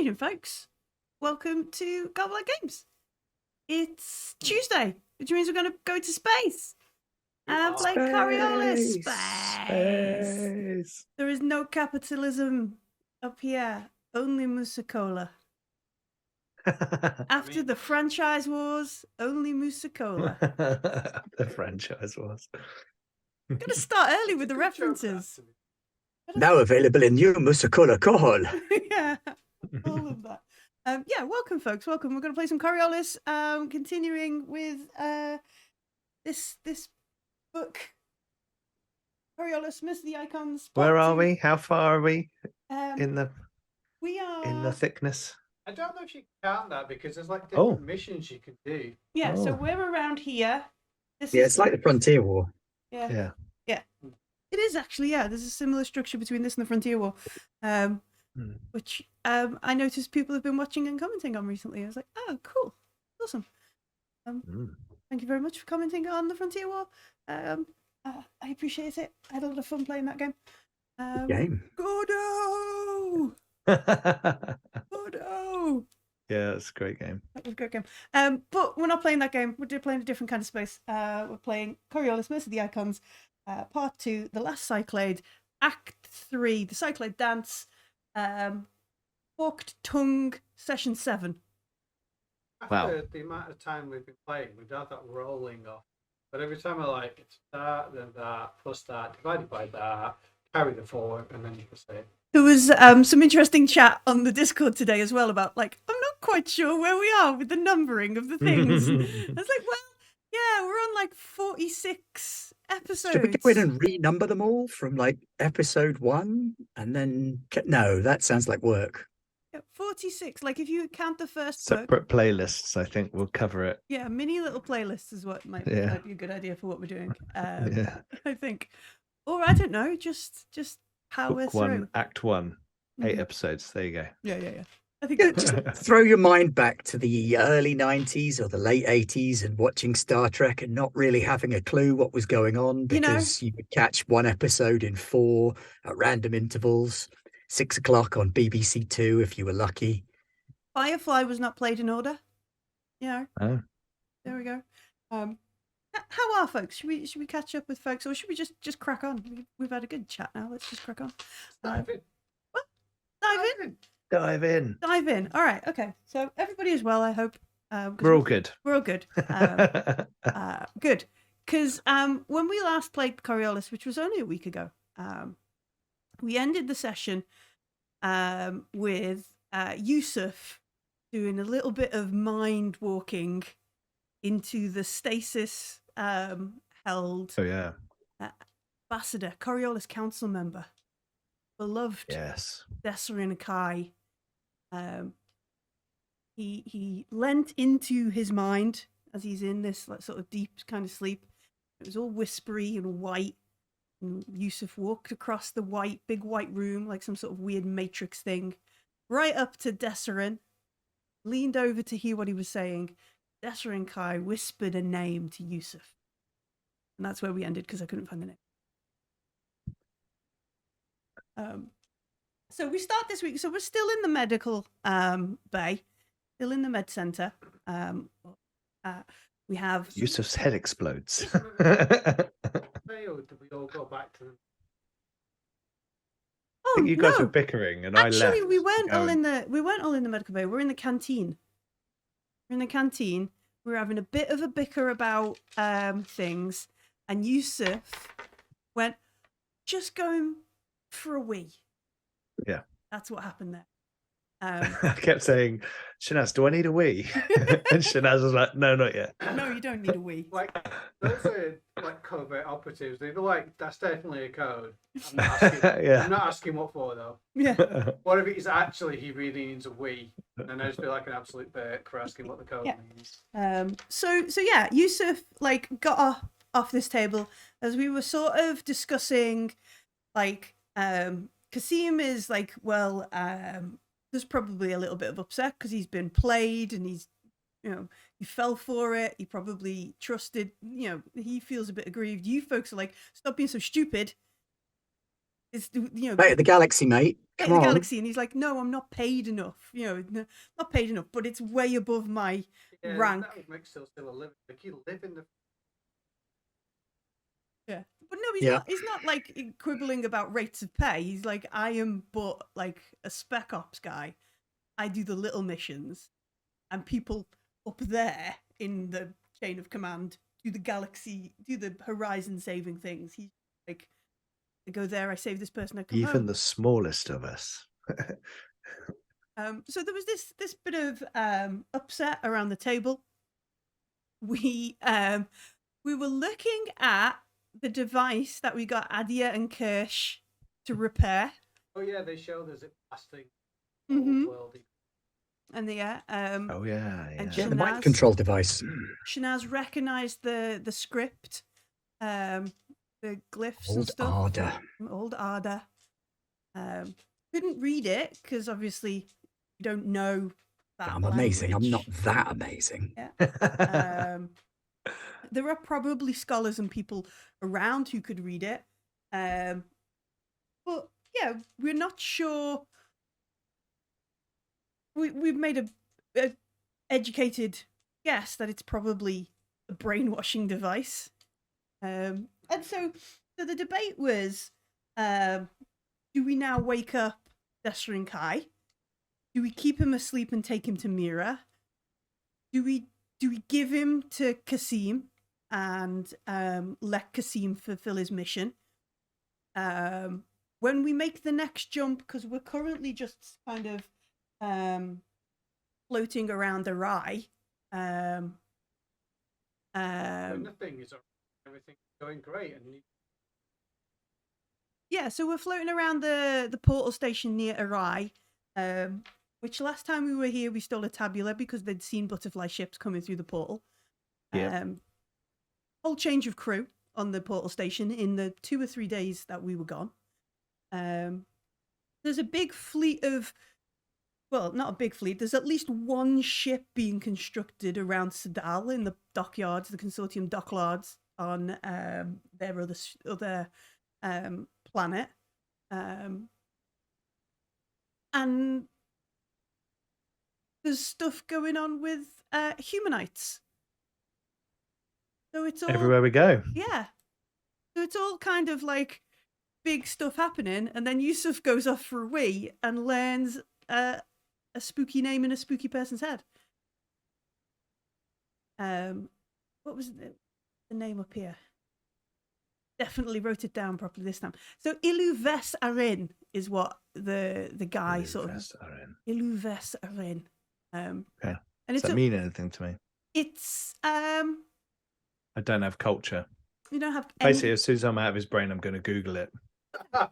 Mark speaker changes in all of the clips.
Speaker 1: evening, folks. Welcome to Gobble Games. It's Tuesday, which means we're going to go to space and play Coriolis. Space. There is no capitalism up here, only Musaa Kula. After the franchise wars, only Musaa Kula.
Speaker 2: The franchise wars.
Speaker 1: I'm going to start early with the references.
Speaker 3: Now available in new Musaa Kula Kohol.
Speaker 1: Yeah, all of that. Yeah, welcome, folks. Welcome. We're going to play some Coriolis. Continuing with this book, Coriolis, Miss the Icons.
Speaker 2: Where are we? How far are we in the thickness?
Speaker 4: I don't know if you can count that because there's like different missions you can do.
Speaker 1: Yeah, so we're around here.
Speaker 3: It's like the Frontier War.
Speaker 1: Yeah. It is actually, there's a similar structure between this and the Frontier War, which I noticed people have been watching and commenting on recently. I was like, oh, cool. Awesome. Thank you very much for commenting on the Frontier War. I appreciate it. I had a lot of fun playing that game. Gordo! Gordo!
Speaker 2: Yeah, it's a great game.
Speaker 1: That was a great game. But we're not playing that game. We're playing a different kind of space. We're playing Coriolis, Miss the Icons. Part 2, The Last Cyclade, Act 3, The Cyclade Dance, Forked Tongue, Session 7.
Speaker 4: After the amount of time we've been playing, we've had that rolling off. But every time I like, it's that, then that, plus that, divided by that, carry the forward, and then you can say it.
Speaker 1: There was some interesting chat on the Discord today as well about, like, I'm not quite sure where we are with the numbering of the things. I was like, well, yeah, we're on like 46 episodes.
Speaker 3: Should we go in and renumber them all from like episode 1 and then no, that sounds like work.
Speaker 1: Yeah, 46. Like if you count the first
Speaker 2: separate playlists, I think we'll cover it.
Speaker 1: Yeah, mini little playlists is what might be a good idea for what we're doing. I think, or I don't know, just how we're through.
Speaker 2: Act 1, 8 episodes. There you go.
Speaker 1: Yeah. I think
Speaker 3: just throw your mind back to the early 90s or the late 80s and watching Star Trek and not really having a clue what was going on because you would catch one episode in 4 at random intervals, 6 o'clock on BBC 2 if you were lucky.
Speaker 1: Firefly was not played in order. There we go. How are folks? Should we catch up with folks, or should we just crack on? We've had a good chat now. Let's just crack on.
Speaker 4: Dive in.
Speaker 1: What? Dive in.
Speaker 2: Dive in.
Speaker 1: All right. Okay. So everybody is well, I hope.
Speaker 2: We're all good.
Speaker 1: We're all good. Good. Because when we last played Coriolis, which was only a week ago, we ended the session with Yusuf doing a little bit of mind walking into the stasis held ambassador, Coriolis council member, beloved Desrin Kai. He leant into his mind as he's in this like sort of deep kind of sleep. It was all whispery and white. And Yusuf walked across the big white room like some sort of weird matrix thing, right up to Desrin, leaned over to hear what he was saying. Desrin Kai whispered a name to Yusuf. And that's where we ended because I couldn't find the name. So we start this week. So we're still in the medical bay, still in the med center. We have
Speaker 2: Yusuf's head explodes.
Speaker 4: Did we all go back to them?
Speaker 2: I think you guys were bickering, and I left.
Speaker 1: Actually, we weren't all in the medical bay. We're in the canteen. We're having a bit of a bicker about things, and Yusuf went, just going for a wee.
Speaker 2: Yeah.
Speaker 1: That's what happened there.
Speaker 2: I kept saying, Shanaz, do I need a wee? And Shanaz was like, no, not yet.
Speaker 1: No, you don't need a wee.
Speaker 4: Like, those are like covert operatives. They're like, that's definitely a code. I'm not asking what for, though.
Speaker 1: Yeah.
Speaker 4: What if it's actually he really needs a wee? And I just feel like an absolute berk for asking what the code means.
Speaker 1: So yeah, Yusuf like got off this table as we were sort of discussing, like, Kasim is like, well, there's probably a little bit of upset because he's been played and he's, he fell for it. He probably trusted, he feels a bit aggrieved. You folks are like, stop being so stupid. It's
Speaker 3: Mate of the galaxy, mate.
Speaker 1: Mate
Speaker 3: Come
Speaker 1: of the
Speaker 3: on.
Speaker 1: galaxy, and he's like, no, I'm not paid enough. Not paid enough, but it's way above my rank.
Speaker 4: That would make still a living. Like you live in the.
Speaker 1: Yeah, but no, he's not. He's not like quibbling about rates of pay. He's like, I am, but like a spec ops guy. I do the little missions, and people up there in the chain of command do the horizon saving things. He's like, I go there, I save this person, I come home.
Speaker 2: Even the smallest of us.
Speaker 1: So there was this bit of upset around the table. We were looking at the device that we got Adia and Kirsch to repair.
Speaker 4: Oh yeah, they showed us it blasting world.
Speaker 1: And the
Speaker 3: And
Speaker 1: Shanaz,
Speaker 3: the mind control device.
Speaker 1: Shanaz recognised the script, the glyphs
Speaker 3: Old
Speaker 1: and stuff.
Speaker 3: Arda.
Speaker 1: Old Arda. Couldn't read it because obviously you don't know that.
Speaker 3: I'm amazing. I'm not that amazing.
Speaker 1: Yeah. There are probably scholars and people around who could read it. But yeah, we're not sure. We've made a educated guess that it's probably a brainwashing device. And so the debate was, do we now wake up Destrin Kai? Do we keep him asleep and take him to Mira? Do we give him to Kasim and let Kasim fulfill his mission? When we make the next jump, because we're currently just kind of floating around the Rye.
Speaker 4: And the thing is, everything's going great, and
Speaker 1: yeah, so we're floating around the portal station near Arai, which last time we were here we stole a tabula because they'd seen butterfly ships coming through the portal.
Speaker 2: Yeah.
Speaker 1: Whole change of crew on the portal station in the 2 or 3 days that we were gone. There's a big fleet of, well, not a big fleet. There's at least one ship being constructed around Sadal in the dockyards, the consortium dockyards on their other planet. And there's stuff going on with humanites. So it's all
Speaker 2: Everywhere we go.
Speaker 1: Yeah. So it's all kind of like big stuff happening, and then Yusuf goes off for a wee and learns a spooky name in a spooky person's head. What was the name up here? Definitely wrote it down properly this time. So Iluves Arin is what the guy sort of. Iluves Arin.
Speaker 2: Okay.
Speaker 1: And
Speaker 2: Does that mean anything to me?
Speaker 1: It's
Speaker 2: I don't have culture.
Speaker 1: You don't have
Speaker 2: basically as soon as I'm out of his brain, I'm going to Google it.
Speaker 1: Give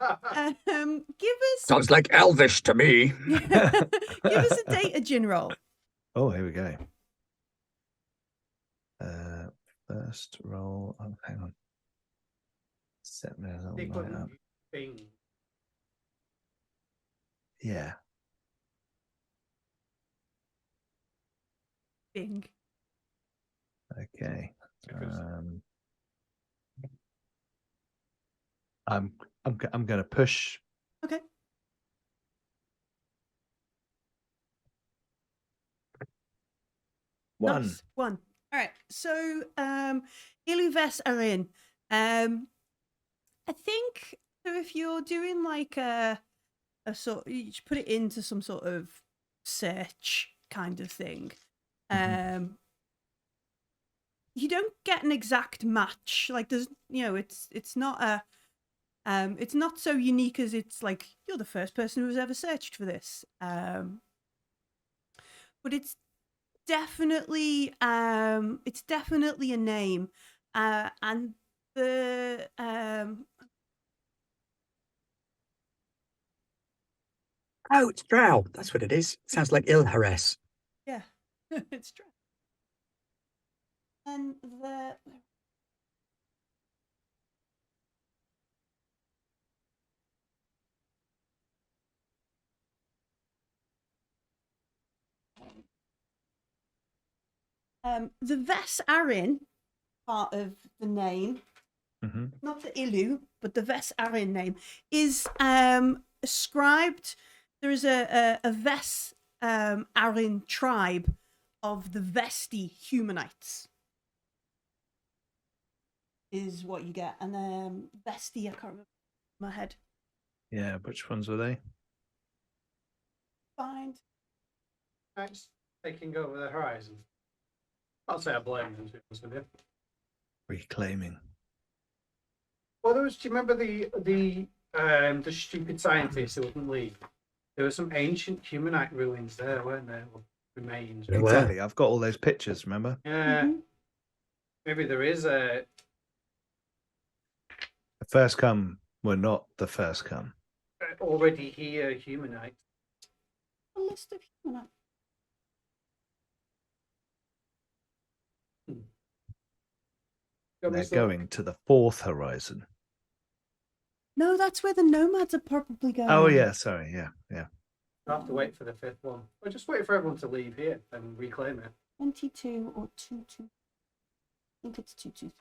Speaker 1: us.
Speaker 3: Sounds like Elvish to me.
Speaker 1: Give us a data gin roll.
Speaker 2: Oh, here we go. First roll. Oh, hang on. Set me a little light up. Yeah.
Speaker 1: Bing.
Speaker 2: Okay. I'm going to push.
Speaker 1: Okay.
Speaker 2: One.
Speaker 1: Nice. One. All right. So, Iluves Arin. I think so. If you're doing like a sort, you just put it into some sort of search kind of thing. You don't get an exact match. Like there's, it's not a. It's not so unique as it's like you're the first person who's ever searched for this. But it's definitely a name, and the
Speaker 3: Oh, it's Drow. That's what it is. Sounds like Ilhares.
Speaker 1: Yeah, it's true. And the Ves Arin part of the name not the Ilu, but the Ves Arin name, is ascribed. There is a Ves Arin tribe of the Vesti humanites, is what you get. And Vesti, I can't remember in my head.
Speaker 2: Yeah, which ones were they?
Speaker 1: Find.
Speaker 4: Nice. Taking over the horizon. I'll say I blame them, to be honest with you.
Speaker 2: Reclaiming.
Speaker 4: Well, do you remember the stupid scientist who wouldn't leave? There were some ancient humanite ruins there, weren't there? Or remains.
Speaker 3: There were.
Speaker 2: Exactly. I've got all those pictures, remember?
Speaker 4: Yeah. Maybe there is a...
Speaker 2: The first come were not the first come.
Speaker 4: already here humanite.
Speaker 1: A list of humanites.
Speaker 2: They're going to the fourth horizon.
Speaker 1: No, that's where the nomads are probably going.
Speaker 2: Oh, yeah. Sorry. Yeah. Yeah.
Speaker 4: I'll have to wait for the fifth one. We're just waiting for everyone to leave here and reclaim it.
Speaker 1: 22 or 22. I think it's 223.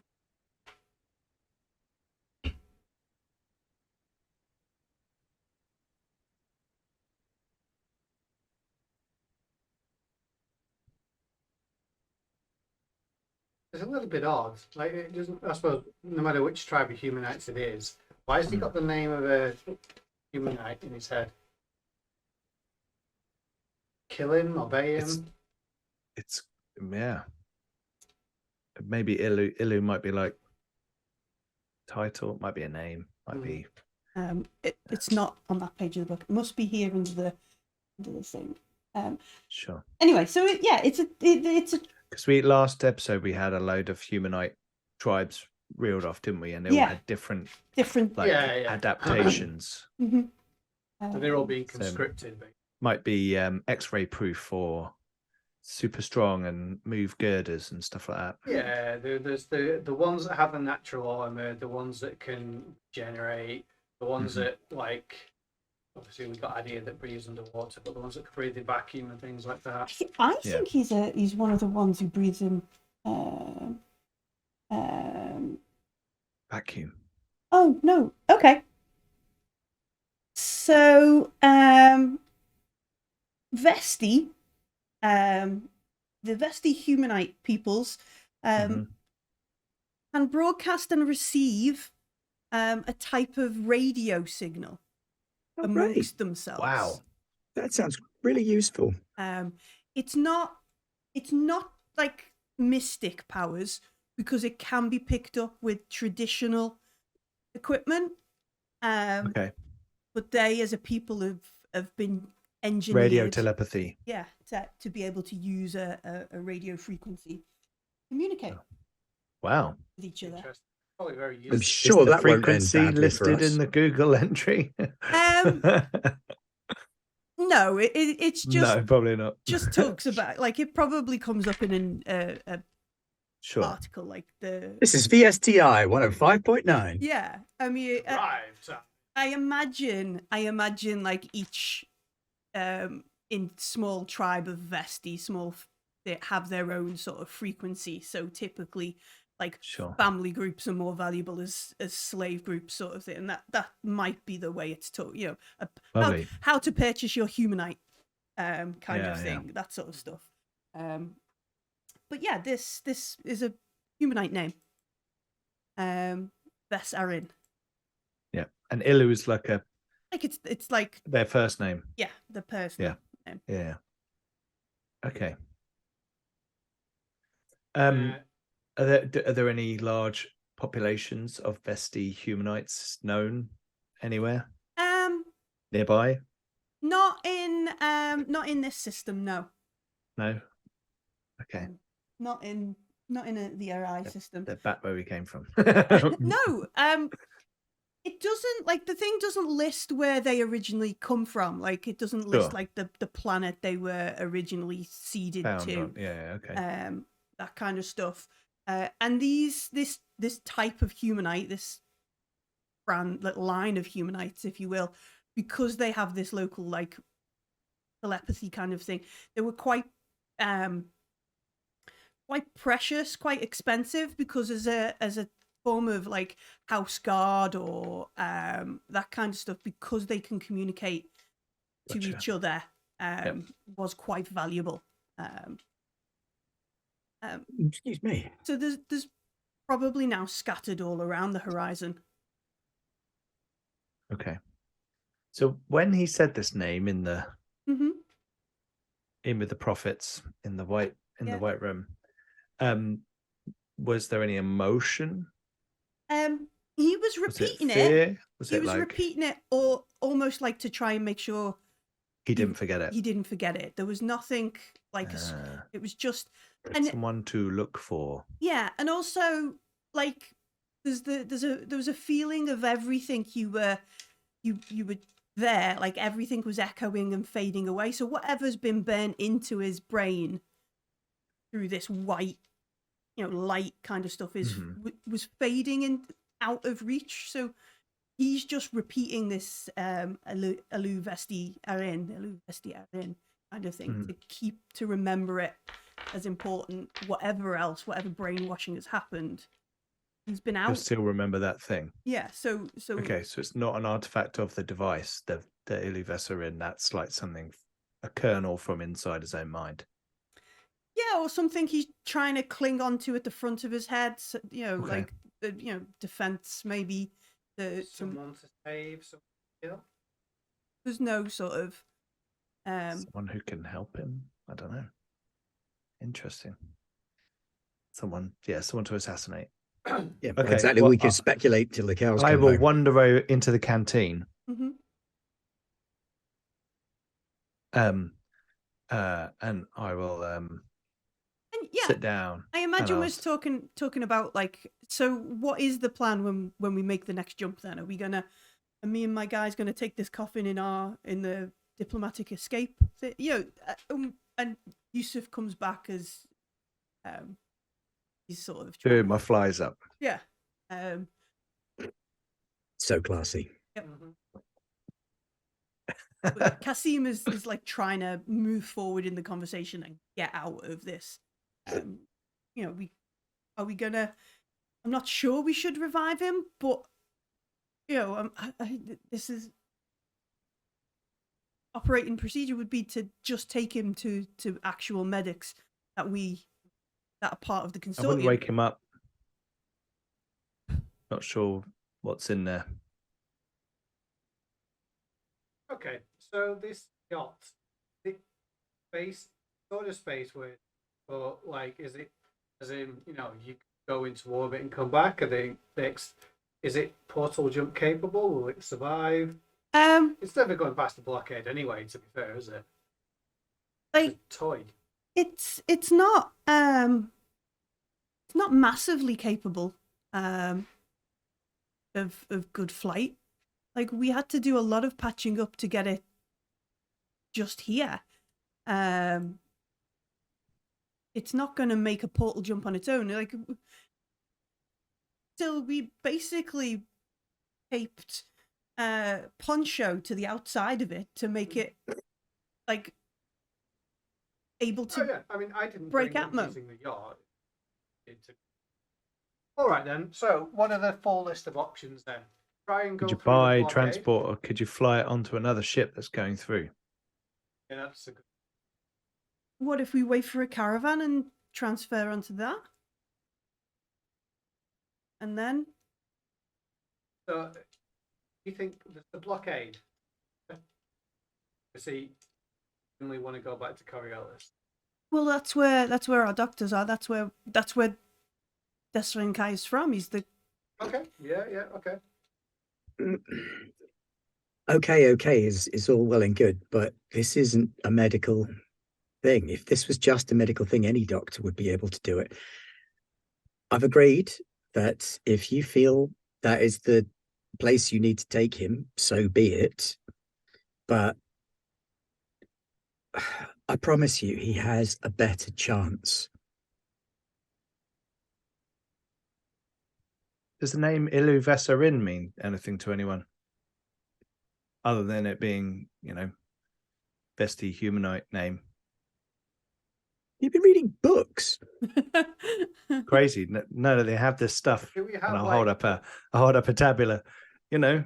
Speaker 4: It's a little bit odd. Like, it doesn't, I suppose, no matter which tribe of humanites it is, why has he got the name of a humanite in his head? Kill him, obey him?
Speaker 2: It's yeah. Maybe Ilu might be like title, might be a name, might be.
Speaker 1: It's not on that page of the book. It must be here under the thing.
Speaker 2: Sure.
Speaker 1: Anyway, so it's a
Speaker 2: Because last episode we had a load of humanite tribes reeled off, didn't we? And they all had different like adaptations.
Speaker 1: Mm-hmm.
Speaker 4: So they're all being conscripted.
Speaker 2: Might be X-ray proof or super strong and move girders and stuff like that.
Speaker 4: Yeah, there's the ones that have the natural armor, the ones that can generate, the ones that like. Obviously, we've got idea that breathes underwater, but the ones that can breathe in vacuum and things like that.
Speaker 1: I think he's one of the ones who breathes in
Speaker 2: Vacuum.
Speaker 1: Oh no. Okay. So Vesti, the Vesti humanite peoples can broadcast and receive a type of radio signal amongst themselves.
Speaker 2: Wow,
Speaker 3: that sounds really useful.
Speaker 1: It's not like mystic powers because it can be picked up with traditional equipment.
Speaker 2: Okay.
Speaker 1: But they, as a people, have been engineered.
Speaker 2: Radio telepathy.
Speaker 1: Yeah, to be able to use a radio frequency, communicate.
Speaker 2: Wow.
Speaker 1: With each other.
Speaker 4: Probably very useful.
Speaker 3: I'm sure that
Speaker 2: frequency
Speaker 3: won't end badly for
Speaker 2: listed
Speaker 3: us.
Speaker 2: in the Google entry.
Speaker 1: No, it's just
Speaker 2: no, probably not.
Speaker 1: Just talks about like it probably comes up in a
Speaker 2: sure
Speaker 1: article like the.
Speaker 3: This is VSTI 105.9.
Speaker 1: Yeah, I mean, I imagine like each in small tribe of Vesti, they have their own sort of frequency. So typically, like family groups are more valuable as slave groups, sort of thing. And that might be the way it's taught. You know, how to purchase your humanite, kind of thing, that sort of stuff. But yeah, this is a humanite name. Ves Arin.
Speaker 2: Yeah, and Ilu is like
Speaker 1: it's like
Speaker 2: their first name.
Speaker 1: Yeah, the person.
Speaker 2: Yeah. Yeah. Okay. Are there any large populations of Vesti humanites known anywhere? Nearby?
Speaker 1: Not in this system, no.
Speaker 2: No. Okay.
Speaker 1: Not in the RI system.
Speaker 2: They're back where we came from.
Speaker 1: No. It doesn't, like, the thing doesn't list where they originally come from. Like, it doesn't list like the planet they were originally seeded to.
Speaker 2: Yeah. Okay.
Speaker 1: That kind of stuff. And this type of humanite, this line of humanites, if you will, because they have this local like telepathy kind of thing, they were quite precious, quite expensive, because as a form of like house guard or that kind of stuff, because they can communicate to each other, was quite valuable.
Speaker 3: Excuse me.
Speaker 1: So there's probably now scattered all around the horizon.
Speaker 2: Okay. So when he said this name in the in with the prophets in the white room, was there any emotion?
Speaker 1: He was repeating
Speaker 2: it.
Speaker 1: He was repeating it, or almost like to try and make sure
Speaker 2: he didn't forget it.
Speaker 1: He didn't forget it. There was nothing like it was just
Speaker 2: someone to look for.
Speaker 1: Yeah, and also like there was a feeling of everything you were there, like everything was echoing and fading away. So whatever's been burnt into his brain through this white, light kind of stuff was fading and out of reach. So he's just repeating this Elu Vesti Arin kind of thing to remember it as important. Whatever brainwashing has happened, he's been out.
Speaker 2: You'll still remember that thing.
Speaker 1: Yeah. So
Speaker 2: okay. So it's not an artifact of the device, the Elu Vesti Arin. That's like something, a kernel from inside his own mind.
Speaker 1: Yeah, or something he's trying to cling on to at the front of his head. So, like defense maybe.
Speaker 4: Someone to save, someone to kill.
Speaker 1: There's no sort of
Speaker 2: someone who can help him. I don't know. Interesting. Someone to assassinate.
Speaker 3: Yeah, okay. Exactly. Well, we can speculate till the cows come home.
Speaker 2: I will wander into the canteen. And I will sit down.
Speaker 1: I imagine we're talking about like, so what is the plan when we make the next jump? Then are me and my guys gonna take this coffin in the diplomatic escape? And Yusuf comes back as he's sort of
Speaker 2: doing my flies up.
Speaker 1: Yeah.
Speaker 3: So classy.
Speaker 1: Yep. Kasim is like trying to move forward in the conversation and get out of this. I'm not sure we should revive him, but this is operating procedure would be to just take him to actual medics that are part of the consortium.
Speaker 2: I wouldn't wake him up. Not sure what's in there.
Speaker 4: Okay, so this yacht, the space where, or like, is it as in you go into orbit and come back? Is it portal jump capable? Will it survive? It's never going past the blockade anyway. To be fair, is it?
Speaker 1: Like
Speaker 4: it's a toy.
Speaker 1: It's not massively capable of good flight. Like we had to do a lot of patching up to get it just here. It's not going to make a portal jump on its own. Like, till we basically taped poncho to the outside of it to make it like able to.
Speaker 4: Oh, yeah. I mean, I didn't
Speaker 1: break atmo
Speaker 4: using the yacht. All right then. So, what are the full list of options then? Try and go.
Speaker 2: Could you buy transport, or could you fly it onto another ship that's going through?
Speaker 4: Yeah, that's a good.
Speaker 1: What if we wait for a caravan and transfer onto that? And then?
Speaker 4: So, you think the blockade? See, you only want to go back to Coriolis.
Speaker 1: Well, that's where our doctors are. That's where Desrin Kai is from. He's the.
Speaker 4: Okay. Yeah. Okay.
Speaker 3: Okay is all well and good, but this isn't a medical thing. If this was just a medical thing, any doctor would be able to do it. I've agreed that if you feel that is the place you need to take him, so be it. But I promise you, he has a better chance.
Speaker 2: Does the name Elu Vesti Arin mean anything to anyone? Other than it being, Vesti humanoid name.
Speaker 3: You've been reading books.
Speaker 2: Crazy. No, they have this stuff.
Speaker 4: Do we have,
Speaker 2: And I'll hold up a tabula. You know,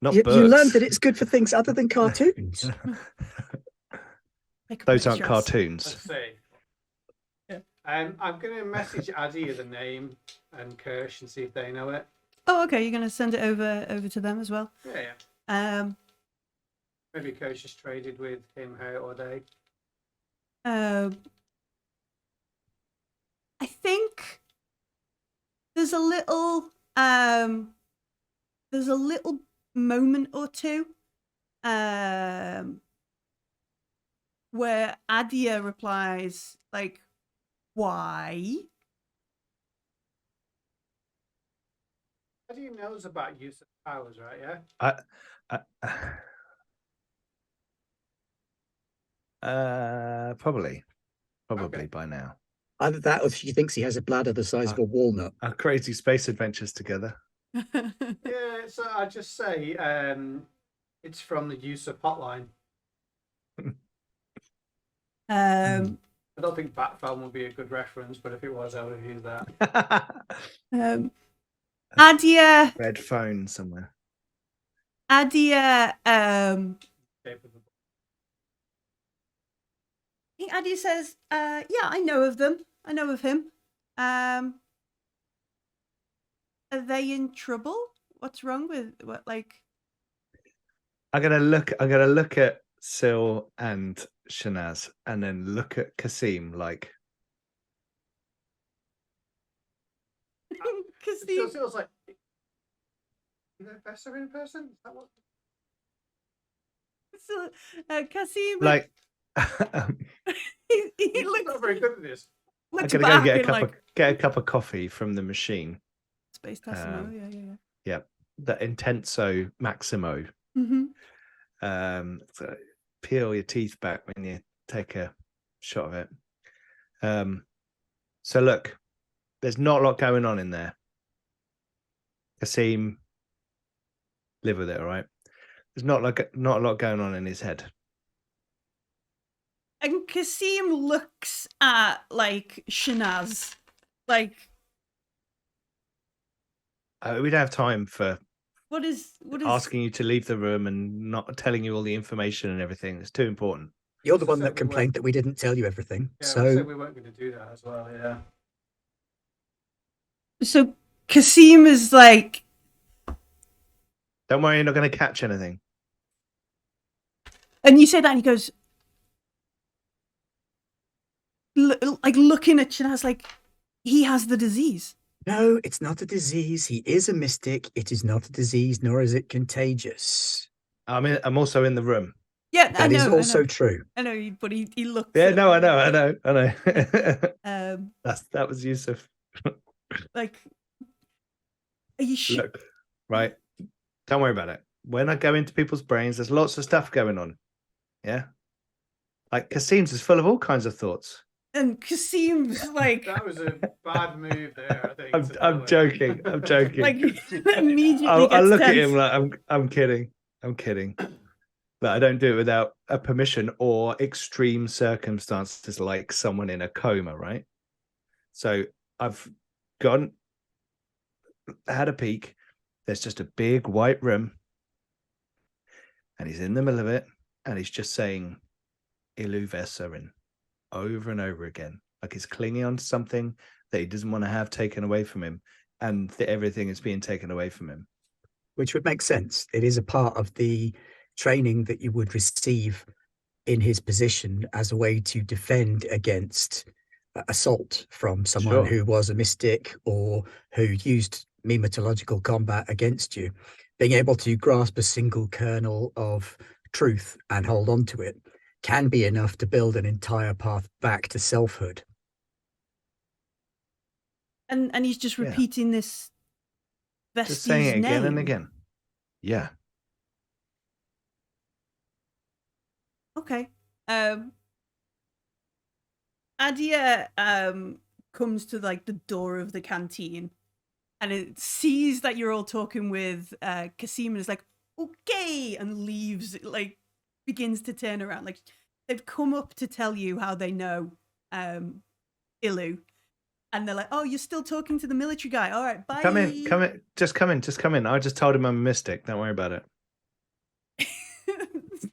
Speaker 2: not
Speaker 3: You
Speaker 2: books.
Speaker 3: learned that it's good for things other than cartoons.
Speaker 2: Those aren't cartoons.
Speaker 4: Let's see. Yeah. I'm going to message Addy the name and Kirsch and see if they know it.
Speaker 1: Oh, okay. You're going to send it over to them as well.
Speaker 4: Yeah. Maybe Kirsch has traded with him, her, or they.
Speaker 1: I think there's a little moment or two where Adia replies like, "Why?"
Speaker 4: Adia knows about use of powers, right? Yeah.
Speaker 2: Probably
Speaker 4: Okay.
Speaker 2: by now.
Speaker 3: Either that, or she thinks he has a bladder the size of a walnut.
Speaker 2: Our crazy space adventures together.
Speaker 4: Yeah, so I just say it's from the use of hotline. I don't think Batphone would be a good reference, but if it was, I would use that.
Speaker 1: Adia.
Speaker 2: Red phone somewhere.
Speaker 1: Adia. I think Adia says, "Yeah, I know of them. I know of him. Are they in trouble? What's wrong with what? Like?"
Speaker 2: I'm gonna look at Sil and Shanaz, and then look at Kasim like.
Speaker 4: Kasim feels like. Is that better in person? Is that what?
Speaker 1: So, Kasim,
Speaker 2: like,
Speaker 4: he looks not very good at this.
Speaker 2: I'm gonna go get a cup of coffee from the machine.
Speaker 1: Space Tassimo, yeah.
Speaker 2: Yeah, the Intenso Maximo.
Speaker 1: Mm-hmm.
Speaker 2: So peel your teeth back when you take a shot of it. So look, there's not a lot going on in there. Kasim, live with it, all right? There's not a lot going on in his head.
Speaker 1: And Kasim looks at like Shanaz, like
Speaker 2: we don't have time for
Speaker 1: what is
Speaker 2: asking you to leave the room and not telling you all the information and everything. It's too important.
Speaker 3: You're the one that complained that we didn't tell you everything.
Speaker 4: Yeah,
Speaker 3: so
Speaker 4: we said we weren't going to do that as well. Yeah.
Speaker 1: So Kasim is like,
Speaker 2: don't worry, you're not going to catch anything.
Speaker 1: And you say that, and he goes, like looking at Shanaz, like he has the disease.
Speaker 3: No, it's not a disease. He is a mystic. It is not a disease, nor is it contagious.
Speaker 2: I'm also in the room.
Speaker 1: Yeah,
Speaker 3: that is also true.
Speaker 1: I know, but he looks.
Speaker 2: Yeah, no, I know. That was Yusuf.
Speaker 1: Like, are you sure?
Speaker 2: Look, right. Don't worry about it. When I go into people's brains, there's lots of stuff going on. Yeah, like Kasim's is full of all kinds of thoughts.
Speaker 1: And Kasim's like,
Speaker 4: that was a bad move there. I think.
Speaker 2: I'm joking.
Speaker 1: Like immediately.
Speaker 2: I look at him like I'm kidding. But I don't do it without a permission or extreme circumstances, like someone in a coma, right? So I've had a peek. There's just a big white room, and he's in the middle of it, and he's just saying Ilu Vesarin over and over again, like he's clinging on to something that he doesn't want to have taken away from him, and that everything is being taken away from him.
Speaker 3: Which would make sense. It is a part of the training that you would receive in his position as a way to defend against assault from someone who was a mystic or who used memetological combat against you. Being able to grasp a single kernel of truth and hold on to it can be enough to build an entire path back to selfhood.
Speaker 1: And he's just repeating this bestie's
Speaker 2: just saying it again
Speaker 1: name.
Speaker 2: and again. Yeah.
Speaker 1: Okay. Adia comes to like the door of the canteen, and it sees that you're all talking with Kasim, and is like, okay, and leaves. Like begins to turn around. Like they've come up to tell you how they know Ilu, and they're like, "Oh, you're still talking to the military guy? All right, bye."
Speaker 2: Come in, just come in. I just told him I'm a mystic. Don't worry about it.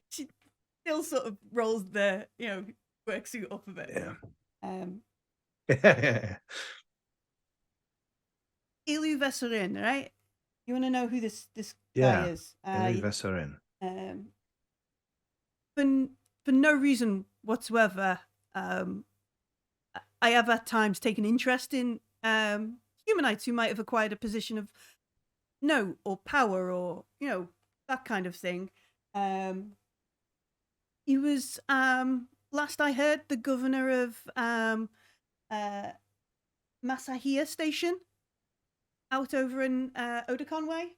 Speaker 1: She still sort of rolls the work suit up a bit.
Speaker 2: Yeah.
Speaker 1: Ilu Veserin, right? You want to know who this
Speaker 2: Yeah,
Speaker 1: guy is?
Speaker 2: Ilu Veserin.
Speaker 1: For no reason whatsoever, I have at times taken interest in humanites who might have acquired a position of note or power or that kind of thing. He was last I heard the governor of Masahia Station out over in Otakon Way.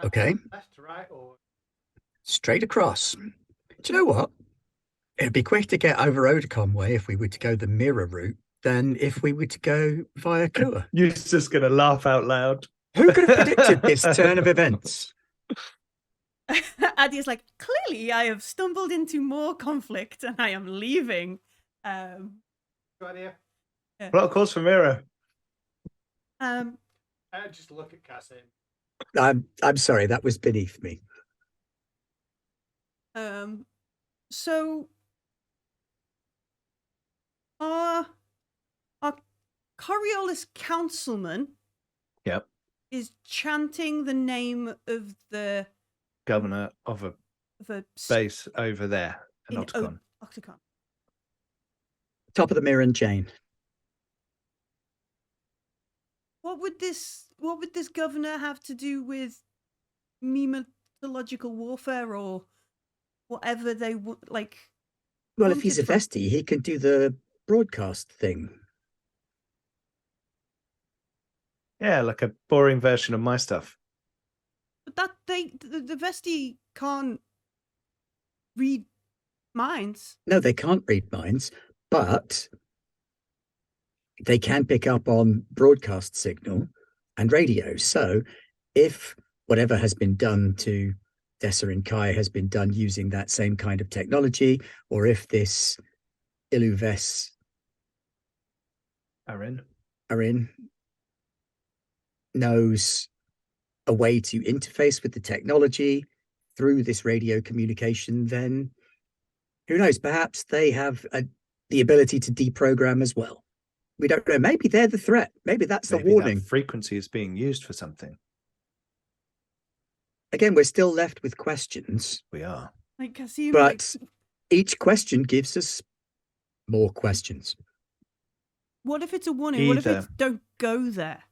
Speaker 3: Okay.
Speaker 4: Left to right or
Speaker 3: Straight across. Do you know what? It'd be quick to get over Otakon Way if we were to go the mirror route than if we were to go via Kula.
Speaker 2: You're just going to laugh out loud.
Speaker 3: Who could have predicted this turn of events?
Speaker 1: Addy is like, clearly I have stumbled into more conflict and I am leaving.
Speaker 4: good idea.
Speaker 2: Plot course for Mira.
Speaker 4: Just look at Cassie.
Speaker 3: I'm sorry, that was beneath me.
Speaker 1: So our Coriolis councilman is chanting the name of the
Speaker 2: governor of a base over there in Otakon.
Speaker 3: Top of the mirror and chain.
Speaker 1: What would this governor have to do with mematological warfare or whatever they would like?
Speaker 3: Well, if he's a Vesti, he can do the broadcast thing.
Speaker 2: Yeah, like a boring version of my stuff.
Speaker 1: But that the Vesti can't read minds.
Speaker 3: No, they can't read minds, but they can pick up on broadcast signal and radio. So if whatever has been done to Desser Kai has been done using that same kind of technology, or if this Iluves Arin knows a way to interface with the technology through this radio communication, then who knows? Perhaps they have the ability to deprogram as well. We don't know. Maybe they're the threat. Maybe that's the warning.
Speaker 2: That frequency is being used for something.
Speaker 3: Again, we're still left with questions.
Speaker 2: We are.
Speaker 3: But each question gives us more questions.
Speaker 1: What if it's a warning? What if it's don't go there?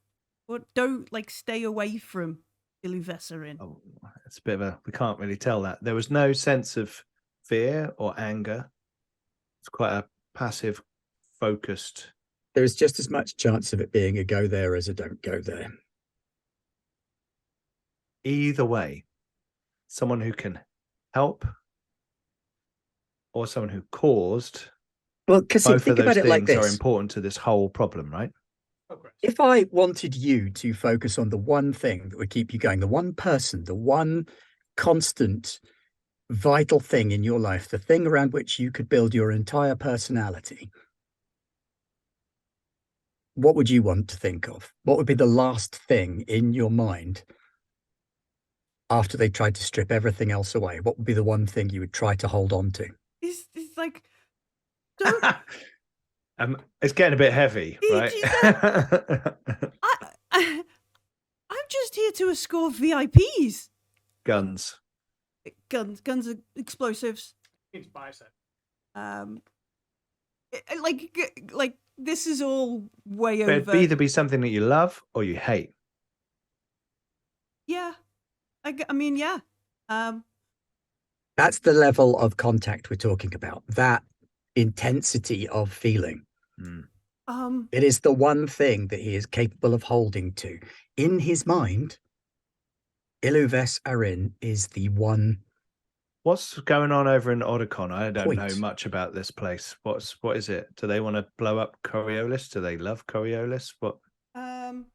Speaker 1: Or don't stay away from Iluvesarin?
Speaker 2: Oh, it's a bit of we can't really tell that. There was no sense of fear or anger. It's quite a passive, focused.
Speaker 3: There is just as much chance of it being a go there as a don't go there.
Speaker 2: Either way, someone who can help or someone who caused.
Speaker 3: Well, because think about it like this:
Speaker 2: are important to this whole problem, right?
Speaker 3: If I wanted you to focus on the one thing that would keep you going, the one person, the one constant, vital thing in your life, the thing around which you could build your entire personality, what would you want to think of? What would be the last thing in your mind after they tried to strip everything else away? What would be the one thing you would try to hold on to?
Speaker 1: It's like...
Speaker 2: it's getting a bit heavy, right?
Speaker 1: I'm just here to escort VIPs.
Speaker 2: Guns,
Speaker 1: explosives.
Speaker 4: It's bicep.
Speaker 1: Like this is all way over.
Speaker 2: It'd either be something that you love or you hate.
Speaker 1: Yeah, I mean, yeah.
Speaker 3: That's the level of contact we're talking about. That intensity of feeling. It is the one thing that he is capable of holding to. In his mind, Iluves Arin is the one.
Speaker 2: What's going on over in Otakon? I don't know much about this place. What is it? Do they want to blow up Coriolis? Do they love Coriolis? What?
Speaker 4: Hand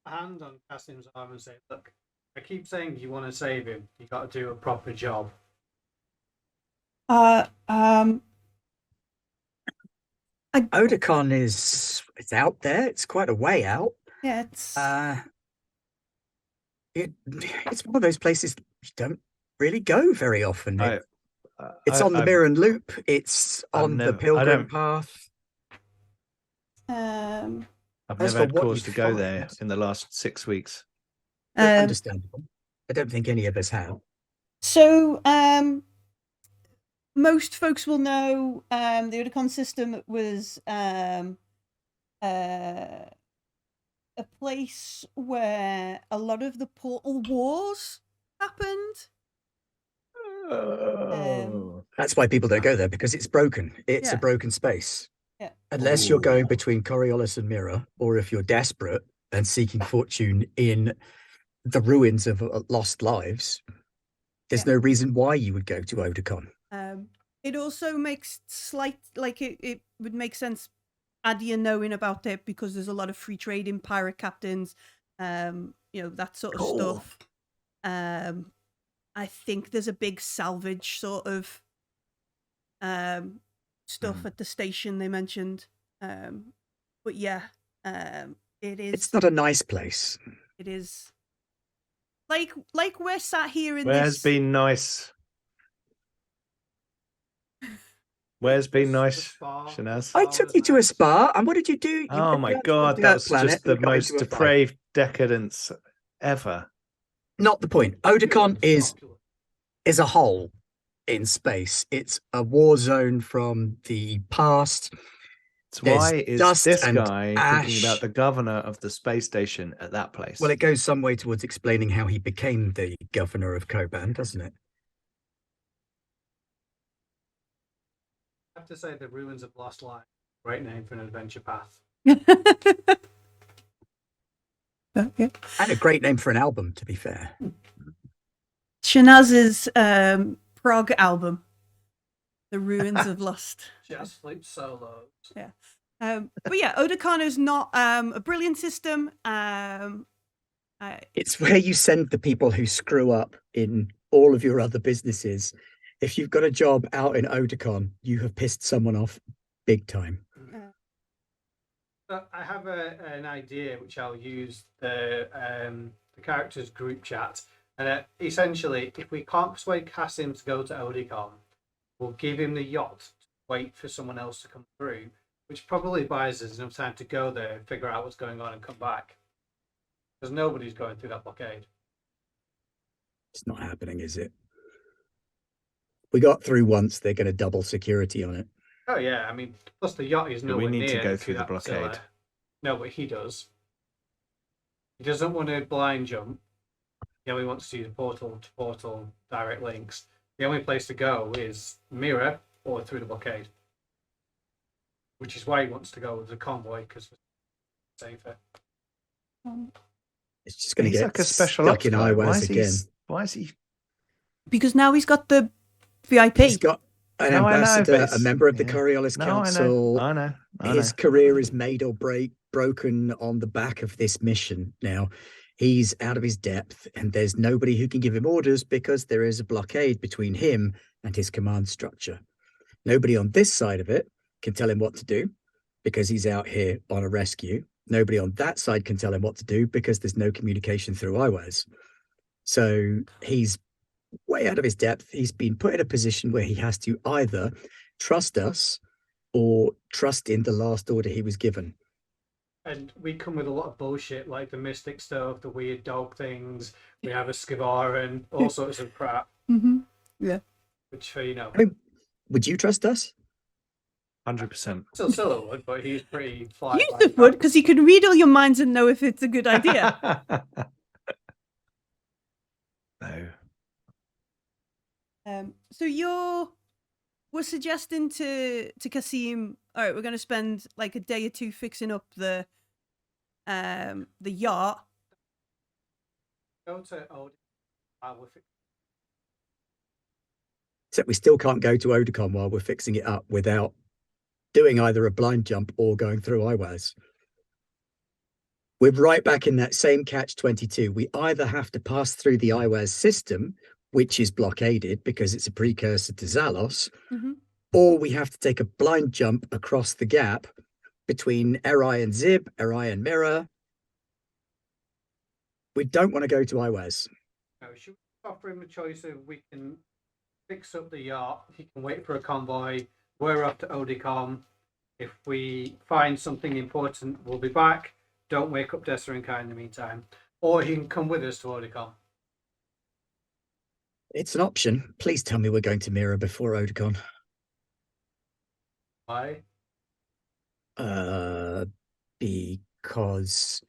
Speaker 4: on Kasim's arm and say, "Look, I keep saying you want to save him. You got to do a proper job.
Speaker 3: Otakon it's out there. It's quite a way out.
Speaker 1: Yeah, it's
Speaker 3: it's one of those places you don't really go very often. It's on the
Speaker 2: I've
Speaker 3: Mirren Loop. It's on the
Speaker 2: never- I
Speaker 3: Pilgrim
Speaker 2: don't-
Speaker 3: Path.
Speaker 2: I've
Speaker 3: As
Speaker 2: never
Speaker 3: for
Speaker 2: had
Speaker 3: what
Speaker 2: cause
Speaker 3: you'd
Speaker 2: to go there
Speaker 3: find-
Speaker 2: in the last 6 weeks.
Speaker 3: Understandable. I don't think any of us have.
Speaker 1: So most folks will know the Otakon system was a place where a lot of the portal wars happened.
Speaker 3: That's why people don't go there, because it's broken. It's a
Speaker 1: Yeah.
Speaker 3: broken space.
Speaker 1: Yeah.
Speaker 3: Unless you're going between Coriolis and Mira, or if you're desperate and seeking fortune in the ruins of lost lives, there's no reason why you would go to Otakon.
Speaker 1: It also makes it would make sense Adia knowing about it, because there's a lot of free trade in pirate captains, that sort of stuff. I think there's a big salvage sort of stuff at the station they mentioned. But yeah, it is.
Speaker 3: It's not a nice place.
Speaker 1: It is. Like we're sat here in
Speaker 2: Where's
Speaker 1: this.
Speaker 2: been nice? Where's been nice, Shanaz?
Speaker 3: I took you to a spa, and what did you do? You
Speaker 2: Oh
Speaker 3: went
Speaker 2: my
Speaker 3: down to
Speaker 2: God,
Speaker 3: the
Speaker 2: that
Speaker 3: dirt
Speaker 2: was
Speaker 3: planet
Speaker 2: just the
Speaker 3: and got
Speaker 2: most
Speaker 3: into a fight.
Speaker 2: depraved decadence ever.
Speaker 3: Not the point. Otakon is a hole in space. It's a war zone from the past.
Speaker 2: So why is
Speaker 3: dust
Speaker 2: this
Speaker 3: and
Speaker 2: guy thinking
Speaker 3: ash.
Speaker 2: about the governor of the space station at that place?
Speaker 3: Well, it goes some way towards explaining how he became the governor of Koban, doesn't it?
Speaker 4: I have to say, the Ruins of Lost Life, great name for an adventure path.
Speaker 1: Okay.
Speaker 3: And a great name for an album, to be fair.
Speaker 1: Shanaz's prog album, The Ruins of Lost.
Speaker 4: Just sleep solos.
Speaker 1: Yeah. But yeah, Otakon is not a brilliant system.
Speaker 3: It's where you send the people who screw up in all of your other businesses. If you've got a job out in Otakon, you have pissed someone off big time.
Speaker 4: I have an idea which I'll use the characters group chat, and essentially, if we can't persuade Cassim to go to Otakon, we'll give him the yacht to wait for someone else to come through, which probably buys us enough time to go there, figure out what's going on, and come back. Because nobody's going through that blockade.
Speaker 3: It's not happening, is it? We got through once. They're going to double security on it.
Speaker 4: Oh yeah, I mean, plus the yacht is nowhere
Speaker 2: we need
Speaker 4: near
Speaker 2: to go through the
Speaker 4: that
Speaker 2: blockade.
Speaker 4: facility. No, but he does. He doesn't want to blind jump. He only wants to use portal to portal direct links. The only place to go is Mira or through the blockade, which is why he wants to go with the convoy, because it's safer.
Speaker 3: It's just going to
Speaker 2: He's
Speaker 3: get
Speaker 2: like a special
Speaker 3: stuck
Speaker 2: ops
Speaker 3: in
Speaker 2: guy.
Speaker 3: Iwas again.
Speaker 2: Why is he?
Speaker 1: Because now he's got the VIP.
Speaker 3: He's got an
Speaker 2: No, I know,
Speaker 3: ambassador,
Speaker 2: but
Speaker 3: a member of the
Speaker 2: yeah.
Speaker 3: Coriolis
Speaker 2: No,
Speaker 3: Council.
Speaker 2: I know.
Speaker 3: His career is made or broken on the back of this mission. Now, he's out of his depth, and there's nobody who can give him orders because there is a blockade between him and his command structure. Nobody on this side of it can tell him what to do because he's out here on a rescue. Nobody on that side can tell him what to do because there's no communication through Iwas. So he's way out of his depth. He's been put in a position where he has to either trust us or trust in the last order he was given.
Speaker 4: And we come with a lot of bullshit, like the mystic stuff, the weird dog things. We have a Skivaran, all sorts of crap.
Speaker 1: Mm-hmm. Yeah.
Speaker 4: Which, you know.
Speaker 3: I mean, would you trust us?
Speaker 2: 100%.
Speaker 4: Still Scylla would, but he's pretty fly.
Speaker 1: Yusuf would, because he can read all your minds and know if it's a good idea.
Speaker 2: No.
Speaker 1: So we're suggesting to Kasim, all right, we're going to spend like a day or two fixing up the yacht.
Speaker 4: Go to Odin.
Speaker 3: Except we still can't go to Otakon while we're fixing it up without doing either a blind jump or going through Iwas. We're right back in that same catch-22. We either have to pass through the Iwas system which is blockaded because it's a precursor to Zalos,
Speaker 1: Mhm.
Speaker 3: or we have to take a blind jump across the gap between Eri and Zib, Eri and Mirror. We don't want to go to Iwaz.
Speaker 4: No, should we offer him a choice of we can fix up the yacht, he can wait for a convoy, we're off to Odicom. If we find something important, we'll be back. Don't wake up Dessa and Kai in the meantime. Or he can come with us to Odicom.
Speaker 3: It's an option. Please tell me we're going to Mirror before Odicon.
Speaker 4: Why?
Speaker 3: Because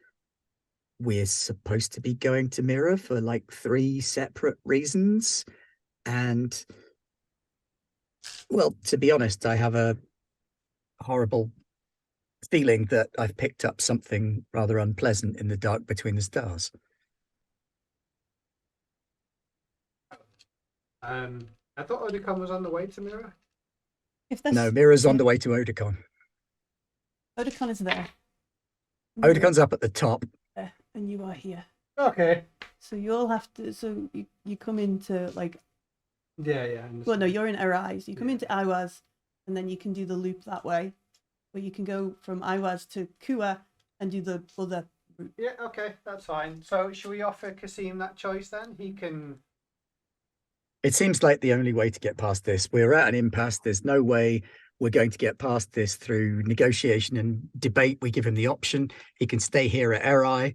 Speaker 3: we're supposed to be going to Mirror for like 3 separate reasons. And, well, to be honest, I have a horrible feeling that I've picked up something rather unpleasant in the dark between the stars.
Speaker 4: I thought Odicom was on the way to Mirror.
Speaker 1: If that's
Speaker 3: No, Mirror's on the way to Odicon.
Speaker 1: Odicon is there.
Speaker 3: Odicon's up at the top.
Speaker 1: There, and you are here.
Speaker 4: Okay.
Speaker 1: So you'll have to. So you come into like.
Speaker 4: Yeah.
Speaker 1: Well, no, you're in Arai. So you come into Iwaz, and then you can do the loop that way, or you can go from Iwaz to Kua and do the other route.
Speaker 4: Yeah, okay, that's fine. So should we offer Kasim that choice then? He can.
Speaker 3: It seems like the only way to get past this. We're at an impasse. There's no way we're going to get past this through negotiation and debate. We give him the option. He can stay here at Eri.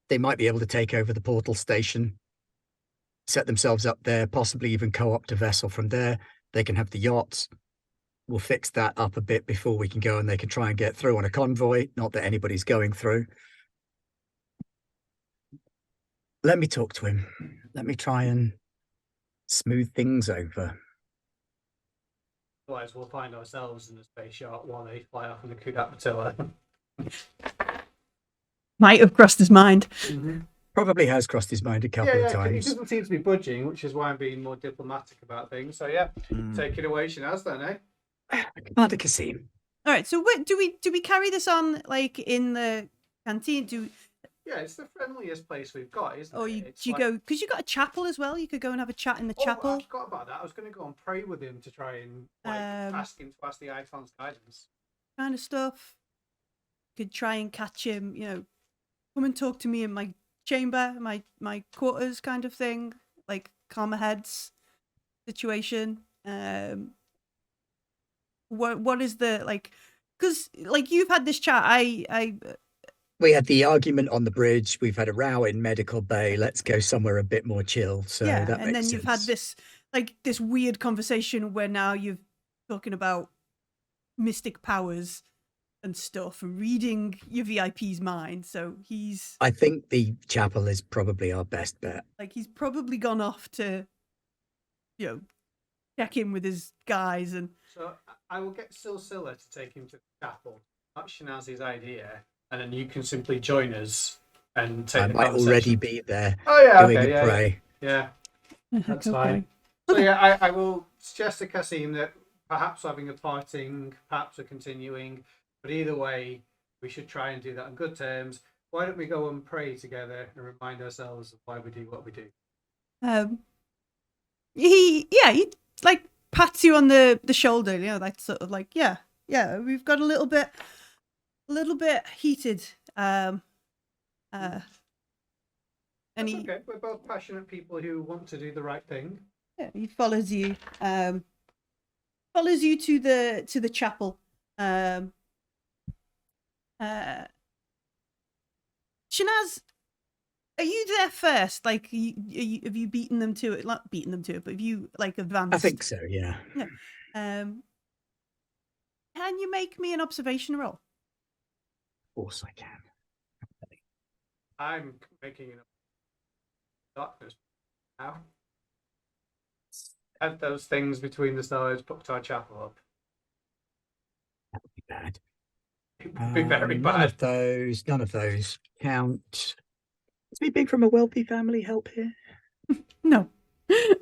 Speaker 3: They might be able to take over the portal station, set themselves up there, possibly even co-opt a vessel from there. They can have the yachts. We'll fix that up a bit before we can go, and they can try and get through on a convoy. Not that anybody's going through. Let me talk to him. Let me try and smooth things over.
Speaker 4: Otherwise, we'll find ourselves in a space yacht while they fly off in the Kudat Matilla.
Speaker 1: Might have crossed his mind.
Speaker 3: Probably has crossed his mind a couple of
Speaker 4: He
Speaker 3: times.
Speaker 4: doesn't seem to be budging, which is why I'm being more diplomatic about things. So yeah, take it away, Shanaz, then, eh?
Speaker 3: Commander Kasim.
Speaker 1: All right. So what do we carry this on like in the canteen?
Speaker 4: Yeah, it's the friendliest place we've got, isn't
Speaker 1: Or
Speaker 4: it?
Speaker 1: do you go because you got a chapel as well? You could go and have a chat in the chapel.
Speaker 4: I forgot about that. I was going to go and pray with him to try and ask him to ask the Icon's guidance.
Speaker 1: Kind of stuff. Could try and catch him. Come and talk to me in my chamber, my quarters, kind of thing. Like calmer heads situation. What is the like? Because like you've had this chat.
Speaker 3: We had the argument on the bridge. We've had a row in Medical Bay. Let's go somewhere a bit more chill. So
Speaker 1: yeah,
Speaker 3: that
Speaker 1: and
Speaker 3: makes
Speaker 1: then you've had
Speaker 3: sense.
Speaker 1: this weird conversation where now you're talking about mystic powers and stuff and reading your VIP's mind. So
Speaker 3: I think the chapel is probably our best bet.
Speaker 1: Like he's probably gone off to, check in with his guys and.
Speaker 4: So I will get Silsilla to take him to the chapel. Not Shanaz's idea. And then you can simply join us and take
Speaker 3: I
Speaker 4: the
Speaker 3: might
Speaker 4: conversation.
Speaker 3: already be there
Speaker 4: doing
Speaker 3: a pray.
Speaker 4: Yeah, that's
Speaker 1: Okay.
Speaker 4: fine. So yeah, I will suggest to Kasim that perhaps having a parting, perhaps a continuing, but either way, we should try and do that on good terms. Why don't we go and pray together and remind ourselves of why we do what we do?
Speaker 1: He like pats you on the shoulder, like sort of like yeah, we've got a little bit heated. And
Speaker 4: That's okay. We're both passionate people who want to do the right thing.
Speaker 1: Yeah, he follows you to the chapel. Shanaz, are you there first? Like, have you beaten them to it? Not beaten them to it, but have you like advanced?
Speaker 3: I think so. Yeah.
Speaker 1: Yeah. Can you make me an observation roll?
Speaker 3: Of course I can.
Speaker 4: I'm making it darkness now. Have those things between the stars put our chapel up.
Speaker 3: That would be bad.
Speaker 4: It would be very
Speaker 3: None
Speaker 4: bad.
Speaker 3: None of those count. Does me being from a wealthy family help here?
Speaker 1: No.
Speaker 4: I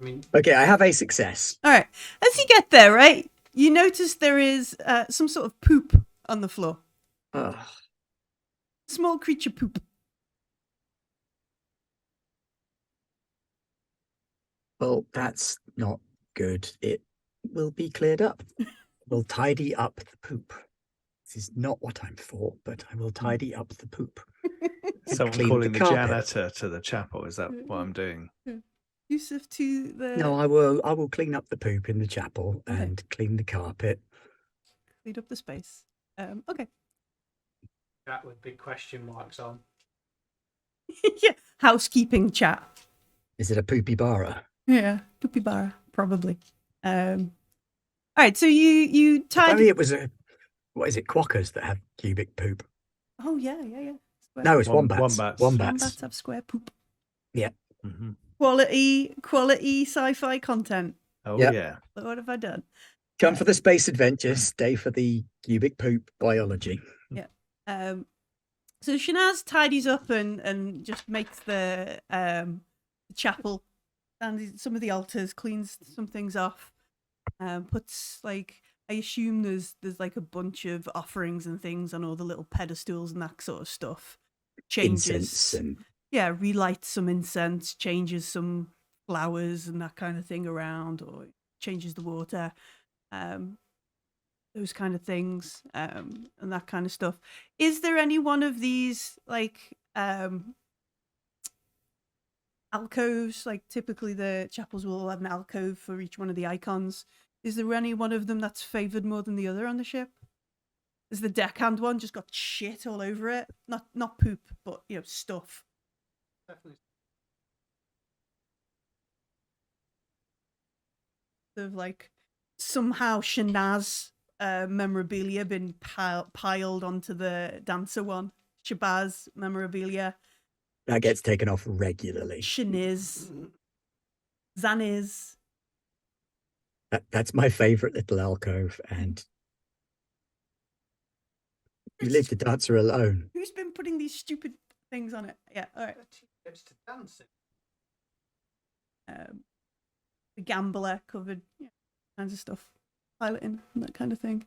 Speaker 4: mean,
Speaker 3: Okay, I have a success.
Speaker 1: All right. As you get there, right, you notice there is some sort of poop on the floor.
Speaker 3: Ugh.
Speaker 1: Small creature poop.
Speaker 3: Well, that's not good. It will be cleared up. We'll tidy up the poop. This is not what I'm for, but I will tidy up the poop.
Speaker 2: Someone
Speaker 3: Clean
Speaker 2: calling the
Speaker 3: carpet.
Speaker 2: janitor to the chapel. Is that what I'm doing?
Speaker 1: Yusuf to the.
Speaker 3: No, I will clean up the poop in the chapel
Speaker 1: Okay.
Speaker 3: and clean the carpet.
Speaker 1: Clean up the space. Okay.
Speaker 4: That with big question marks on.
Speaker 1: Yeah. Housekeeping chat.
Speaker 3: Is it a poopy bara?
Speaker 1: Yeah. Poopy bar, probably. All right. So you tied.
Speaker 3: Maybe it was what is it? Quokkas that have cubic poop.
Speaker 1: Oh yeah. Square.
Speaker 3: No, it's
Speaker 2: Wombats.
Speaker 3: wombats.
Speaker 1: Wombats have square poop.
Speaker 3: Yeah.
Speaker 2: Mm-hmm.
Speaker 1: Quality sci-fi content.
Speaker 2: Oh
Speaker 3: Yep.
Speaker 2: yeah.
Speaker 1: What have I done?
Speaker 3: Come for the space adventure, stay for the cubic poop biology.
Speaker 1: Yeah. So Shanaz tidies up and just makes the chapel and some of the altars, cleans some things off, puts like I assume there's like a bunch of offerings and things on all the little pedestals and that sort of stuff. Changes,
Speaker 3: Incense and
Speaker 1: yeah, relights some incense, changes some flowers and that kind of thing around, or changes the water. Those kind of things, and that kind of stuff. Is there any one of these like alcoves? Like typically the chapels will have an alcove for each one of the icons. Is there any one of them that's favoured more than the other on the ship? Is the deckhand one just got shit all over it? Not poop, but stuff.
Speaker 4: Definitely.
Speaker 1: Of like somehow Shanaz memorabilia been piled onto the dancer one. Shabazz memorabilia.
Speaker 3: that gets taken off regularly.
Speaker 1: Shaniz. Zaniz.
Speaker 3: That's my favourite little alcove, and you leave the dancer alone.
Speaker 1: Who's been putting these stupid things on it? Yeah, all right.
Speaker 4: It's to dancing.
Speaker 1: The gambler covered kinds of stuff, piloting and that kind of thing.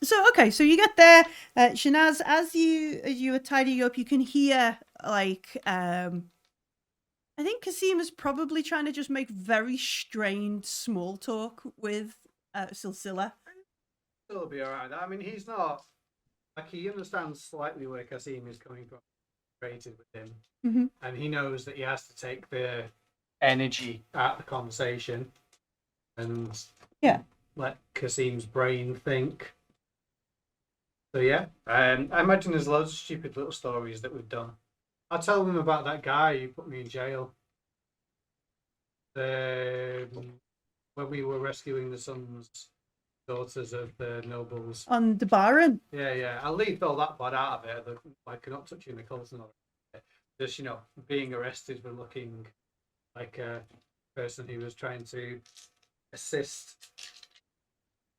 Speaker 1: So you get there, Shanaz. As you are tidying up, you can hear like I think Kasim is probably trying to just make very strained small talk with Silsila.
Speaker 4: It'll be alright. I mean, he's not like he understands slightly where Kasim is coming from. Created with him,
Speaker 1: Mm-hmm.
Speaker 4: and he knows that he has to take the energy out of the conversation and let Kasim's brain think. So yeah, I imagine there's loads of stupid little stories that we've done. I'll tell them about that guy who put me in jail. When we were rescuing the sons, daughters of the nobles.
Speaker 1: On Debaran.
Speaker 4: Yeah. I'll leave all that part out of it. Like not touching the cults and all that. Just being arrested for looking like a person who was trying to assist.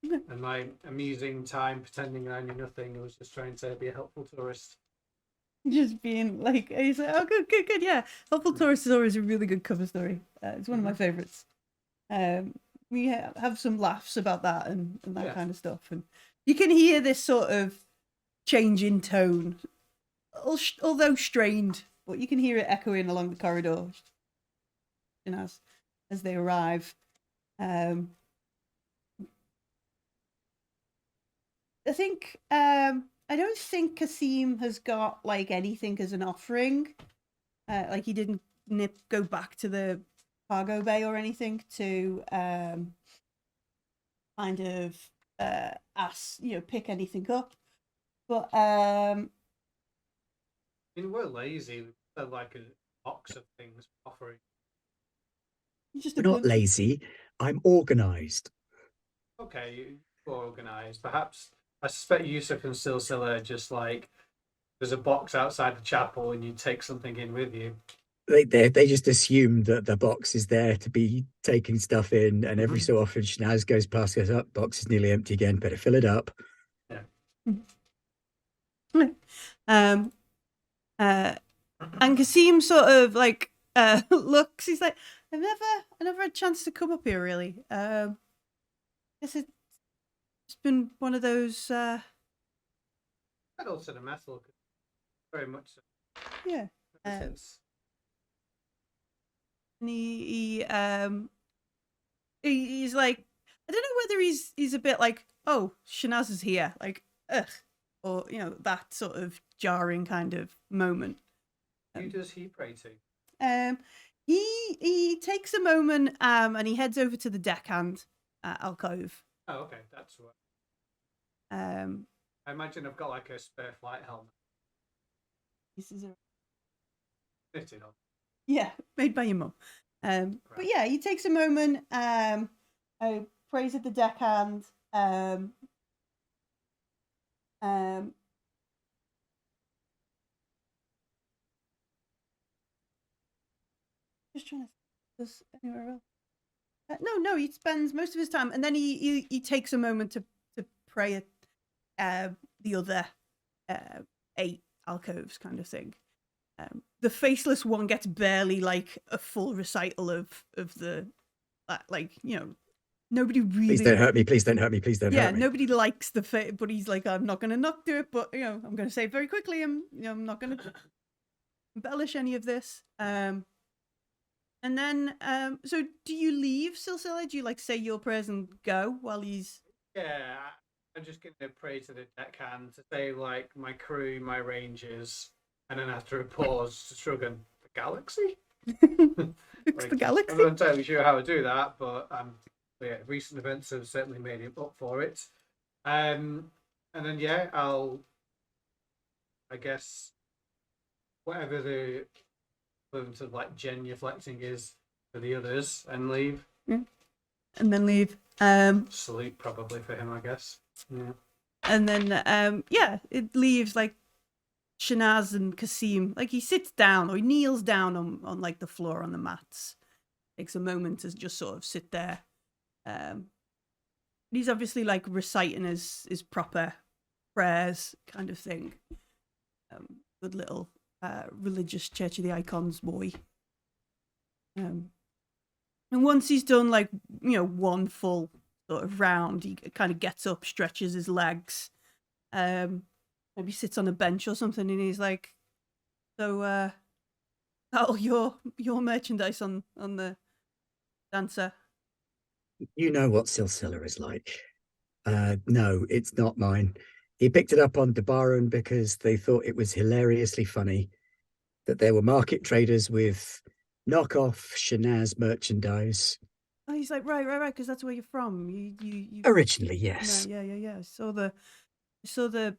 Speaker 4: And my amusing time pretending I knew nothing. I was just trying to be a helpful tourist.
Speaker 1: Just being like, he's like, oh, good, yeah. Helpful Tourist is always a really good cover story. It's one of my favorites. We have some laughs about that and that kind of stuff. And you can hear this sort of change in tone, although strained, but you can hear it echoing along the corridor as they arrive. I think I don't think Kasim has got like anything as an offering. Like he didn't go back to the cargo bay or anything to kind of ask, pick anything up. But
Speaker 4: I mean, we're lazy. We're like a box of things offering.
Speaker 3: We're not lazy. I'm organised.
Speaker 4: Okay, you're organised. Perhaps I suspect Yusuf and Silsila are just like there's a box outside the chapel and you take something in with you.
Speaker 3: They just assume that the box is there to be taking stuff in, and every so often Shanaz goes past, goes up, box is nearly empty again, better fill it up.
Speaker 1: And Kasim sort of like looks. He's like, I never had a chance to come up here really. Guess it's been one of those.
Speaker 4: Pedal to the metal, very much so.
Speaker 1: Yeah. And he's like, I don't know whether he's a bit like, oh, Shanaz is here, like, ugh, or that sort of jarring kind of moment.
Speaker 4: Who does he pray to?
Speaker 1: He takes a moment and he heads over to the deckhand alcove.
Speaker 4: Oh, okay, that's what. I imagine I've got like a spare flight helmet.
Speaker 1: This is
Speaker 4: Fitted on.
Speaker 1: Yeah, made by your mum. But yeah, he takes a moment, prays at the deckhand. Just trying to does anywhere else. No, he spends most of his time, and then he takes a moment to pray at the other 8 alcoves, kind of thing. The faceless one gets barely like a full recital of the nobody really.
Speaker 3: Please don't hurt me. Please don't hurt me. Please don't hurt me.
Speaker 1: Yeah, nobody likes the face, but he's like, I'm not going to not do it, but I'm going to say it very quickly. I'm not going to embellish any of this. And then, so do you leave Silsila? Do you like say your prayers and go while he's?
Speaker 4: Yeah, I'm just going to pray to the deckhand to say like my crew, my rangers, and then after a pause, to shrug and the galaxy.
Speaker 1: Like, the galaxy.
Speaker 4: I'm not entirely sure how to do that, but yeah, recent events have certainly made him up for it. And then yeah, I guess whatever the equivalent of like genuflecting is for the others, and leave.
Speaker 1: Yeah. And then leave.
Speaker 4: Sleep probably for him, I guess. Yeah.
Speaker 1: And then yeah, it leaves like Shanaz and Kasim. Like he sits down or he kneels down on like the floor on the mats. Takes a moment to just sort of sit there. He's obviously like reciting his proper prayers kind of thing. Good little religious Church of the Icons boy. And once he's done like one full sort of round, he kind of gets up, stretches his legs, maybe sits on a bench or something, and he's like, "So, all your merchandise on the dancer."
Speaker 3: You know what Silsila is like. No, it's not mine. He picked it up on Dabaran because they thought it was hilariously funny that there were market traders with knockoff Shanaz merchandise.
Speaker 1: Oh, he's like, right, because that's where you're from. You
Speaker 3: Originally, yes.
Speaker 1: No, yeah. I saw the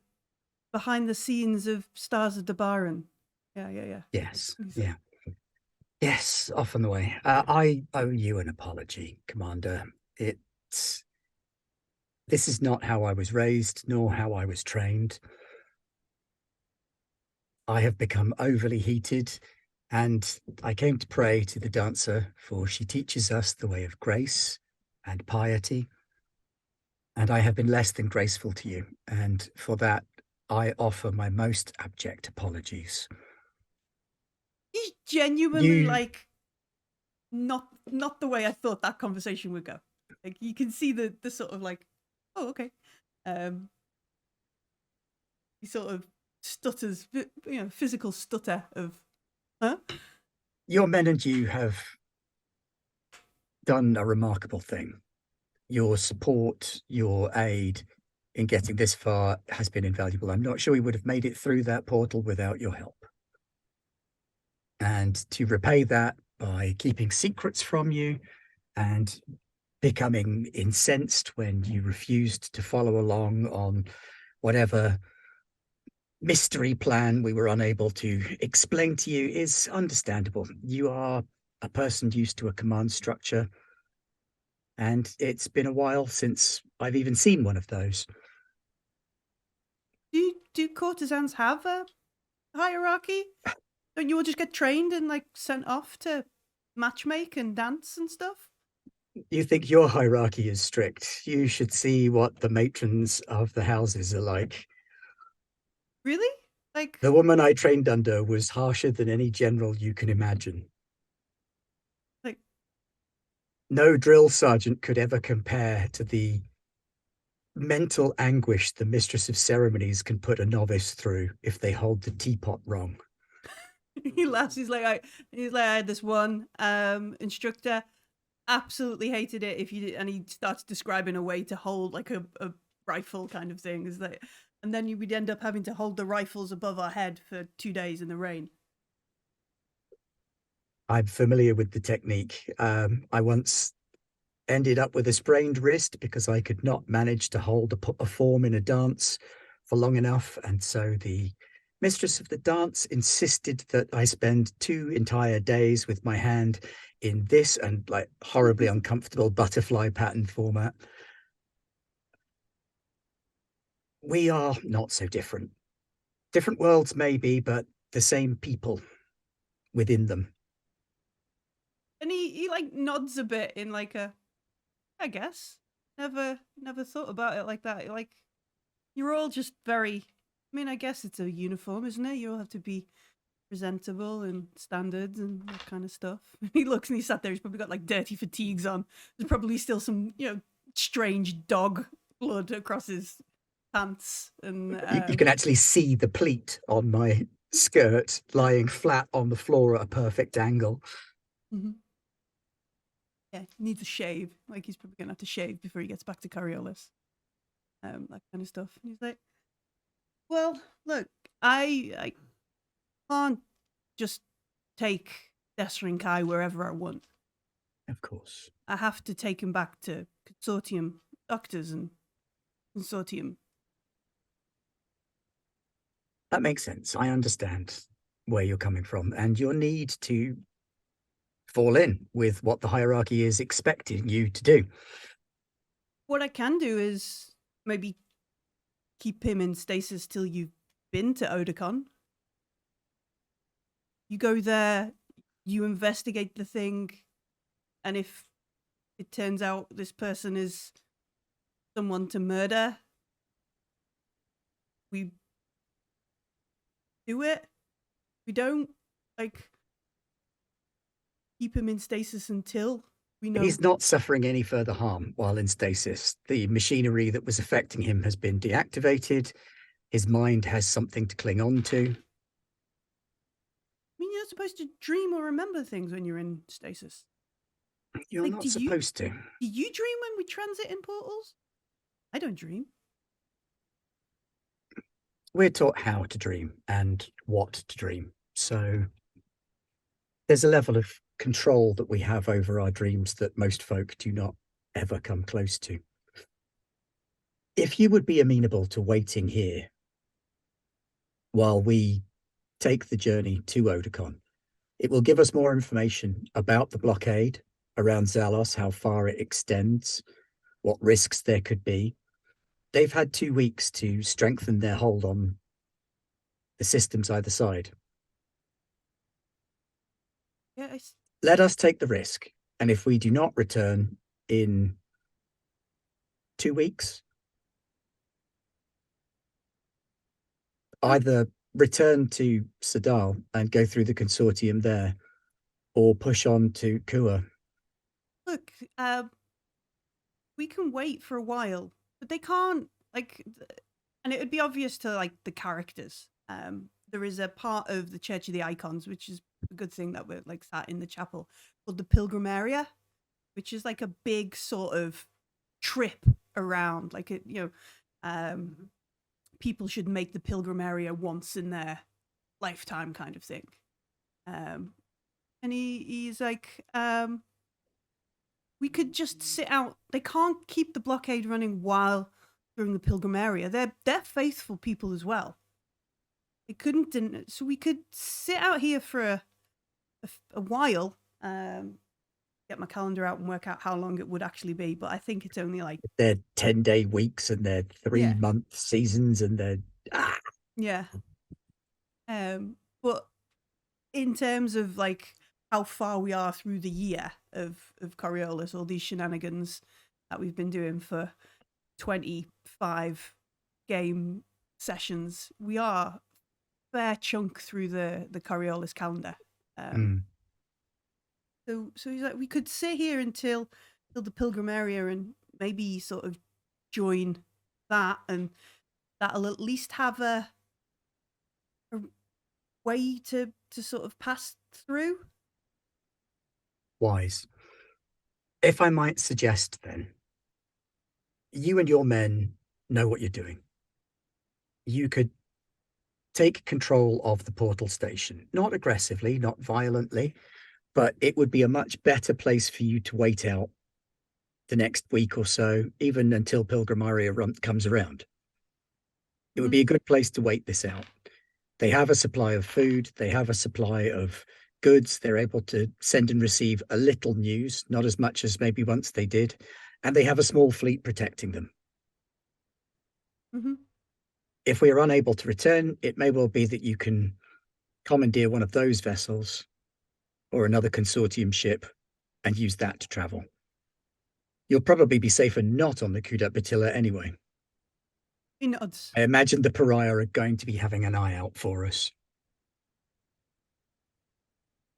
Speaker 1: behind the scenes of Stars of Dabaran. Yeah.
Speaker 3: Yes, yeah. Yes, off on the way. I owe you an apology, Commander. This is not how I was raised, nor how I was trained. I have become overly heated, and I came to pray to the dancer, for she teaches us the way of grace and piety. And I have been less than graceful to you, and for that I offer my most abject apologies.
Speaker 1: He's genuinely like not the way I thought that conversation would go. Like you can see the sort of like, oh, okay. He sort of stutters, physical stutter of, huh?
Speaker 3: Your men and you have done a remarkable thing. Your support, your aid in getting this far has been invaluable. I'm not sure we would have made it through that portal without your help. And to repay that by keeping secrets from you and becoming incensed when you refused to follow along on whatever mystery plan we were unable to explain to you is understandable. You are a person used to a command structure, and it's been a while since I've even seen one of those.
Speaker 1: Do courtesans have a hierarchy? Don't you all just get trained and like sent off to matchmake and dance and stuff?
Speaker 3: You think your hierarchy is strict? You should see what the matrons of the houses are like.
Speaker 1: Really? Like
Speaker 3: the woman I trained under was harsher than any general you can imagine.
Speaker 1: Like
Speaker 3: no drill sergeant could ever compare to the mental anguish the mistress of ceremonies can put a novice through if they hold the teapot wrong.
Speaker 1: He laughs. He's like, I had this one instructor, absolutely hated it. And he starts describing a way to hold like a rifle kind of thing. Is like, and then we'd end up having to hold the rifles above our head for 2 days in the rain.
Speaker 3: I'm familiar with the technique. I once ended up with a sprained wrist because I could not manage to hold a form in a dance for long enough. And so the mistress of the dance insisted that I spend 2 entire days with my hand in this and like horribly uncomfortable butterfly pattern format. We are not so different. Different worlds maybe, but the same people within them.
Speaker 1: And he like nods a bit in like I guess. Never thought about it like that. Like, you're all just very, I mean, I guess it's a uniform, isn't it? You all have to be presentable and standards and that kind of stuff. He looks and he sat there, he's probably got like dirty fatigues on. There's probably still some, strange dog blood across his pants. And
Speaker 3: you can actually see the pleat on my skirt lying flat on the floor at a perfect angle.
Speaker 1: Mm-hmm. Yeah, he needs a shave. Like, he's probably going to have to shave before he gets back to Coriolis. That kind of stuff. And he's like, well, look, I can't just take Desrin Kai wherever I want.
Speaker 3: Of course.
Speaker 1: I have to take him back to Consortium Doctors and Consortium.
Speaker 3: That makes sense. I understand where you're coming from and your need to fall in with what the hierarchy is expecting you to do.
Speaker 1: What I can do is maybe keep him in stasis till you've been to Otakon. You go there, you investigate the thing, and if it turns out this person is someone to murder, we do it. We don't, keep him in stasis until we know.
Speaker 3: He's not suffering any further harm while in stasis. The machinery that was affecting him has been deactivated. His mind has something to cling on to.
Speaker 1: I mean, you're not supposed to dream or remember things when you're in stasis.
Speaker 3: You're not supposed to.
Speaker 1: Do you dream when we transit in portals? I don't dream.
Speaker 3: We're taught how to dream and what to dream. So there's a level of control that we have over our dreams that most folk do not ever come close to. If you would be amenable to waiting here while we take the journey to Otakon, it will give us more information about the blockade around Zalos, how far it extends, what risks there could be. They've had 2 weeks to strengthen their hold on the systems either side.
Speaker 1: Yeah,
Speaker 3: Let us take the risk. And if we do not return in 2 weeks, either return to Sadal and go through the consortium there, or push on to Kua.
Speaker 1: Look, we can wait for a while, but they can't, and it would be obvious to, the characters. There is a part of the Church of the Icons, which is a good thing that we're, sat in the chapel, called the Pilgrim Area, which is, a big sort of trip around, people should make the Pilgrim Area once in their lifetime kind of thing. And he's like, we could just sit out. They can't keep the blockade running while during the Pilgrim Area. They're faithful people as well. They couldn't, so we could sit out here for a while. Get my calendar out and work out how long it would actually be. But I think it's only
Speaker 3: they're 10-day weeks and they're 3-month seasons and they're
Speaker 1: yeah. But in terms of how far we are through the year of Coriolis, all these shenanigans that we've been doing for 25 game sessions, we are a fair chunk through the Coriolis calendar. So he's like, we could sit here until the Pilgrim Area and maybe sort of join that, and that'll at least have a way to sort of pass through?
Speaker 3: Wise. If I might suggest then, you and your men know what you're doing. You could take control of the portal station, not aggressively, not violently, but it would be a much better place for you to wait out the next week or so, even until Pilgrim Aria comes around. It would be a good place to wait this out. They have a supply of food. They have a supply of goods. They're able to send and receive a little news, not as much as maybe once they did. And they have a small fleet protecting them.
Speaker 1: Mm-hmm.
Speaker 3: If we are unable to return, it may well be that you can commandeer one of those vessels or another consortium ship and use that to travel. You'll probably be safer not on the Kudat Batilla anyway.
Speaker 1: He nods.
Speaker 3: I imagine the Pariah are going to be having an eye out for us.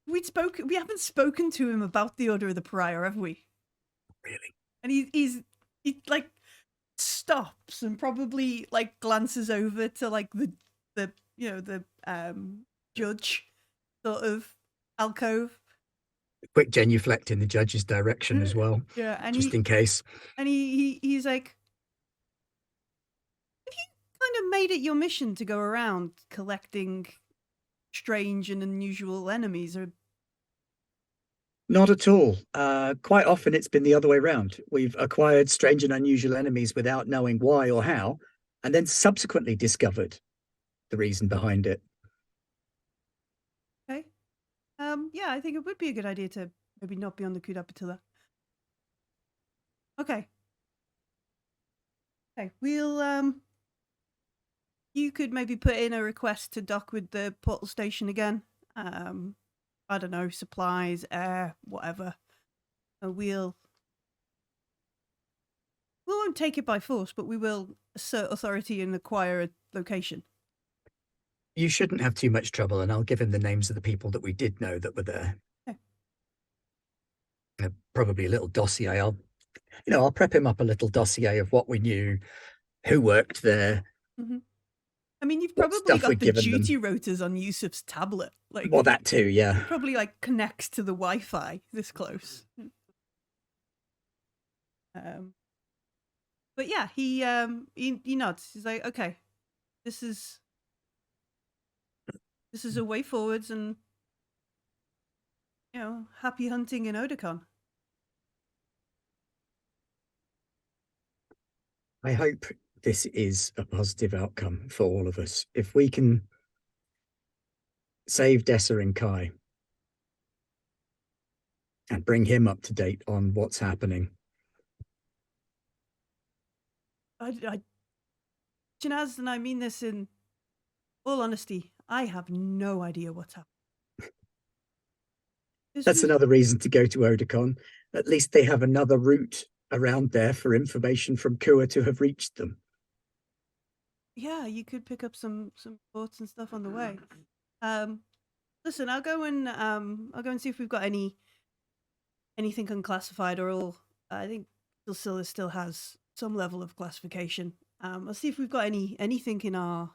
Speaker 1: We haven't spoken to him about the Order of the Pariah, have we?
Speaker 3: Really?
Speaker 1: And he like stops and probably like glances over to like the judge sort of alcove.
Speaker 3: A quick genuflect in the judge's direction as well.
Speaker 1: Yeah, and
Speaker 3: just in case.
Speaker 1: And he's like, have you kind of made it your mission to go around collecting strange and unusual enemies? Or
Speaker 3: not at all. Quite often it's been the other way around. We've acquired strange and unusual enemies without knowing why or how, and then subsequently discovered the reason behind it.
Speaker 1: Okay. Yeah, I think it would be a good idea to maybe not be on the Kudat Batilla. Okay. Okay, we'll you could maybe put in a request to dock with the portal station again. I don't know, supplies, air, whatever. We won't take it by force, but we will assert authority and acquire a location.
Speaker 3: You shouldn't have too much trouble, and I'll give him the names of the people that we did know that were there.
Speaker 1: Okay.
Speaker 3: Probably a little dossier. I'll prep him up a little dossier of what we knew, who worked there.
Speaker 1: Mm-hmm. I mean, you've probably got the duty rotors on Yusuf's tablet.
Speaker 3: Well, that too, yeah.
Speaker 1: Probably like connects to the Wi-Fi this close. But yeah, he nods. He's like, okay, this is a way forwards, and happy hunting in Oedicon.
Speaker 3: I hope this is a positive outcome for all of us. If we can save Dessa and Kai and bring him up to date on what's happening.
Speaker 1: Janaz, and I mean this in all honesty, I have no idea what's happening.
Speaker 3: That's another reason to go to Oedicon. At least they have another route around there for information from Kua to have reached them.
Speaker 1: Yeah, you could pick up some thoughts and stuff on the way. Listen, I'll go and see if we've got anything unclassified, or all. I think Drusilla still has some level of classification. I'll see if we've got anything in our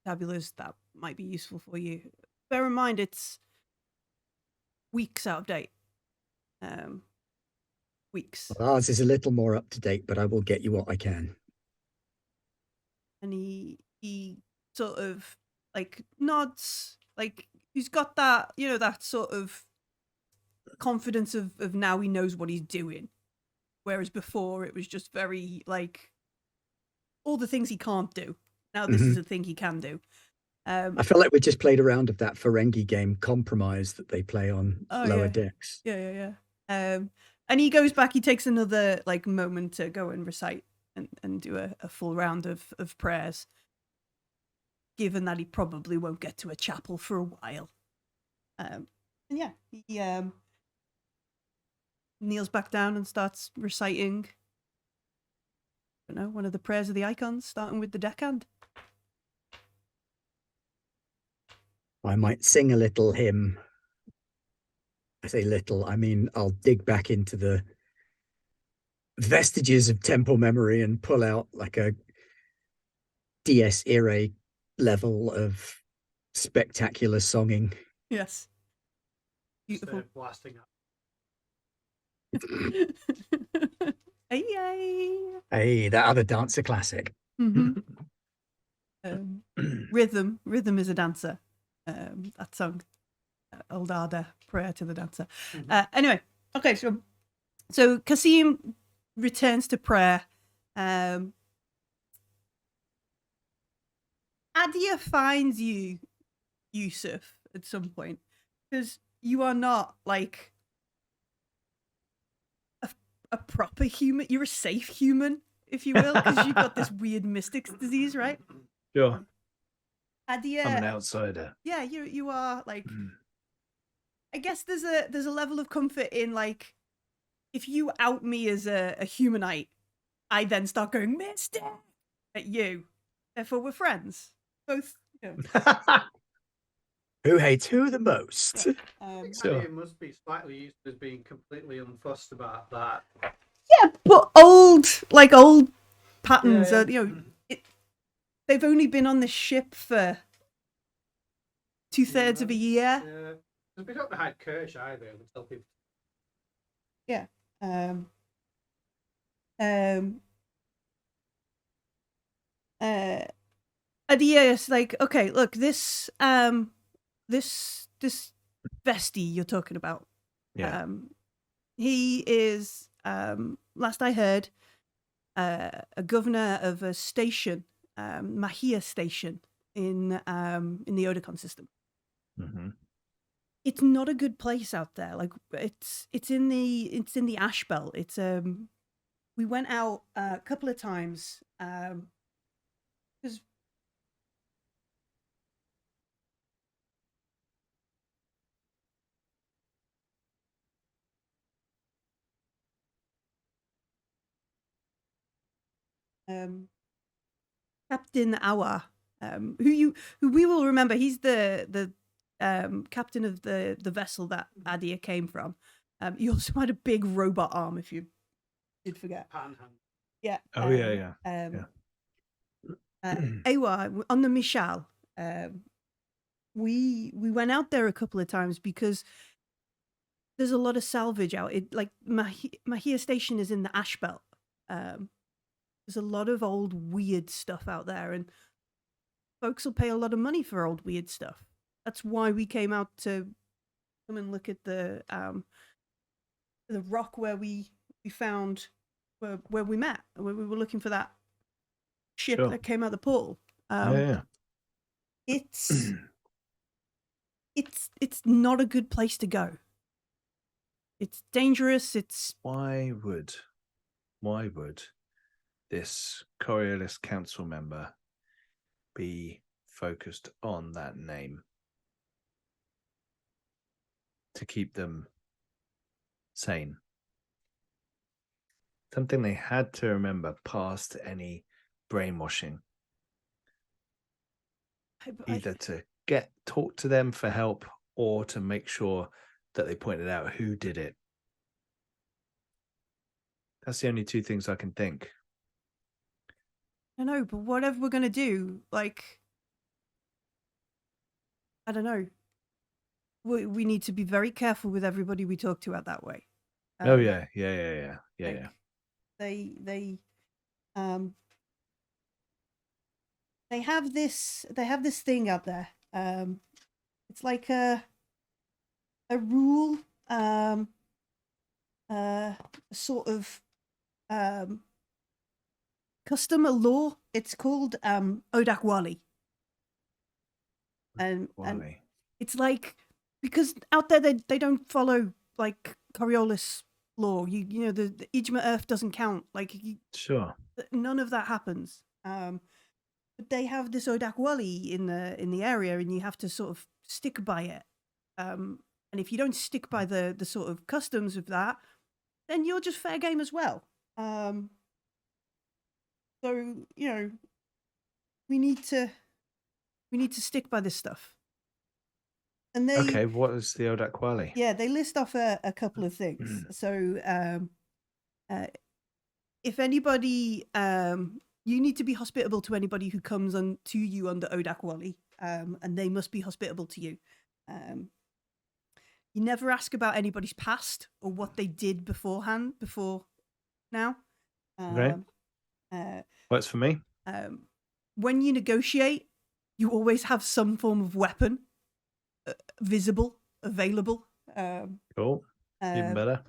Speaker 1: tabulars that might be useful for you. Bear in mind, it's weeks out of date. Weeks.
Speaker 3: Well, ours is a little more up to date, but I will get you what I can.
Speaker 1: And he sort of like nods, like he's got that, that sort of confidence of now he knows what he's doing. Whereas before it was just very like all the things he can't do. Now this is a thing he can do.
Speaker 3: I feel like we just played a round of that Ferengi game Compromise that they play on lower decks.
Speaker 1: Yeah. And he goes back, he takes another like moment to go and recite and do a full round of prayers, given that he probably won't get to a chapel for a while. And yeah, he kneels back down and starts reciting, one of the prayers of the icons, starting with the deckhand.
Speaker 3: I might sing a little hymn. I say little, I mean I'll dig back into the vestiges of temple memory and pull out like a DS Irae level of Spectacular songing.
Speaker 1: Yes. Beautiful.
Speaker 4: Blasting up.
Speaker 1: Yay!
Speaker 3: Hey, that other dancer classic.
Speaker 1: hmm Rhythm is a dancer. That song, Old Ada, Prayer to the Dancer. Anyway, okay, so Kasim returns to prayer. Adia finds you, Yusuf, at some point, because you are not like a proper human. You're a safe human, if you will, because you've got this weird mystics disease, right?
Speaker 2: Sure.
Speaker 1: Adia,
Speaker 2: I'm an outsider.
Speaker 1: yeah, you are like. I guess there's a level of comfort in like, if you out me as a humanite, I then start going mystic at you. Therefore, we're friends. Both. You know.
Speaker 3: Who hates who the most?
Speaker 2: Sure.
Speaker 4: It must be slightly used as being completely unfussed about that.
Speaker 1: Yeah, but old patterns are, you know, they've only been on the ship for 2/3 of a year.
Speaker 4: Yeah. We don't hide Kirsch either. We tell people.
Speaker 1: Yeah. Adia is like, okay, look, this Vesti you're talking about.
Speaker 2: Yeah.
Speaker 1: He is, last I heard, a governor of a station, Mahia station in the Oticon system.
Speaker 2: Mm-hmm.
Speaker 1: It's not a good place out there. Like it's in the ash belt. It's we went out a couple of times because Captain Awa, who we will remember. He's the captain of the vessel that Adia came from. He also had a big robot arm, if you did forget.
Speaker 4: Panhandle.
Speaker 1: Yeah.
Speaker 2: Oh yeah.
Speaker 1: Awa on the Michal. We went out there a couple of times because there's a lot of salvage out. It like Mahia Station is in the ash belt. There's a lot of old weird stuff out there, and folks will pay a lot of money for old weird stuff. That's why we came out to come and look at the rock where we found where we met, where we were looking for that ship that came out the portal.
Speaker 2: Yeah.
Speaker 1: It's not a good place to go. It's dangerous.
Speaker 2: Why would this Coriolis council member be focused on that name to keep them sane? Something they had to remember past any brainwashing. Either to talk to them for help or to make sure that they pointed out who did it. That's the only two things I can think.
Speaker 1: I know, but whatever we're gonna do, like, I don't know. We need to be very careful with everybody we talk to out that way.
Speaker 2: Oh yeah.
Speaker 1: They have this thing out there. It's like a rule, a sort of custom, a law. It's called Odakwali. And it's like, because out there they don't follow like Coriolis law. You know the Ijma Earth doesn't count. Like
Speaker 2: sure,
Speaker 1: none of that happens. But they have this Odakwali in the area, and you have to sort of stick by it. And if you don't stick by the sort of customs of that, then you're just fair game as well. So you know, we need to stick by this stuff. And
Speaker 2: okay, what is the Odakwali?
Speaker 1: Yeah, they list off a couple of things. So if anybody, you need to be hospitable to anybody who comes to you under Odakwali. and they must be hospitable to you. You never ask about anybody's past or what they did before now.
Speaker 2: Right. Works for me.
Speaker 1: When you negotiate, you always have some form of weapon visible, available.
Speaker 2: Cool. Even better.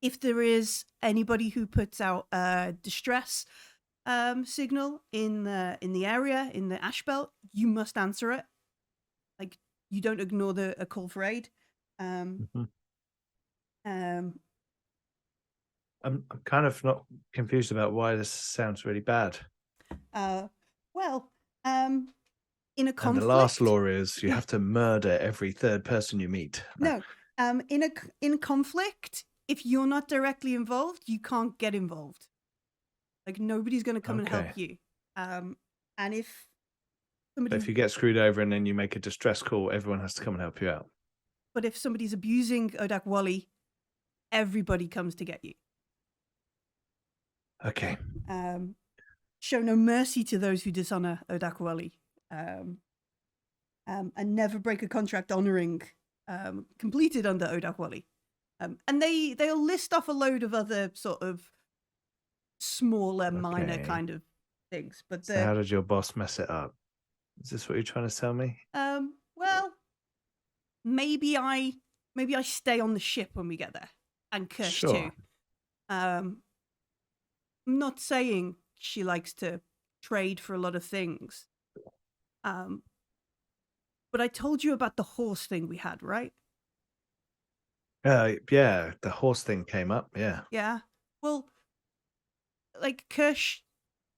Speaker 1: If there is anybody who puts out a distress signal in the area, in the ash belt, you must answer it. Like, you don't ignore a call for aid.
Speaker 2: I'm kind of not confused about why this sounds really bad.
Speaker 1: Well, in a conflict,
Speaker 2: and the last law is you have to murder every third person you meet.
Speaker 1: No, in conflict, if you're not directly involved, you can't get involved. Like, nobody's going to come and help you. And if somebody,
Speaker 2: if you get screwed over and then you make a distress call, everyone has to come and help you out.
Speaker 1: But if somebody's abusing Odak Wally, everybody comes to get you.
Speaker 2: Okay.
Speaker 1: Show no mercy to those who dishonor Odak Wally. And never break a contract honoring completed under Odak Wally. And they'll list off a load of other sort of smaller, minor kind of things. But
Speaker 2: so how did your boss mess it up? Is this what you're trying to tell me?
Speaker 1: Well, maybe I stay on the ship when we get there, and Kirsch too. I'm not saying she likes to trade for a lot of things. But I told you about the horse thing we had, right?
Speaker 2: Yeah, the horse thing came up, yeah.
Speaker 1: Yeah. Well, like, Kirsch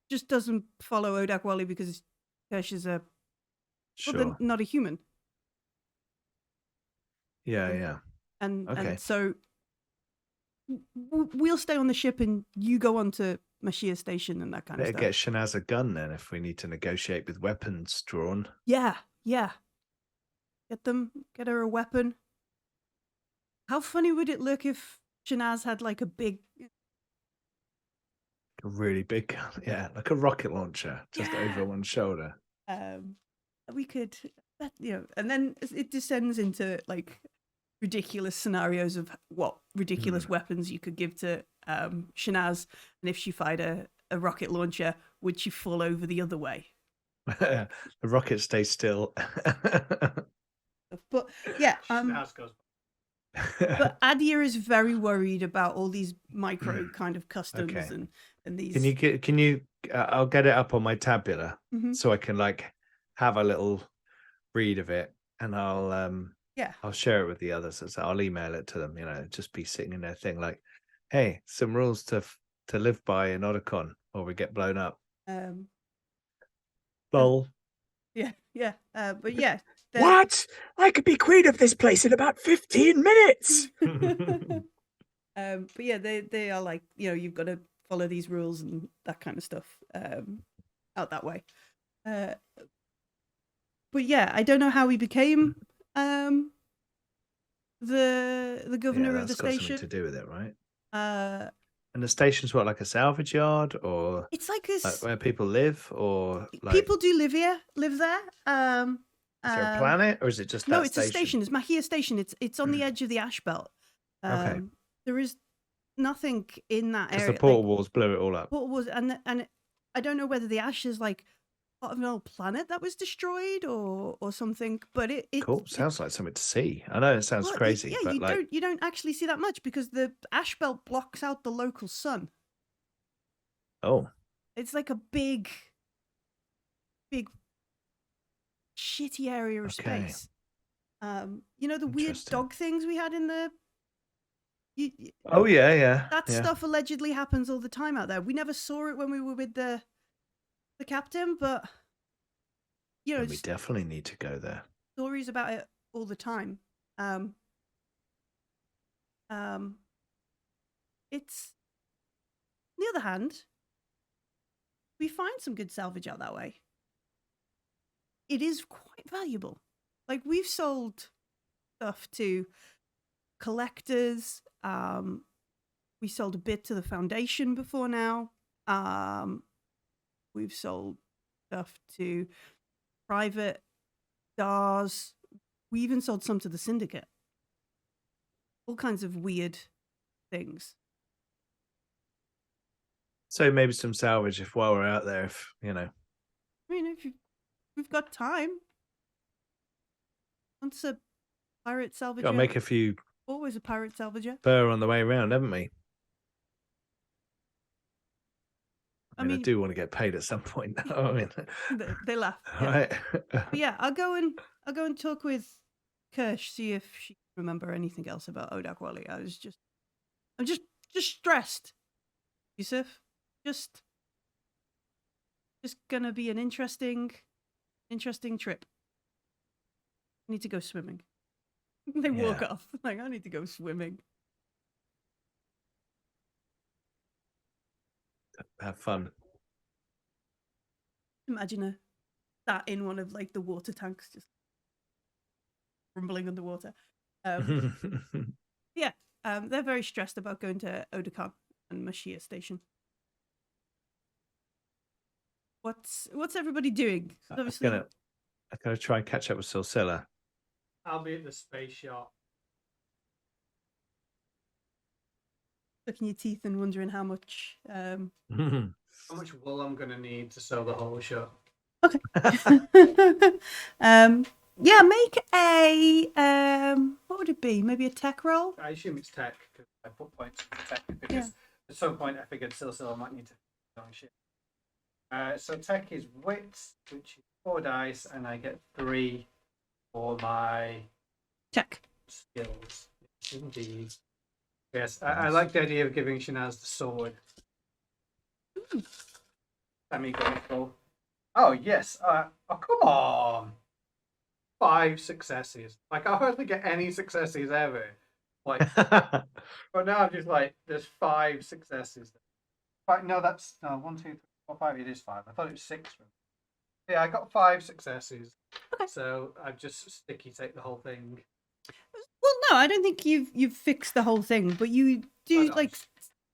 Speaker 1: just doesn't follow Odak Wally because Kirsch is not a human.
Speaker 2: Yeah.
Speaker 1: And so we'll stay on the ship and you go on to Mashia Station and that kind of stuff.
Speaker 2: Get Shanaz a gun then if we need to negotiate with weapons drawn.
Speaker 1: Yeah. Get her a weapon. How funny would it look if Shanaz had like a
Speaker 2: really big gun, yeah, like a rocket launcher just over one shoulder.
Speaker 1: We could, and then it descends into like ridiculous scenarios of what ridiculous weapons you could give to Shanaz, and if she fired a rocket launcher, would she fall over the other way?
Speaker 2: The rocket stays still.
Speaker 1: But yeah, but Adia is very worried about all these micro kind of customs and these.
Speaker 2: Can you? I'll get it up on my tabula so I can like have a little read of it, and I'll share it with the others. So I'll email it to them. Just be sitting in their thing like, hey, some rules to live by in Otacon, or we get blown up. Lol.
Speaker 1: Yeah. But yeah.
Speaker 3: What? I could be queen of this place in about 15 minutes.
Speaker 1: But yeah, they are like, you've got to follow these rules and that kind of stuff out that way. But yeah, I don't know how he became the governor of the station.
Speaker 2: Got something to do with it, right? And the station's what, like a salvage yard, or
Speaker 1: it's like this,
Speaker 2: like where people live, or like...
Speaker 1: people do live there.
Speaker 2: Is there a planet, or is it just that
Speaker 1: it's a station. It's Mahia Station. It's on the edge of the ash belt.
Speaker 2: Okay.
Speaker 1: There is nothing in that area.
Speaker 2: The portal walls blew it all up.
Speaker 1: Portal walls, and I don't know whether the ash is like part of an old planet that was destroyed or something. But it
Speaker 2: cool. Sounds like something to see. I know it sounds crazy, but
Speaker 1: you don't actually see that much because the ash belt blocks out the local sun.
Speaker 2: Oh.
Speaker 1: It's like a big shitty area of space. The weird dog things we had in the that stuff allegedly happens all the time out there. We never saw it when we were with the captain, but
Speaker 2: we definitely need to go there.
Speaker 1: Stories about it all the time. It's, on the other hand, we find some good salvage out that way. It is quite valuable. Like, we've sold stuff to collectors. We sold a bit to the Foundation before now. We've sold stuff to private stars. We even sold some to the syndicate. All kinds of weird things.
Speaker 2: So maybe some salvage if while we're out there, if
Speaker 1: I mean, if we've got time. Once a pirate salvager.
Speaker 2: Got to make a few.
Speaker 1: Always a pirate salvager.
Speaker 2: Burr on the way around, haven't we? I mean, I do want to get paid at some point. I mean,
Speaker 1: they laugh. Yeah.
Speaker 2: Right.
Speaker 1: But yeah, I'll go and talk with Kirsch, see if she can remember anything else about Odak Wally. I'm just stressed, Yusuf. Just gonna be an interesting trip. I need to go swimming. They walk off. Like, I need to go swimming.
Speaker 2: Have fun.
Speaker 1: Imagine that in one of like the water tanks, just rumbling underwater. Yeah, they're very stressed about going to Odakan and Mashia Station. What's everybody doing? Obviously,
Speaker 2: I'm gonna try and catch up with Silsilla.
Speaker 4: I'll be at the space shop.
Speaker 1: Looking your teeth and wondering how much
Speaker 4: How much wool I'm gonna need to sew the whole shop.
Speaker 1: Okay. Yeah, make a what would it be? Maybe a tech roll?
Speaker 4: I assume it's tech because I put points in tech because at some point I figured Silsilla might need to on shit. So tech is wit, which is 4 dice, and I get 3 for my
Speaker 1: Check.
Speaker 4: skills. Indeed. Yes, I like the idea of giving Shanaz the sword. Semi-grateful. Oh, yes. Oh, come on. 5 successes. Like, I hardly get any successes ever. Like, but now I'm just like, there's 5 successes. No, 1, 2, 3, 4, 5. It is 5. I thought it was 6. Yeah, I got 5 successes.
Speaker 1: Okay.
Speaker 4: So I just sticky take the whole thing.
Speaker 1: Well, no, I don't think you've fixed the whole thing, but you do like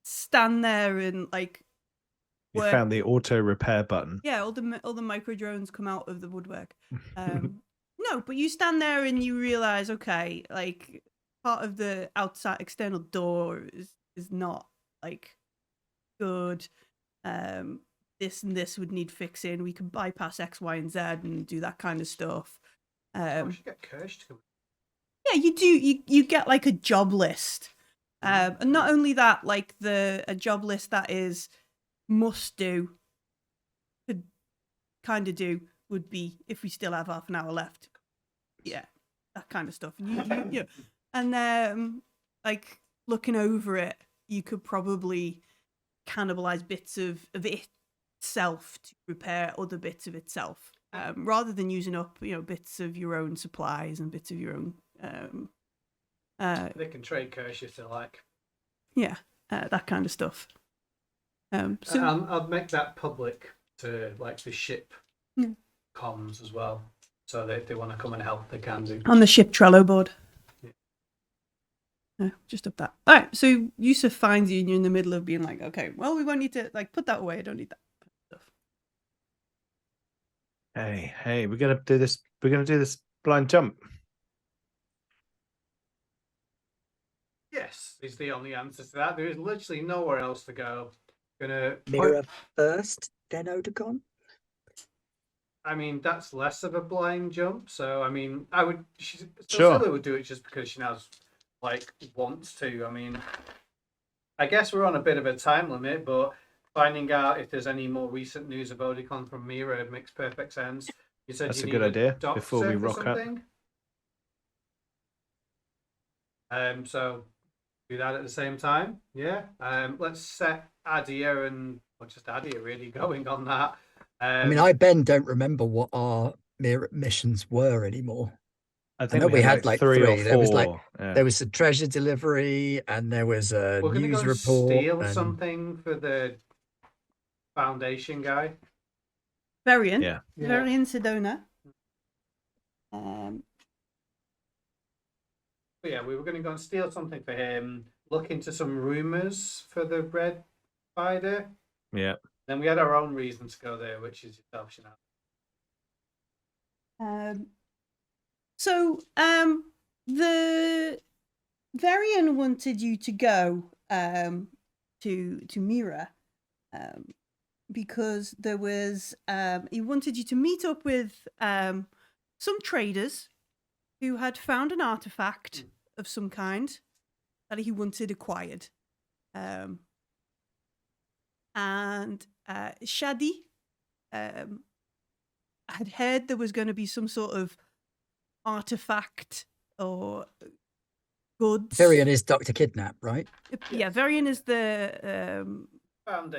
Speaker 1: stand there and like.
Speaker 2: You found the auto repair button.
Speaker 1: Yeah, all the micro drones come out of the woodwork. No, but you stand there and you realize, okay, like part of the outside external door is not like good. This and this would need fixing. We can bypass X, Y, and Z and do that kind of stuff.
Speaker 4: We should get Kirsch to come.
Speaker 1: Yeah, you do. You get like a job list, and not only that, like a job list that is must do, could kind of do would be if we still have half an hour left. Yeah, that kind of stuff. You and like looking over it, you could probably cannibalize bits of itself to repair other bits of itself, rather than using up bits of your own supplies and bits of your own.
Speaker 4: They can trade Kirsch if they like.
Speaker 1: Yeah, that kind of stuff. So
Speaker 4: I'll make that public to like the ship comms as well. So that if they want to come and help, they can do.
Speaker 1: On the ship Trello board. Yeah. Just up that. All right, so Yusuf finds you and you're in the middle of being like, okay, well, we won't need to like put that away. I don't need that stuff.
Speaker 2: Hey, we're gonna do this. We're gonna do this blind jump.
Speaker 4: Yes, is the only answer to that. There is literally nowhere else to go.
Speaker 3: Mirror first, then Odagon.
Speaker 4: I mean, that's less of a blind jump. So, I mean, Scylla would do it just because she now like wants to. I mean, I guess we're on a bit of a time limit, but finding out if there's any more recent news of Odagon from Mira makes perfect sense. You said
Speaker 2: that's
Speaker 4: you
Speaker 2: a good idea
Speaker 4: doctor
Speaker 2: before we
Speaker 4: for
Speaker 2: rock
Speaker 4: something. Up. So do that at the same time. Yeah. Let's set Adia and just Adia really going on that.
Speaker 3: I mean, Ben don't remember what our missions were anymore.
Speaker 2: I think
Speaker 3: know we had like 3
Speaker 2: or 4.
Speaker 3: There was there was a treasure delivery and there was a news report.
Speaker 4: Steal something for the Foundation guy.
Speaker 1: Varian.
Speaker 2: Yeah.
Speaker 1: Varian Sedona.
Speaker 4: But yeah, we were going to go and steal something for him. Look into some rumors for the Red Spider.
Speaker 2: Yeah.
Speaker 4: Then we had our own reason to go there, which is yourself, Chanel.
Speaker 1: The Varian wanted you to go to Mira because there was he wanted you to meet up with some traders who had found an artifact of some kind that he wanted acquired. And Shadi had heard there was going to be some sort of artifact or goods.
Speaker 3: Varian is Dr. Kidnap, right?
Speaker 1: Yeah, Varian is the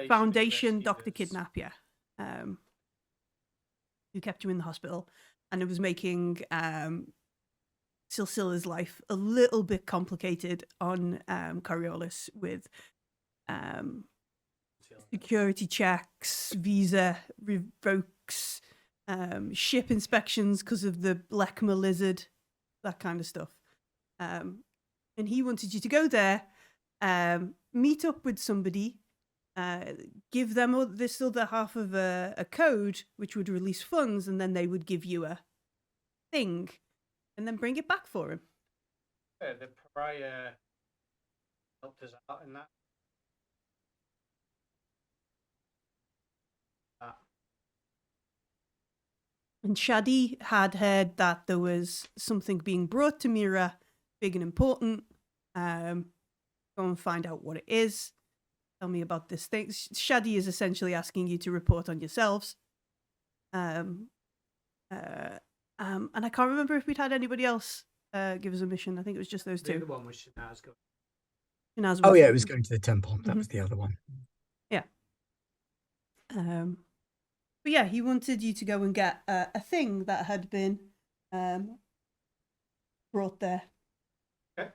Speaker 1: Foundation Dr. Kidnap, yeah. Who kept you in the hospital. And it was making Silsila's life a little bit complicated on Coriolis with security checks, visa revokes, ship inspections because of the Lekma lizard, that kind of stuff. And he wanted you to go there, meet up with somebody, give them this other half of a code which would release funds, and then they would give you a thing, and then bring it back for him.
Speaker 4: Yeah, the pariah helped us out in that.
Speaker 1: And Shadi had heard that there was something being brought to Mira, big and important. Go and find out what it is. Tell me about this thing. Shadi is essentially asking you to report on yourselves. And I can't remember if we'd had anybody else give us a mission. I think it was just those two.
Speaker 4: The one with Shanaz going.
Speaker 3: Oh yeah, it was going to the temple. That was the other one.
Speaker 1: Yeah. But yeah, he wanted you to go and get a thing that had been brought there.
Speaker 4: Okay.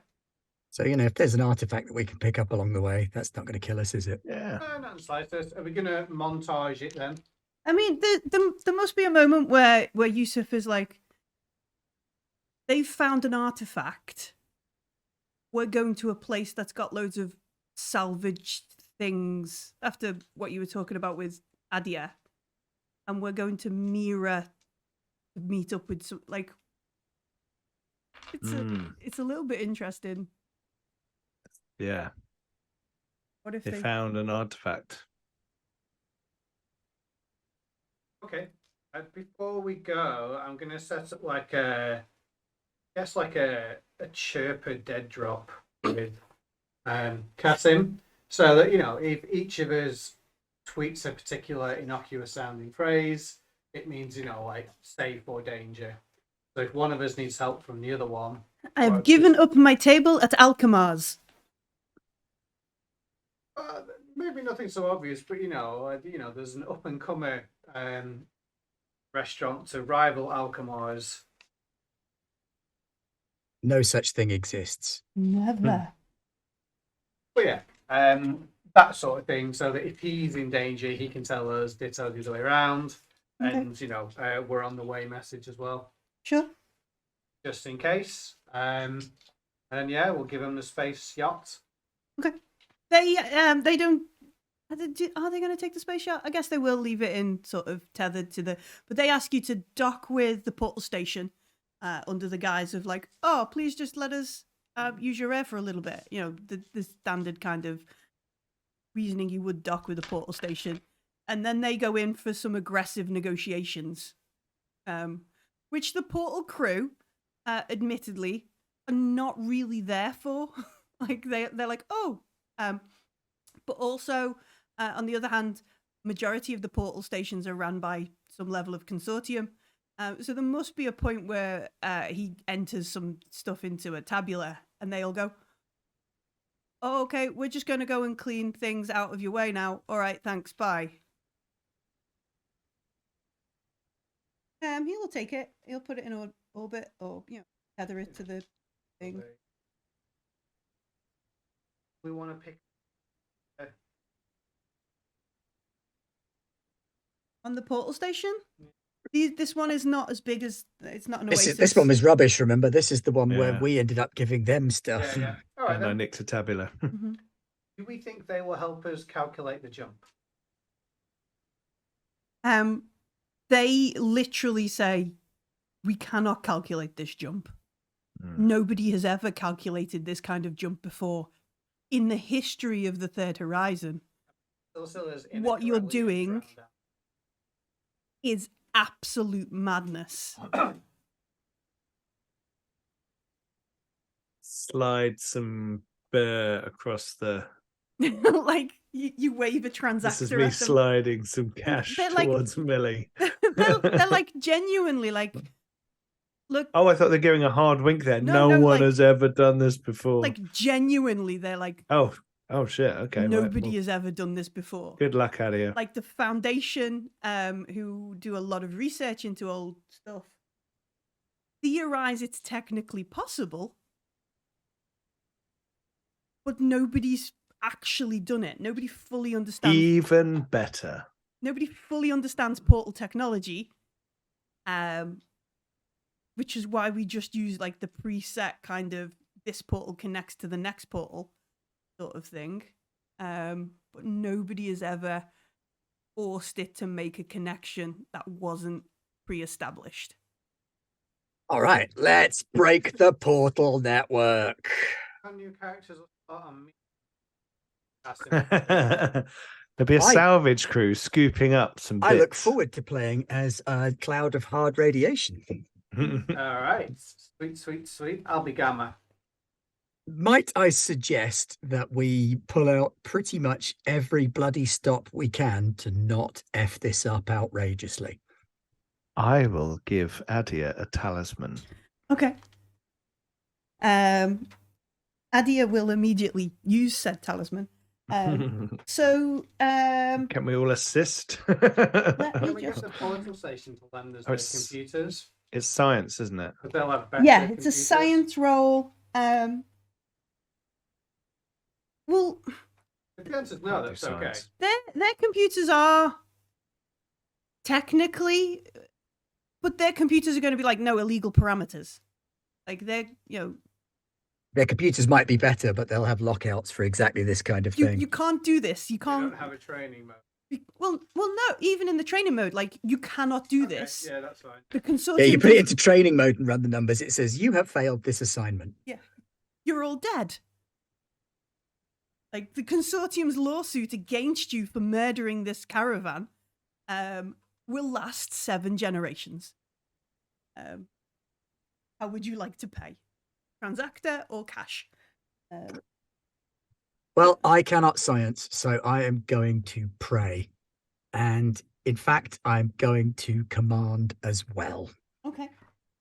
Speaker 3: So, if there's an artifact that we can pick up along the way, that's not going to kill us, is it?
Speaker 2: Yeah.
Speaker 4: No, not in the slightest. Are we going to montage it then?
Speaker 1: I mean, there must be a moment where Yusuf is like, they've found an artifact. We're going to a place that's got loads of salvaged things after what you were talking about with Adia. And we're going to Mira to meet up with some, like, it's a little bit interesting.
Speaker 2: Yeah.
Speaker 1: What if
Speaker 2: They
Speaker 1: they
Speaker 2: found an artifact.
Speaker 4: Okay. Before we go, I'm going to set up like a chirper dead drop with Kasim, so that if each of us tweets a particular innocuous sounding phrase, it means like safe or danger. So if one of us needs help from the other one,
Speaker 1: I've given up my table at Alchemar's.
Speaker 4: Maybe nothing so obvious, but there's an up and comer restaurant to rival Alchemar's.
Speaker 3: No such thing exists.
Speaker 1: Never.
Speaker 4: But yeah, that sort of thing, so that if he's in danger, he can tell us, ditto the other way around.
Speaker 1: Okay.
Speaker 4: And we're on the way message as well,
Speaker 1: Sure.
Speaker 4: just in case. And yeah, we'll give him the space yacht.
Speaker 1: Okay. They don't. Are they going to take the space yacht? I guess they will leave it in sort of tethered to the. But they ask you to dock with the portal station, under the guise of like, oh, please just let us use your air for a little bit. The standard kind of reasoning you would dock with a portal station, and then they go in for some aggressive negotiations, which the portal crew, admittedly, are not really there for. Like they're like, oh. But also, on the other hand, majority of the portal stations are run by some level of consortium. So there must be a point where he enters some stuff into a tabula and they all go, oh, okay, we're just going to go and clean things out of your way now. All right, thanks, bye. He'll take it. He'll put it in orbit or, tether it to the thing.
Speaker 4: We want to pick
Speaker 1: on the portal station. This one is not as big as it's not an oasis.
Speaker 3: This one was rubbish. Remember, this is the one where
Speaker 2: Yeah.
Speaker 3: we ended up giving them stuff.
Speaker 4: Yeah. All right,
Speaker 2: And I
Speaker 4: then.
Speaker 2: nicked a tabula.
Speaker 1: Mhm.
Speaker 4: Do we think they will help us calculate the jump?
Speaker 1: They literally say we cannot calculate this jump.
Speaker 2: Mm.
Speaker 1: Nobody has ever calculated this kind of jump before in the history of the Third Horizon.
Speaker 4: Also, there's
Speaker 1: What you're
Speaker 4: inequality
Speaker 1: doing
Speaker 4: around that.
Speaker 1: is absolute madness.
Speaker 2: Slide some bear across the.
Speaker 1: Like you wave a transactor.
Speaker 2: This is me
Speaker 1: at them.
Speaker 2: sliding some cash
Speaker 1: they're like-
Speaker 2: towards Millie.
Speaker 1: they're like genuinely like, look,
Speaker 2: Oh, I thought they're giving a hard wink there.
Speaker 1: No,
Speaker 2: No,
Speaker 1: no,
Speaker 2: one
Speaker 1: like-
Speaker 2: has ever done this before.
Speaker 1: like genuinely, they're like,
Speaker 2: oh shit. Okay. right,
Speaker 1: nobody
Speaker 2: well,
Speaker 1: has ever done this before.
Speaker 2: good luck, Adia.
Speaker 1: Like the Foundation, who do a lot of research into old stuff, theorize it's technically possible, but nobody's actually done it. Nobody fully understands.
Speaker 2: Even better.
Speaker 1: Nobody fully understands portal technology, which is why we just use like the preset kind of this portal connects to the next portal sort of thing. But nobody has ever forced it to make a connection that wasn't pre-established.
Speaker 3: All right, let's break the portal network.
Speaker 4: How new characters are on me?
Speaker 2: There'll be a
Speaker 3: I-
Speaker 2: salvage crew scooping up some bits.
Speaker 3: I look forward to playing as a cloud of hard radiation.
Speaker 4: All right, sweet. I'll be Gamma.
Speaker 3: Might I suggest that we pull out pretty much every bloody stop we can to not F this up outrageously?
Speaker 2: I will give Adia a talisman.
Speaker 1: Okay. Adia will immediately use said talisman. So,
Speaker 2: Can we all assist?
Speaker 1: me
Speaker 4: Can we get
Speaker 1: just-
Speaker 4: the portal station to lend us
Speaker 2: Oh,
Speaker 4: their
Speaker 2: it's-
Speaker 4: computers?
Speaker 2: It's science, isn't it?
Speaker 4: But they'll have better
Speaker 1: yeah, it's a
Speaker 4: computers.
Speaker 1: science roll. Well,
Speaker 4: If the answer's no,
Speaker 2: Can't do
Speaker 4: that's okay.
Speaker 2: science.
Speaker 1: their computers are technically, but their computers are going to be like no illegal parameters. Like they're,
Speaker 3: Their computers might be better, but they'll have lockouts for exactly this kind of thing.
Speaker 1: you can't do this. You
Speaker 4: They
Speaker 1: can't.
Speaker 4: don't have a training mode.
Speaker 1: Well, no. Even in the training mode, like you cannot do
Speaker 4: Okay,
Speaker 1: this.
Speaker 4: Yeah, that's fine.
Speaker 1: The consortium.
Speaker 3: Yeah, you put it
Speaker 1: does-
Speaker 3: into training mode and run the numbers. It says you have failed this assignment.
Speaker 1: You're all dead. Like the consortium's lawsuit against you for murdering this caravan will last 7 generations. How would you like to pay? Transactor or cash?
Speaker 3: Well, I cannot science, so I am going to pray. And in fact, I'm going to command as well.
Speaker 1: Okay.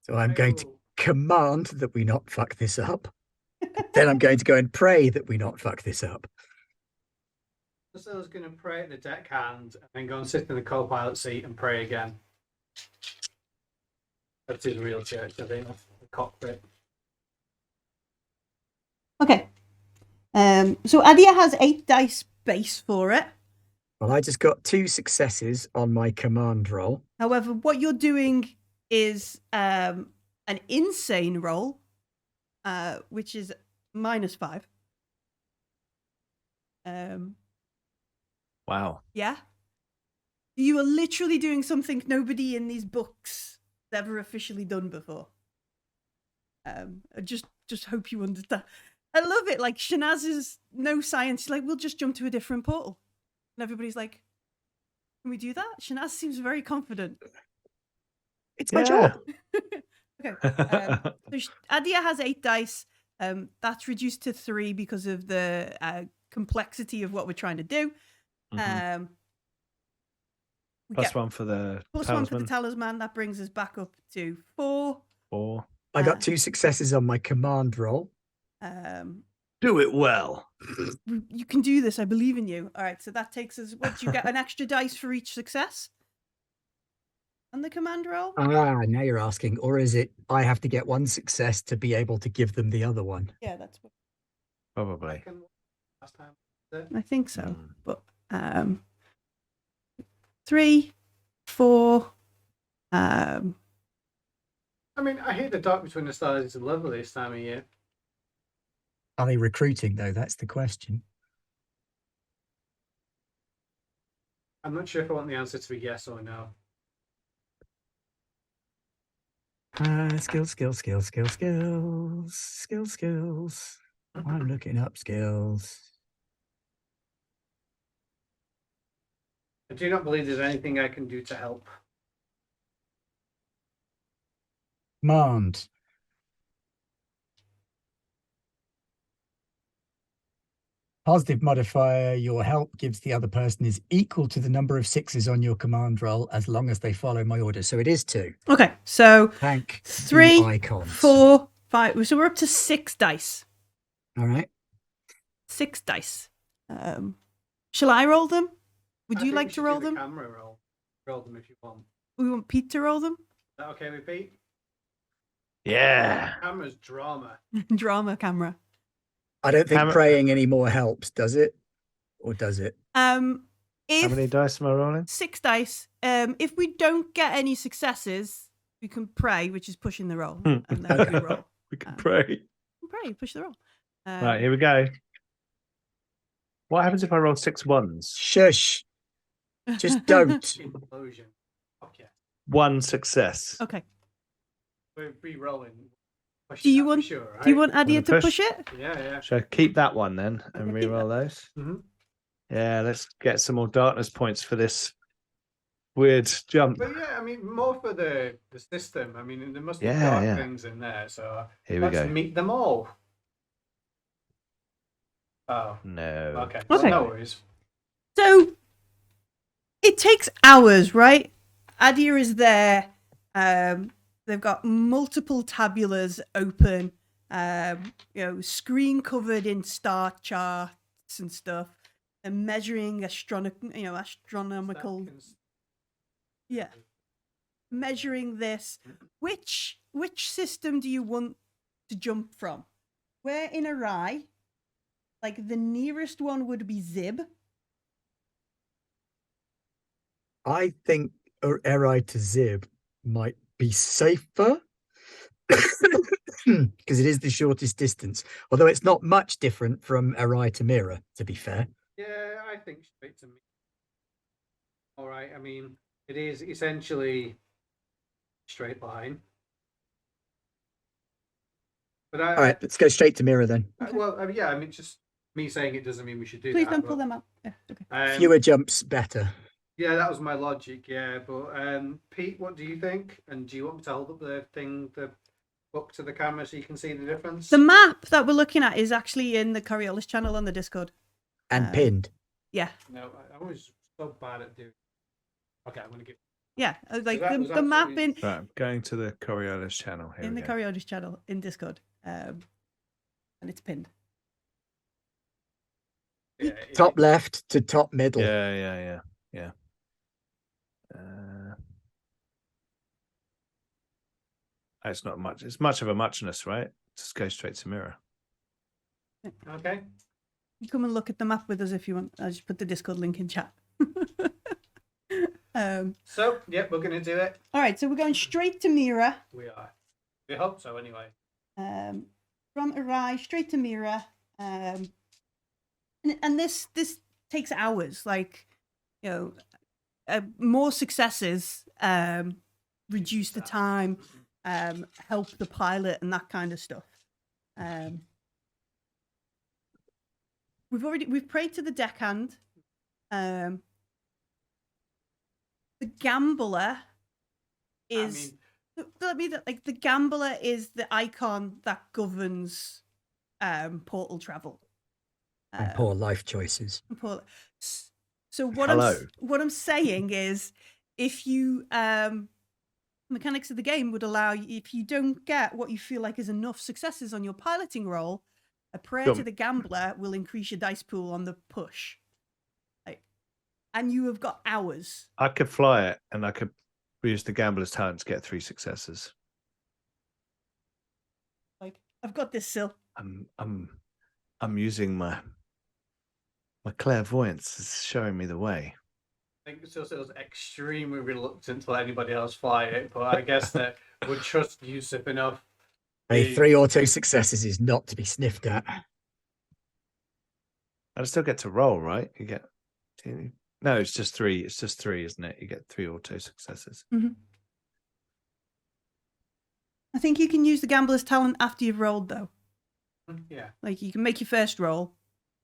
Speaker 3: So I'm going to
Speaker 4: Ooh.
Speaker 3: command that we not fuck this up. Then I'm going to go and pray that we not fuck this up.
Speaker 4: So I was going to pray at the deckhand and then go and sit in the co-pilot seat and pray again. That's his real church, I think. That's the cockpit.
Speaker 1: Okay. So Adia has 8 dice base for it.
Speaker 3: Well, I just got 2 successes on my command roll.
Speaker 1: However, what you're doing is an insane roll, which is -5.
Speaker 2: Wow.
Speaker 1: Yeah. You are literally doing something nobody in these books has ever officially done before. I just hope you understand. I love it. Like Shanaz is no science. She's like, we'll just jump to a different portal, and everybody's like, can we do that? Shanaz seems very confident.
Speaker 3: It's my job.
Speaker 1: Okay. So Adia has 8 dice. That's reduced to 3 because of the complexity of what we're trying to do.
Speaker 2: Mhm.
Speaker 1: We
Speaker 2: Plus
Speaker 1: get
Speaker 2: 1 for the
Speaker 1: plus
Speaker 2: talisman.
Speaker 1: 1 for the talisman. That brings us back up to 4.
Speaker 2: 4.
Speaker 3: I got 2 successes on my command roll.
Speaker 2: Do it well.
Speaker 1: You can do this. I believe in you. All right. So that takes us. What do you get? An extra dice for each success on the command roll.
Speaker 3: Ah, now you're asking. Or is it I have to get 1 success to be able to give them the other one?
Speaker 1: Yeah, that's what
Speaker 2: Probably.
Speaker 4: Second one last time.
Speaker 1: I think so.
Speaker 2: Mm.
Speaker 1: But 3, 4.
Speaker 4: I mean, I hate the dark between the stars. It's lovely this time of year.
Speaker 3: Are they recruiting, though? That's the question.
Speaker 4: I'm not sure if I want the answer to be yes or no.
Speaker 3: Skills. I'm looking up skills.
Speaker 4: I do not believe there's anything I can do to help.
Speaker 3: Command. Positive modifier, your help gives the other person is equal to the number of 6s on your command roll as long as they follow my orders. So it is 2.
Speaker 1: Okay, so
Speaker 3: Thank
Speaker 1: 3,
Speaker 3: the icons.
Speaker 1: 4, 5. So we're up to 6 dice.
Speaker 3: All right.
Speaker 1: 6 dice. Shall I roll them? Would
Speaker 4: I
Speaker 1: you
Speaker 4: think
Speaker 1: like
Speaker 4: we
Speaker 1: to
Speaker 4: should
Speaker 1: roll
Speaker 4: do the
Speaker 1: them?
Speaker 4: Camera roll. Roll them if you want.
Speaker 1: We want Pete to roll them?
Speaker 4: Is that okay with Pete?
Speaker 2: Yeah.
Speaker 4: Camera's drama.
Speaker 1: Drama camera.
Speaker 3: I don't think
Speaker 2: Hammer-
Speaker 3: praying anymore helps, does it? Or does it?
Speaker 2: How
Speaker 1: If
Speaker 2: many dice am I rolling?
Speaker 1: 6 dice. If we don't get any successes, we can pray, which is pushing the roll, and then we can roll.
Speaker 2: We can pray.
Speaker 1: Pray, push the roll.
Speaker 2: Right, here we go. What happens if I roll 6 ones?
Speaker 3: Shush. Just don't.
Speaker 4: Implosion. Okay.
Speaker 2: 1 success.
Speaker 1: Okay.
Speaker 4: We're re-rolling.
Speaker 1: Do you
Speaker 4: Pushing that for
Speaker 1: want?
Speaker 4: Sure, right?
Speaker 1: Do you want Adia
Speaker 2: Wanna
Speaker 1: to
Speaker 2: push?
Speaker 1: push it?
Speaker 4: Yeah.
Speaker 2: Shall I keep that one then and
Speaker 1: Okay, keep
Speaker 2: re-roll those?
Speaker 4: Mm-hmm.
Speaker 2: Yeah, let's get some more darkness points for this weird jump.
Speaker 4: But yeah, I mean, more for the system. I mean, there must be
Speaker 2: Yeah,
Speaker 4: dark
Speaker 2: yeah.
Speaker 4: things in there. So
Speaker 2: Here we
Speaker 4: let's
Speaker 2: go.
Speaker 4: meet them all. Oh,
Speaker 2: No.
Speaker 4: okay.
Speaker 1: Okay.
Speaker 4: Well, no worries.
Speaker 1: So it takes hours, right? Adia is there. They've got multiple tabulas open. Screen covered in star charts and stuff, and measuring astronomical. Yeah, measuring this. Which system do you want to jump from? We're in a rye. Like the nearest one would be Zib.
Speaker 3: I think Eri to Zib might be safer because it is the shortest distance. Although it's not much different from Eri to Mira, to be fair.
Speaker 4: Yeah, I think straight to me. All right. I mean, it is essentially straight line. But
Speaker 3: All right, let's go straight to Mira then.
Speaker 4: Yeah. I mean, just me saying it doesn't mean we should do
Speaker 1: Please
Speaker 4: that.
Speaker 1: don't pull them out. Yeah, okay.
Speaker 3: Fewer jumps, better.
Speaker 4: Yeah, that was my logic. Yeah, but Pete, what do you think? And do you want me to hold up the book to the camera so you can see the difference?
Speaker 1: The map that we're looking at is actually in the Coriolis channel on the Discord.
Speaker 3: And pinned.
Speaker 1: Yeah.
Speaker 4: No, I'm always so bad at doing. Okay, I'm gonna give.
Speaker 1: Yeah, like
Speaker 4: was
Speaker 1: the map
Speaker 4: absolutely-
Speaker 1: in
Speaker 2: Right, I'm going to the Coriolis channel here.
Speaker 1: in
Speaker 2: we
Speaker 1: the
Speaker 2: go.
Speaker 1: Coriolis channel in Discord, and it's pinned.
Speaker 4: Yeah,
Speaker 3: Top left to top middle.
Speaker 2: Yeah. It's not much. It's much of a muchness, right? Just go straight to Mirror.
Speaker 4: Okay.
Speaker 1: You come and look at the map with us if you want. I'll just put the Discord link in chat.
Speaker 4: So, yeah, we're gonna do it.
Speaker 1: All right, so we're going straight to Mira.
Speaker 4: We are. We hope so, anyway.
Speaker 1: From Arai straight to Mira. And this takes hours. Like, more successes reduce the time, help the pilot, and that kind of stuff. We've prayed to the deckhand. The gambler is the gambler is the icon that governs portal travel.
Speaker 3: And poor life choices.
Speaker 1: So what I'm saying is, if you mechanics of the game would allow you, if you don't get what you feel like is enough successes on your piloting roll, a prayer to the gambler will increase your dice pool on the push. And you have got hours.
Speaker 2: I could fly it, and I could use the gambler's talent to get 3 successes.
Speaker 1: Like, I've got this, Sil.
Speaker 2: I'm using my clairvoyance. It's showing me the way.
Speaker 4: I think Silsil's extremely reluctant to let anybody else fly it, but I guess that would trust Yusuf enough.
Speaker 3: Hey, 3 auto successes is not to be sniffed at.
Speaker 2: I still get to roll, right? You get 2. No, it's just 3. It's just 3, isn't it? You get 3 auto successes.
Speaker 1: Mm-hmm. I think you can use the gambler's talent after you've rolled, though.
Speaker 4: Yeah.
Speaker 1: Like, you can make your first roll,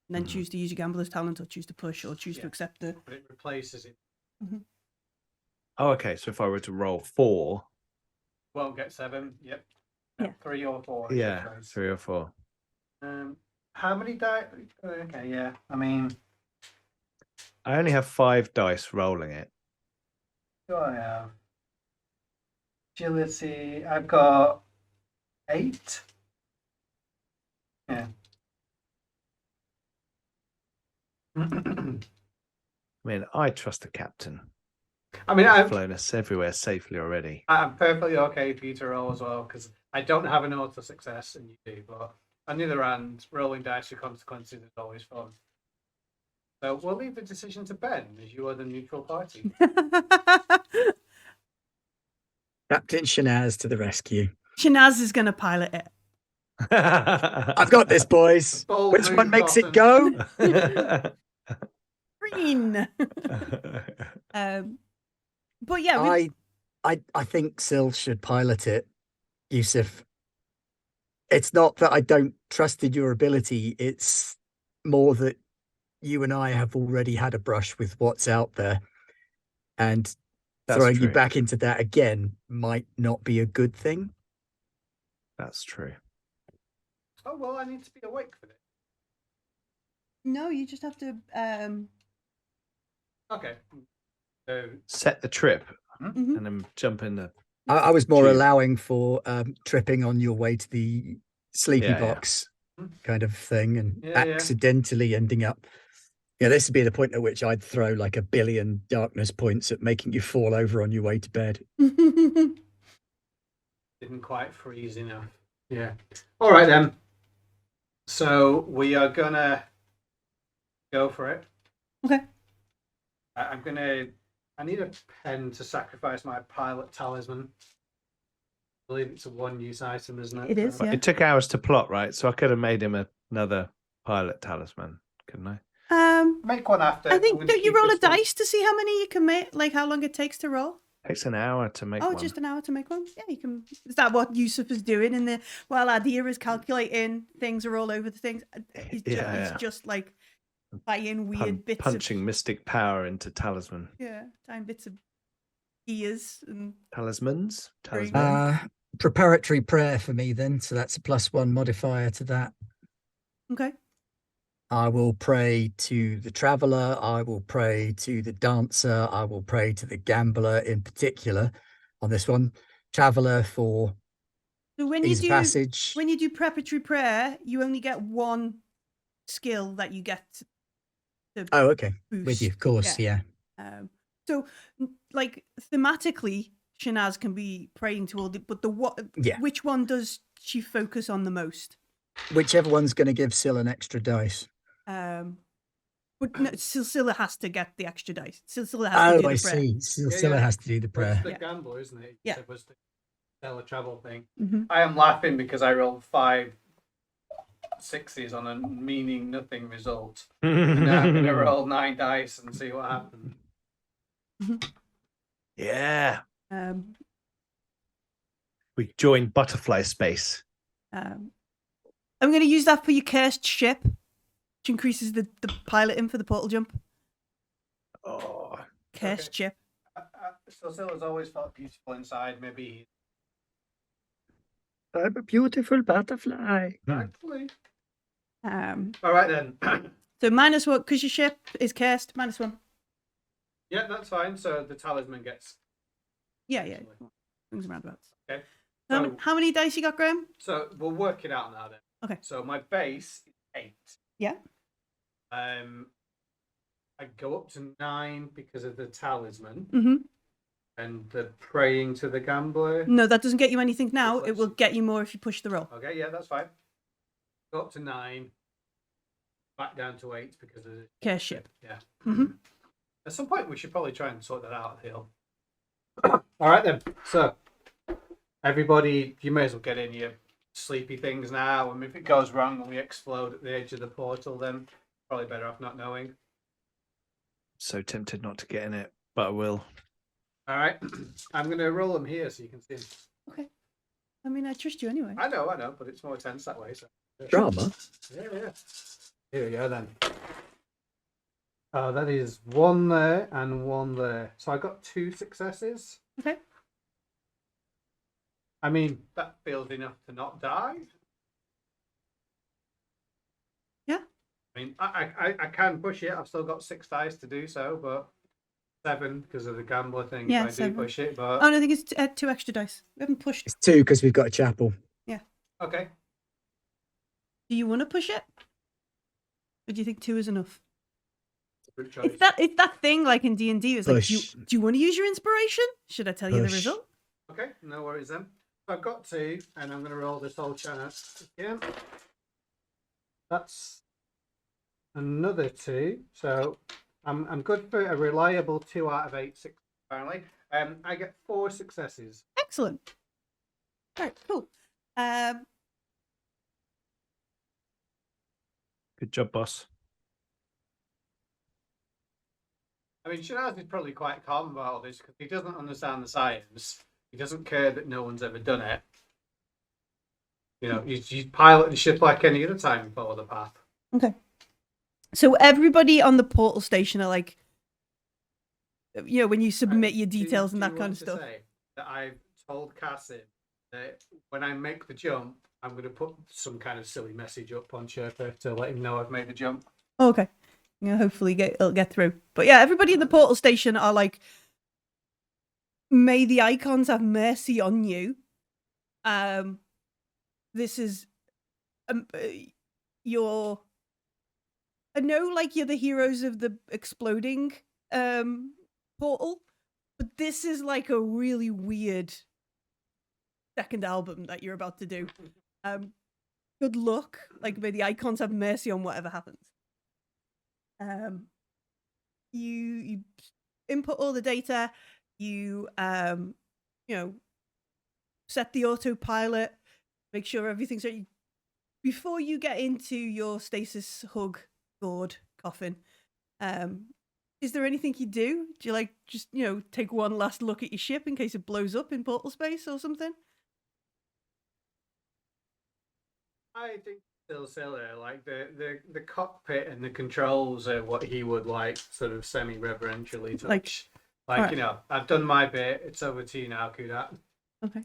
Speaker 1: and then
Speaker 2: Mhm.
Speaker 1: choose to use your gambler's talent, or choose to push, or choose to
Speaker 4: Yeah.
Speaker 1: accept the...
Speaker 4: But it replaces it.
Speaker 2: Oh, okay. So if I were to roll 4,
Speaker 4: Won't get 7. Yep.
Speaker 1: Yeah.
Speaker 4: 3 or 4. I should
Speaker 2: yeah,
Speaker 4: say.
Speaker 2: 3 or 4.
Speaker 4: How many die? Okay, yeah. I mean,
Speaker 2: I only have 5 dice rolling it.
Speaker 4: do I have? Agility. I've got 8. Yeah.
Speaker 2: I mean, I trust the captain.
Speaker 4: I mean,
Speaker 2: He's flown us everywhere safely already.
Speaker 4: I'm perfectly okay for you to roll as well because I don't have an auto success and you do. But on the other hand, rolling dice with consequences is always fun. So we'll leave the decision to Ben, as you are the neutral party.
Speaker 3: Captain Shanaz to the rescue.
Speaker 1: Shanaz is going to pilot it.
Speaker 3: I've got this, boys.
Speaker 4: Bold
Speaker 3: Which
Speaker 4: move,
Speaker 3: one makes it
Speaker 4: Cotton.
Speaker 3: go?
Speaker 1: Green. But yeah,
Speaker 3: I think Sil should pilot it, Yusuf. It's not that I don't trust in your ability. It's more that you and I have already had a brush with what's out there. And
Speaker 2: That's
Speaker 3: throwing you
Speaker 2: true.
Speaker 3: back into that again might not be a good thing.
Speaker 2: That's true.
Speaker 4: Oh, well, I need to be awake for this.
Speaker 1: no, you just have to.
Speaker 4: Okay. So,
Speaker 2: Set the trip
Speaker 1: Mhm.
Speaker 2: and then jump in the.
Speaker 3: I was more
Speaker 2: Tube.
Speaker 3: allowing for tripping on your way to the sleepy
Speaker 2: Yeah, yeah.
Speaker 3: box kind of thing and
Speaker 4: Yeah, yeah.
Speaker 3: accidentally ending up. Yeah, this would be the point at which I'd throw like 1 billion darkness points at making you fall over on your way to bed.
Speaker 4: didn't quite freeze enough. Yeah. All right, then. So we are going to go for it.
Speaker 1: Okay.
Speaker 4: I need a pen to sacrifice my pilot talisman. I believe it's a 1-use item, isn't it?
Speaker 1: It is,
Speaker 4: So-
Speaker 1: yeah.
Speaker 2: It took hours to plot, right? So I could have made him another pilot talisman, couldn't I?
Speaker 4: Make one after.
Speaker 1: I
Speaker 4: I'm
Speaker 1: think
Speaker 4: gonna
Speaker 1: don't you
Speaker 4: keep
Speaker 1: roll a
Speaker 4: this one.
Speaker 1: dice to see how many you can make? Like how long it takes to roll?
Speaker 2: Takes an hour to make one.
Speaker 1: Just an hour to make one. Yeah, you can. Is that what Yusuf is doing? While Adir is calculating things are all over the things. He's
Speaker 2: Yeah.
Speaker 1: just like buying weird bits
Speaker 2: punching mystic power into talisman.
Speaker 1: tiny bits of ears and
Speaker 2: Talismans?
Speaker 1: Great.
Speaker 3: Preparatory prayer for me then. So that's a +1 modifier to that.
Speaker 1: okay.
Speaker 3: I will pray to the traveler. I will pray to the dancer. I will pray to the gambler in particular on this one. Traveler for
Speaker 1: So when
Speaker 3: ease of passage.
Speaker 1: when you do preparatory prayer, you only get one skill that you get to
Speaker 3: Oh, okay.
Speaker 1: boost.
Speaker 3: With you, of course, yeah.
Speaker 1: So, like thematically, Shanaz can be praying to all the, but which one does she focus on the most?
Speaker 3: Whichever one's going to give Sil an extra dice.
Speaker 1: But no, Silsilla has to get the extra dice. Silsilla has to do
Speaker 3: I
Speaker 1: the prayer.
Speaker 3: see. Scylla has to do the
Speaker 4: Well, it's
Speaker 3: prayer.
Speaker 4: the gambler, isn't it?
Speaker 1: Yeah.
Speaker 4: It was the stellar travel thing.
Speaker 1: Mm-hmm.
Speaker 4: I am laughing because I rolled 5 6s on a meaning nothing result. And now I'm going to roll 9 dice and see what happens.
Speaker 2: Yeah.
Speaker 1: Um,
Speaker 2: We joined butterfly space.
Speaker 1: I'm going to use that for your cursed ship, which increases the piloting for the portal jump.
Speaker 2: Oh.
Speaker 1: Cursed ship.
Speaker 4: Silsilla's always felt beautiful inside. Maybe
Speaker 3: I'm a beautiful butterfly.
Speaker 4: exactly. All right then.
Speaker 1: So -1 because your ship is cursed. -1.
Speaker 4: Yeah, that's fine. So the talisman gets.
Speaker 1: Yeah. Things and roundabouts.
Speaker 4: Okay.
Speaker 1: So how many dice you got, Graham?
Speaker 4: So we'll work it out now then.
Speaker 1: Okay.
Speaker 4: So my base is 8.
Speaker 1: Yeah.
Speaker 4: I go up to 9 because of the talisman
Speaker 1: Mm-hmm.
Speaker 4: and the praying to the gambler.
Speaker 1: No, that doesn't get you anything now. It will get you more if you push the roll.
Speaker 4: Okay, yeah, that's fine. Go up to 9, back down to 8 because of the
Speaker 1: Cursed ship.
Speaker 4: Yeah.
Speaker 1: Mm-hmm.
Speaker 4: At some point, we should probably try and sort that out, Hill. All right then. So, everybody, you may as well get in your sleepy things now. And if it goes wrong and we explode at the edge of the portal, then probably better off not knowing.
Speaker 2: So tempted not to get in it, but I will.
Speaker 4: All right. I'm going to roll them here so you can see them.
Speaker 1: Okay. I mean, I trust you anyway.
Speaker 4: I know, but it's more tense that way. So.
Speaker 3: Drama.
Speaker 4: Yeah. Here we go then. That is one there and one there. So I got 2 successes.
Speaker 1: Okay.
Speaker 4: I mean, that feels enough to not die.
Speaker 1: Yeah.
Speaker 4: I mean, I can push it. I've still got 6 dice to do so, but 7 because of the gambler thing.
Speaker 1: Yeah,
Speaker 4: if I do
Speaker 1: 7.
Speaker 4: push it, but
Speaker 1: Oh, no, I think it's 2 extra dice. We haven't pushed.
Speaker 3: It's 2 because we've got a chapel.
Speaker 4: okay.
Speaker 1: Do you want to push it? Or do you think 2 is enough?
Speaker 4: Good choice.
Speaker 1: It's that thing like in D&D. It's like, do
Speaker 3: Push.
Speaker 1: you want to use your inspiration? Should I tell you the
Speaker 3: Push.
Speaker 1: result?
Speaker 4: Okay, no worries then. So I've got 2, and I'm going to roll this whole chance again. That's another 2. So I'm good for a reliable 2 out of 8 successes, apparently. I get 4 successes.
Speaker 1: Excellent. All right, cool.
Speaker 2: Good job, boss.
Speaker 4: I mean, Shanaz is probably quite calm about all this because he doesn't understand the science. He doesn't care that no one's ever done it. You know, he's piloting ship like any other time you follow the path.
Speaker 1: Okay. So everybody on the portal station are like, you know, when you submit your details and that kind of stuff.
Speaker 4: Say that I've told Cassim that when I make the jump, I'm going to put some kind of silly message up on Sherpa to let him know I've made the jump.
Speaker 1: Oh, okay. Yeah, hopefully it'll get through. But yeah, everybody in the portal station are like, may the icons have mercy on you. This is your. I know, like, you're the heroes of the exploding portal, but this is like a really weird second album that you're about to do. Good luck. Like, may the icons have mercy on whatever happens. You input all the data. You set the autopilot. Make sure everything's ready. Before you get into your stasis hug gourd coffin, is there anything you do? Do you just take one last look at your ship in case it blows up in portal space or something?
Speaker 4: I think still silly. Like the cockpit and the controls are what he would sort of semi-reverentially touch.
Speaker 1: Right.
Speaker 4: I've done my bit. It's over to you now, Kudat.
Speaker 1: Okay.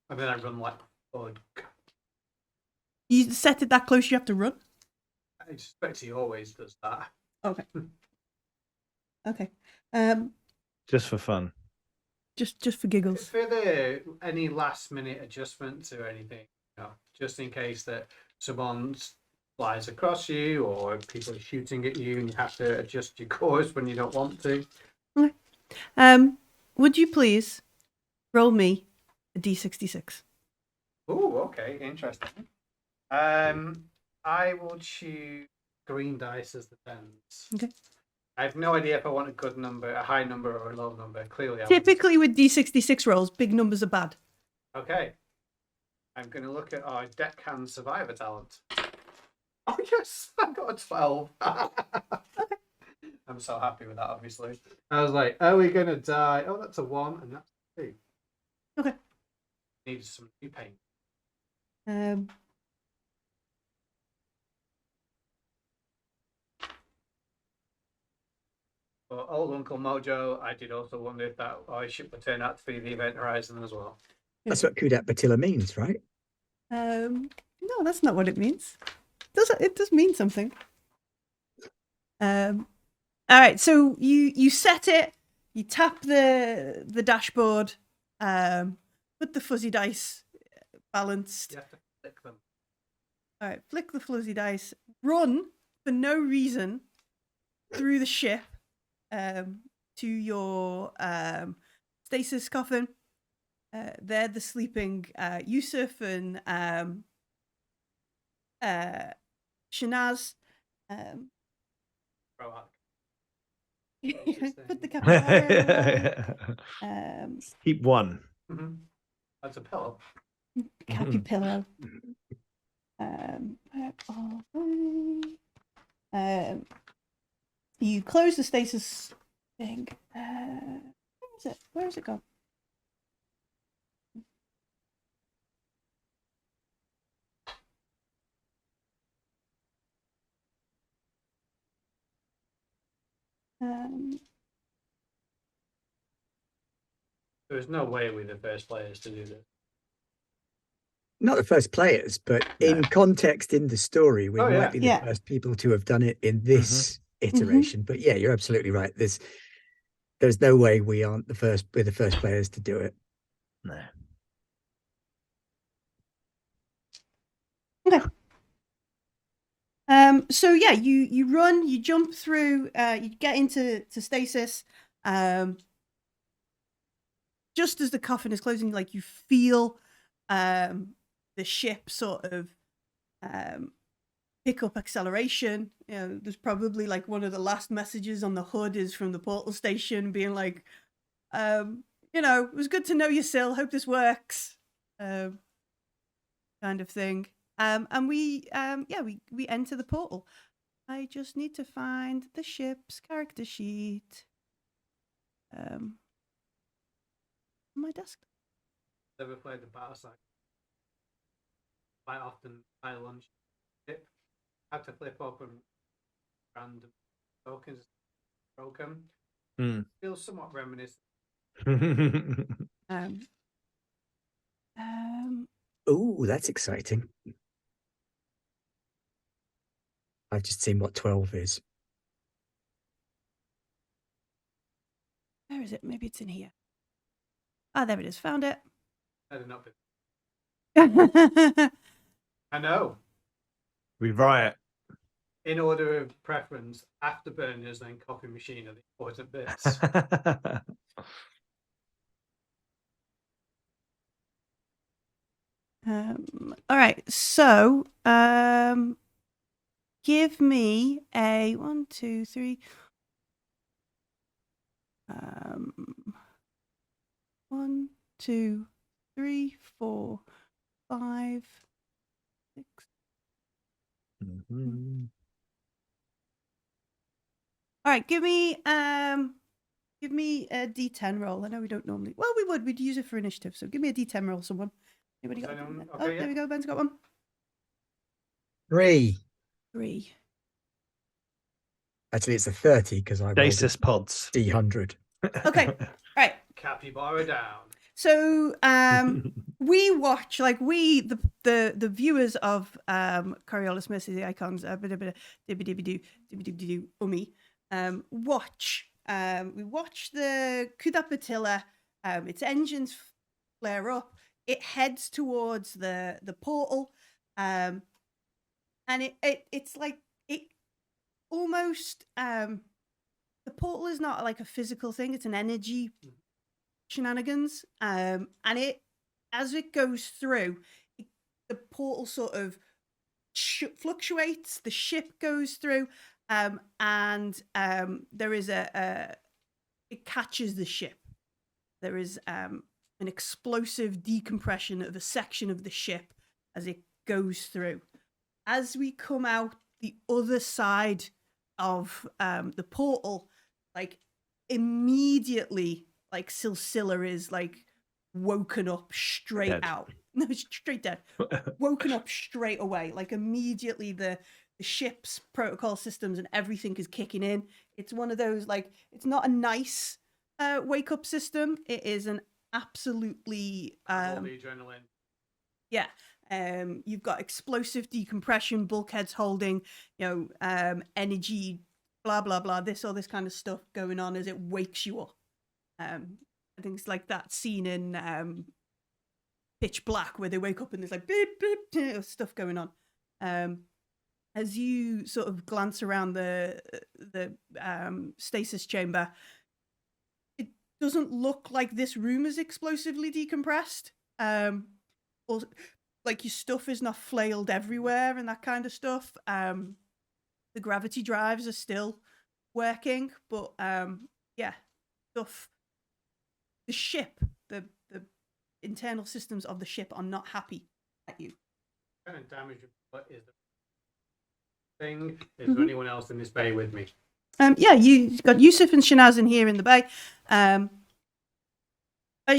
Speaker 4: And then I run like bud.
Speaker 1: You set it that close, you have to run?
Speaker 4: I expect he always does that.
Speaker 1: Okay. Okay.
Speaker 2: Just for fun.
Speaker 1: Just for giggles.
Speaker 4: For any last minute adjustments or anything, just in case that someone flies across you or people are shooting at you and you have to adjust your course when you don't want to.
Speaker 1: Okay. Would you please roll me a D66?
Speaker 4: Oh, okay, interesting. I will choose green dice as the tens.
Speaker 1: Okay.
Speaker 4: I have no idea if I want a good number, a high number, or a low number. Clearly,
Speaker 1: Typically with D66 rolls, big numbers are bad.
Speaker 4: Okay. I'm going to look at our deckhand survivor talent. Oh, yes! I got a 12. I'm so happy with that, obviously. I was like, are we going to die? Oh, that's a 1, and that's a 2.
Speaker 1: Okay.
Speaker 4: Need some new paint. But old Uncle Mojo, I did also wonder if that our ship would turn out to be the Event Horizon as well.
Speaker 3: That's what Kudat Batilla means, right?
Speaker 1: No, that's not what it means. It does mean something. All right, so you set it, you tap the dashboard, put the fuzzy dice balanced.
Speaker 4: You have to flick them.
Speaker 1: All right, flick the fuzzy dice, run for no reason through the ship to your stasis coffin. They're the sleeping Yusuf and Shanaz. Put the capybara.
Speaker 2: Keep one.
Speaker 4: Mm-hmm. That's a pillow.
Speaker 1: Cappy pillow. You close the stasis thing. Where is it? Where is it gone?
Speaker 4: There's no way we're the first players to do this.
Speaker 3: Not the first players, but in context in the story, we might be the first people to have done it in this iteration. But yeah, you're absolutely right. There's no way we're the first players to do it.
Speaker 2: No.
Speaker 1: Okay. So yeah, you run, you jump through, you get into stasis. Just as the coffin is closing, like you feel the ship sort of pick up acceleration. You know, there's probably like one of the last messages on the hood is from the portal station being like, you know, it was good to know you, Sil. Hope this works. Kind of thing. And we enter the portal. I just need to find the ship's character sheet. On my desk.
Speaker 4: Never played the battle side. Quite often, I launch ship. I have to flip open random tokens. Broken. Feels somewhat reminiscent.
Speaker 3: Oh, that's exciting. I've just seen what 12 is.
Speaker 1: Where is it? Maybe it's in here. Ah, there it is. Found it.
Speaker 4: I did not. I know.
Speaker 2: We riot.
Speaker 4: In order of preference, afterburners, then coffee machine are the important bits.
Speaker 1: All right. So, give me a 1, 2, 3. 1, 2, 3, 4, 5, 6. All right, give me a D10 roll. I know we don't normally. Well, we would. We'd use it for initiative. So give me a D10 roll, someone. Anybody got?
Speaker 4: Okay,
Speaker 1: there we go. Ben's got one.
Speaker 3: 3.
Speaker 1: 3.
Speaker 3: Actually, it's a 30 because I
Speaker 2: Stasis pods.
Speaker 3: D100.
Speaker 1: Okay. All right.
Speaker 4: Capybara down.
Speaker 1: So we watch, like the viewers of Coriolis Mercy the Icons, watch. We watch the Kudapatilla, its engines flare up. It heads towards the portal, and it's like it almost the portal is not like a physical thing; it's an energy shenanigans, and it as it goes through, the portal sort of fluctuates. The ship goes through, and there is it catches the ship. There is an explosive decompression of a section of the ship as it goes through. As we come out the other side of the portal, like immediately, like Silsilla is like woken up straight
Speaker 2: Dead.
Speaker 1: out. No, straight dead. Woken up straight away. Like immediately the ship's protocol systems and everything is kicking in. It's one of those, like, it's not a nice wake up system. It is an absolutely
Speaker 4: All the adrenaline.
Speaker 1: Yeah. You've got explosive decompression, bulkheads holding, energy, blah blah blah, this all this kind of stuff going on as it wakes you up. I think it's like that scene in Pitch Black where they wake up and there's like beep beep, beep stuff going on. As you sort of glance around the stasis chamber, it doesn't look like this room is explosively decompressed. Or like your stuff is not flailed everywhere and that kind of stuff. The gravity drives are still working, but stuff. The ship, the internal systems of the ship are not happy at you.
Speaker 4: What kind of damage is the thing? Is there anyone else in this bay with me?
Speaker 1: You've got Yusuf and Shanaz in here in the bay. As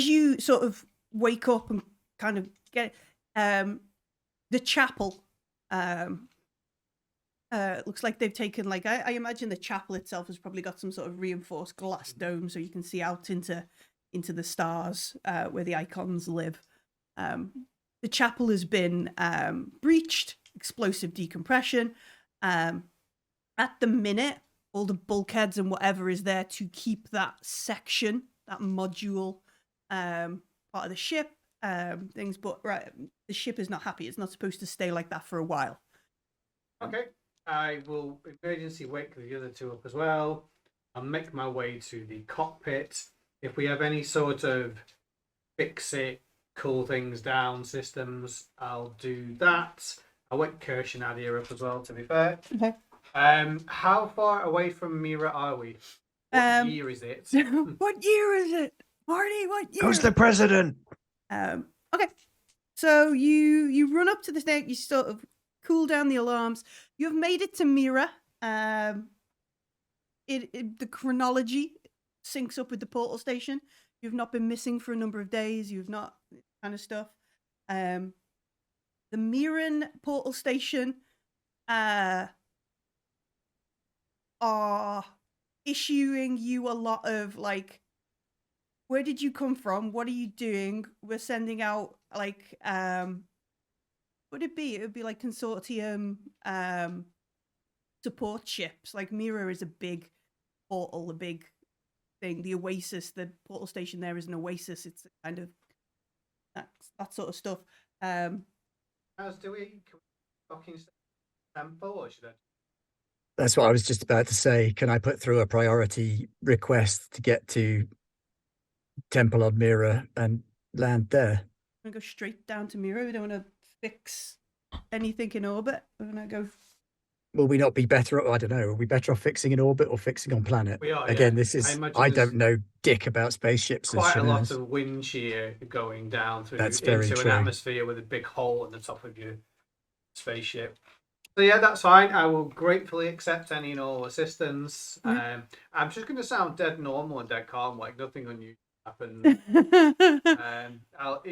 Speaker 1: you sort of wake up and kind of get the chapel Looks like they've taken, like, I imagine the chapel itself has probably got some sort of reinforced glass dome so you can see out into the stars where the icons live. The chapel has been breached, explosive decompression. At the minute, all the bulkheads and whatever is there to keep that section, that module, part of the ship, things. But the ship is not happy. It's not supposed to stay like that for a while.
Speaker 4: Okay. I will emergency wake the other two up as well. I'll make my way to the cockpit. If we have any sort of fix it, cool things down systems, I'll do that. I'll wake Kirsch and Adia up as well, to be fair.
Speaker 1: Okay.
Speaker 4: How far away from Mira are we? What year is it?
Speaker 1: What year is it? Marty, what year?
Speaker 2: Who's the president?
Speaker 1: Okay. So you run up to the snake, you sort of cool down the alarms. You have made it to Mira. The chronology syncs up with the portal station. You've not been missing for a number of days. You've not kind of stuff. The Miran portal station are issuing you a lot of, like, where did you come from? What are you doing? We're sending out, like, what would it be? It would be like consortium support ships. Like, Mira is a big portal, a big thing. The Oasis, the portal station there is an oasis. It's kind of that sort of stuff.
Speaker 4: As do we fucking temple, or should I?
Speaker 3: That's what I was just about to say. Can I put through a priority request to get to Temple on Mira and land there?
Speaker 1: We're going to go straight down to Mira. We don't want to fix anything in orbit. We're going to go.
Speaker 3: Will we not be better? I don't know. Are we better off fixing in orbit or fixing on planet?
Speaker 4: We are.
Speaker 3: Again,
Speaker 4: yeah.
Speaker 3: this is. I don't know dick about spaceships.
Speaker 4: Quite a lot of wind shear going down through into an atmosphere with a big hole at the top of your spaceship. So yeah, that's fine. I will gratefully accept any and all assistance. I'm just going to sound dead normal and dead calm, like nothing unusual happened. I'll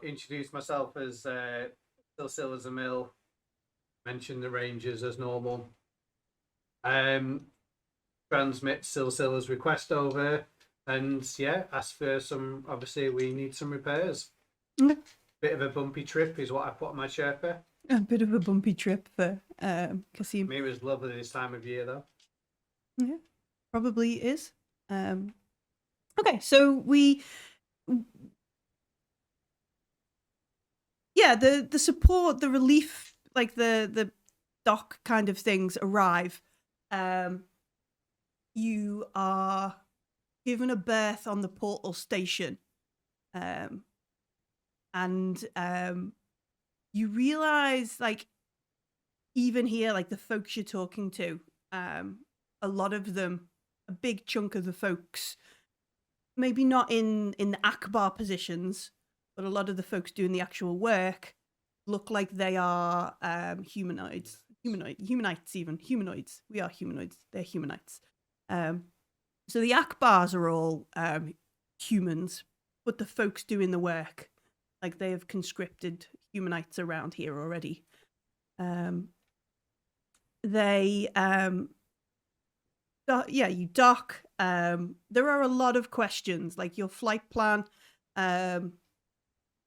Speaker 4: introduce myself as Silsila Zamil. Mention the Rangers as normal. Transmit Silsila's request over, and yeah, ask for some. Obviously, we need some repairs. Bit of a bumpy trip is what I put on my Sherpa.
Speaker 1: A bit of a bumpy trip for Kasim.
Speaker 4: Mira's lovely this time of year, though.
Speaker 1: Yeah, probably is. Okay, so we. Yeah, the support, the relief, like the dock kind of things arrive. You are given a berth on the portal station, and you realize, like, even here, like the folks you're talking to, a lot of them, a big chunk of the folks, maybe not in the Akbar positions, but a lot of the folks doing the actual work look like they are humanoids. Humanoids. We are humanoids. They're humanites. So the Akbars are all humans, but the folks doing the work, like, they have conscripted humanites around here already. You dock. There are a lot of questions, like your flight plan,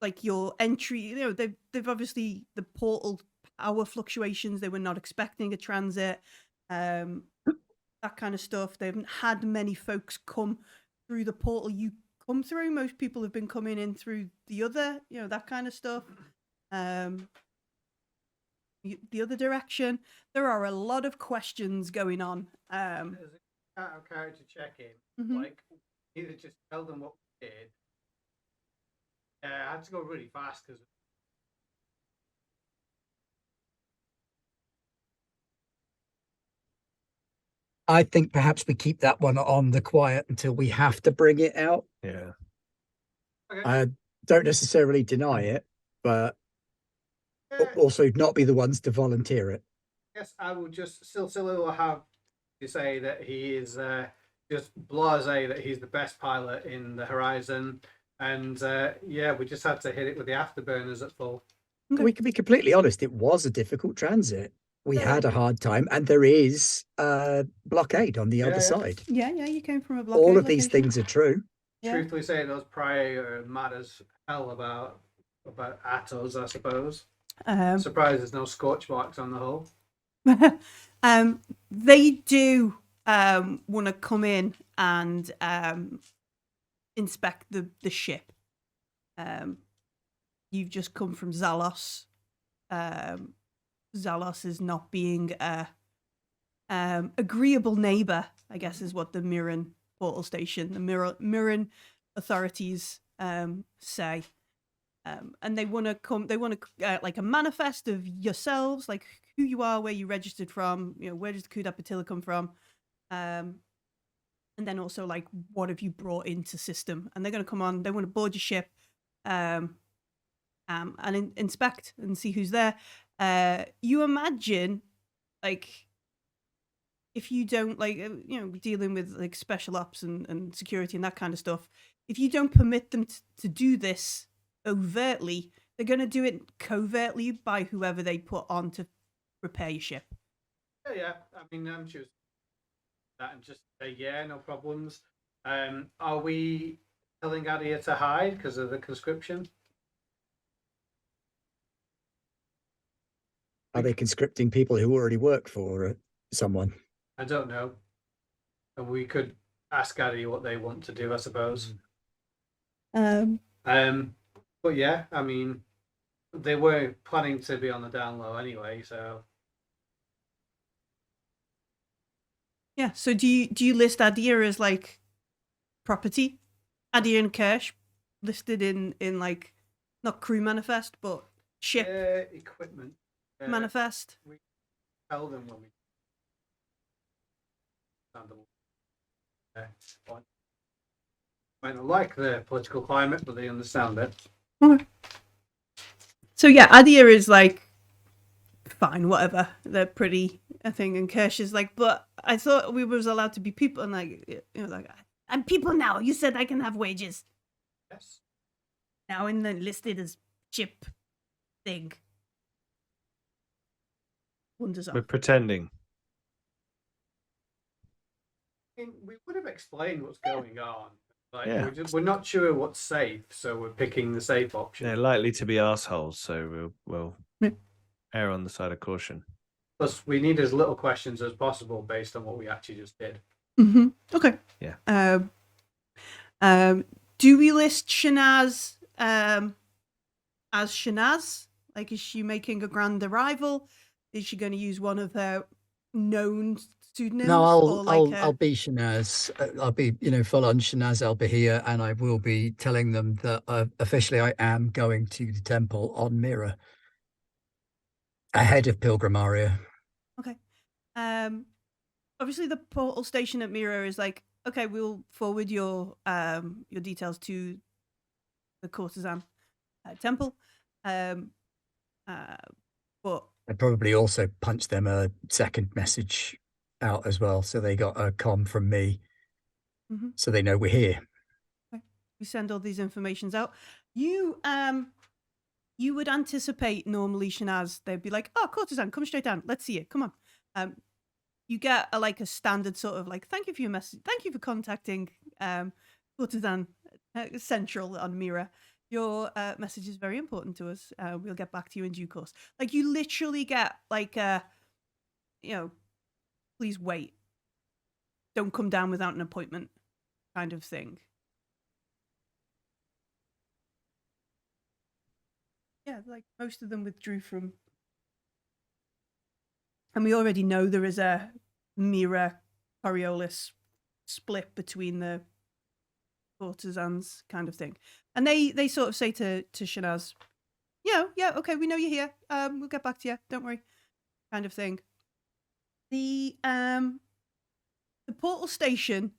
Speaker 1: like your entry. You know, they've obviously, the portal power fluctuations. They were not expecting a transit. That kind of stuff. They haven't had many folks come through the portal you come through. Most people have been coming in through the other, that kind of stuff. The other direction. There are a lot of questions going on.
Speaker 4: As a out of character check-in, like, either just tell them what we did. I had to go really fast because.
Speaker 3: I think perhaps we keep that one on the quiet until we have to bring it out.
Speaker 2: Yeah.
Speaker 4: Okay.
Speaker 3: I don't necessarily deny it, but also not be the ones to volunteer it.
Speaker 4: Yes, I will just. Silsila will have to say that he is just blasé that he's the best pilot in the Horizon, and we just had to hit it with the afterburners at full.
Speaker 3: We can be completely honest. It was a difficult transit. We had a hard time, and there is a blockade on the other side.
Speaker 1: Yeah, you came from a blockade
Speaker 3: All of
Speaker 1: location.
Speaker 3: these things are true.
Speaker 1: Yeah.
Speaker 4: Truthfully saying, those probably are mad as hell about at us, I suppose. Surprised there's no scorch marks on the hull.
Speaker 1: They do want to come in and inspect the ship. You've just come from Zalos. Zalos is not being a agreeable neighbor, I guess, is what the Mirren portal station, the Mirren authorities say. And they want to come. They want to like a manifest of yourselves, like who you are, where you registered from, where does the Kuda Patilla come from, and then also like what have you brought into system. And they're going to come on. They want to board your ship, and inspect and see who's there. You imagine, like, if you don't like, dealing with like special ops and security and that kind of stuff, if you don't permit them to do this overtly, they're going to do it covertly by whoever they put on to repair your ship.
Speaker 4: Yeah. I mean, I'm choosing that and just say, yeah, no problems. Are we telling Adia to hide because of the conscription?
Speaker 3: Are they conscripting people who already work for someone?
Speaker 4: I don't know. And we could ask Adia what they want to do, I suppose. But yeah, I mean, they were planning to be on the down low anyway, so.
Speaker 1: Yeah. So do you list Adia as like property? Adia and Kirsch listed in like not crew manifest, but ship
Speaker 4: equipment
Speaker 1: manifest.
Speaker 4: We tell them when we. Might not like the political climate, but they understand it.
Speaker 1: Okay. So yeah, Adia is like, fine, whatever. They're pretty, I think, and Kirsch is like, but I thought we was allowed to be people, and like, like, I'm people now. You said I can have wages.
Speaker 4: Yes.
Speaker 1: Now in the listed as chip thing. Wonders
Speaker 2: We're
Speaker 1: off.
Speaker 2: pretending.
Speaker 4: I mean, we would have explained what's going on. Like,
Speaker 2: Yeah.
Speaker 4: we're not sure what's safe, so we're picking the safe option.
Speaker 2: They're likely to be assholes, so we'll err on the side of caution.
Speaker 4: Plus, we need as little questions as possible based on what we actually just did.
Speaker 1: Mm-hmm. Okay.
Speaker 2: Yeah.
Speaker 1: Do we list Shanaz as Shanaz? Like, is she making a grand arrival? Is she going to use one of her known pseudonyms?
Speaker 3: No,
Speaker 1: I'll
Speaker 3: I'll be Shanaz. I'll be full on Shanaz. I'll be here, and I will be telling them that officially I am going to the temple on Mira ahead of Pilgrimaria.
Speaker 1: Okay. Obviously the portal station at Mira is like, okay, we'll forward your details to the courtesan temple. But
Speaker 3: I'd probably also punch them a second message out as well, so they got a comm from me, so they know we're here.
Speaker 1: Okay. We send all these informations out. You would anticipate normally, Shanaz, they'd be like, "Oh, courtesan, come straight down. Let's see it. Come on." You get a standard sort of like, "Thank you for your message. Thank you for contacting courtesan central on Mira. Your message is very important to us. We'll get back to you in due course." Like, you literally get like please wait. Don't come down without an appointment kind of thing. Yeah, like most of them withdrew from. And we already know there is a Mira Coriolis split between the courtesans kind of thing. And they sort of say to Shanaz, yeah, okay, we know you're here. We'll get back to you. Don't worry. Kind of thing. The portal station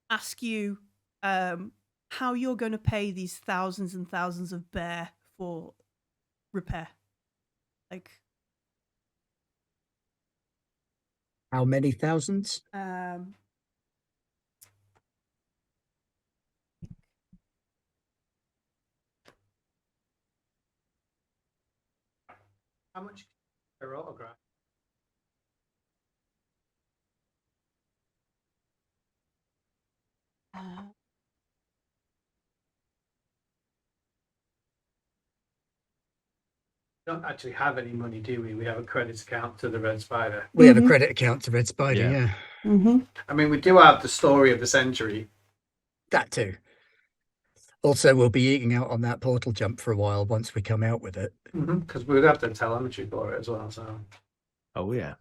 Speaker 1: ask you how you're going to pay these thousands and thousands of bear for repair. Like,
Speaker 3: how many thousands?
Speaker 4: How much per autograph? We don't actually have any money, do we? We have a credit account to the Red Spider.
Speaker 3: We have a credit account to Red Spider, yeah.
Speaker 4: I mean, we do have the story of the century.
Speaker 3: That too. Also, we'll be eating out on that portal jump for a while once we come out with it.
Speaker 4: Because we would have the telemetry for it as well.
Speaker 2: Oh yeah.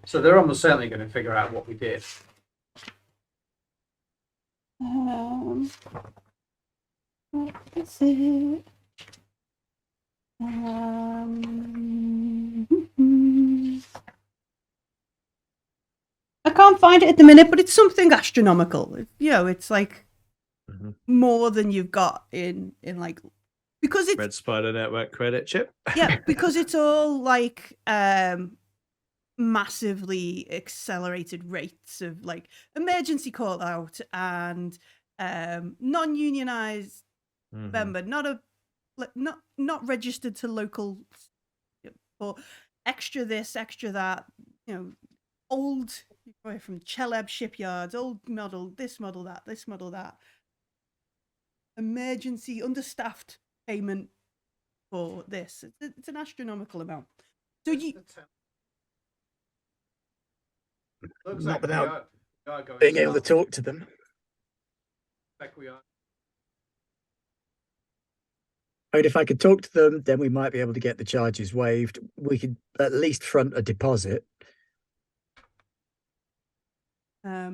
Speaker 4: So they're almost certainly going to figure out what we did.
Speaker 1: What is it? I can't find it at the minute, but it's something astronomical. You know, it's like more than you've got in like, because it's
Speaker 2: Red Spider Network credit chip.
Speaker 1: yeah, because it's all like massively accelerated rates of like emergency call out and non-unionized member, not registered to local, or extra this, extra that, you know, old from Cheleb shipyards, old model, this model, that, emergency understaffed payment for this. It's an astronomical amount. So you
Speaker 4: Looks
Speaker 3: Not
Speaker 4: like
Speaker 3: without
Speaker 4: we are going
Speaker 3: being able to
Speaker 4: south.
Speaker 3: talk to them.
Speaker 4: Like we are.
Speaker 3: I mean, if I could talk to them, then we might be able to get the charges waived. We could at least front a deposit.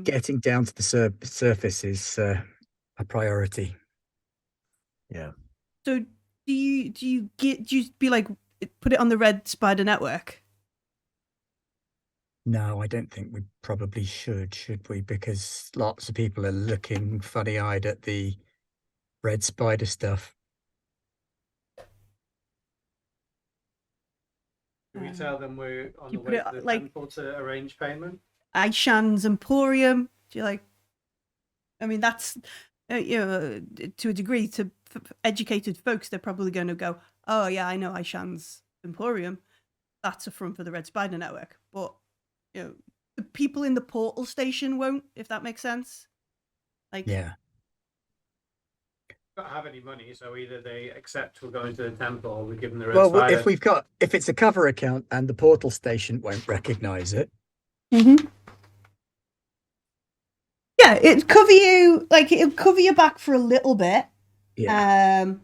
Speaker 3: Getting down to the surface is a priority.
Speaker 2: Yeah.
Speaker 1: So do you be like, put it on the Red Spider Network?
Speaker 3: No, I don't think we probably should we? Because lots of people are looking funny-eyed at the Red Spider stuff.
Speaker 4: Do we tell them we're on
Speaker 1: You
Speaker 4: the
Speaker 1: put
Speaker 4: way
Speaker 1: it,
Speaker 4: to the
Speaker 1: like-
Speaker 4: temple to arrange payment?
Speaker 1: Aishan's Emporium. Do you like? I mean, that's you know, to a degree, to educated folks, they're probably going to go, "Oh yeah, I know Aishan's Emporium. That's a front for the Red Spider Network." But you know, the people in the portal station won't, if that makes sense. Like,
Speaker 3: Yeah.
Speaker 4: Don't have any money, so either they accept we're going to the temple or we give them the Red
Speaker 3: Well,
Speaker 4: Spider.
Speaker 3: if it's a cover account and the portal station won't recognize it,
Speaker 1: yeah, it'll cover you. Like, it'll cover your back for a little bit.
Speaker 3: yeah.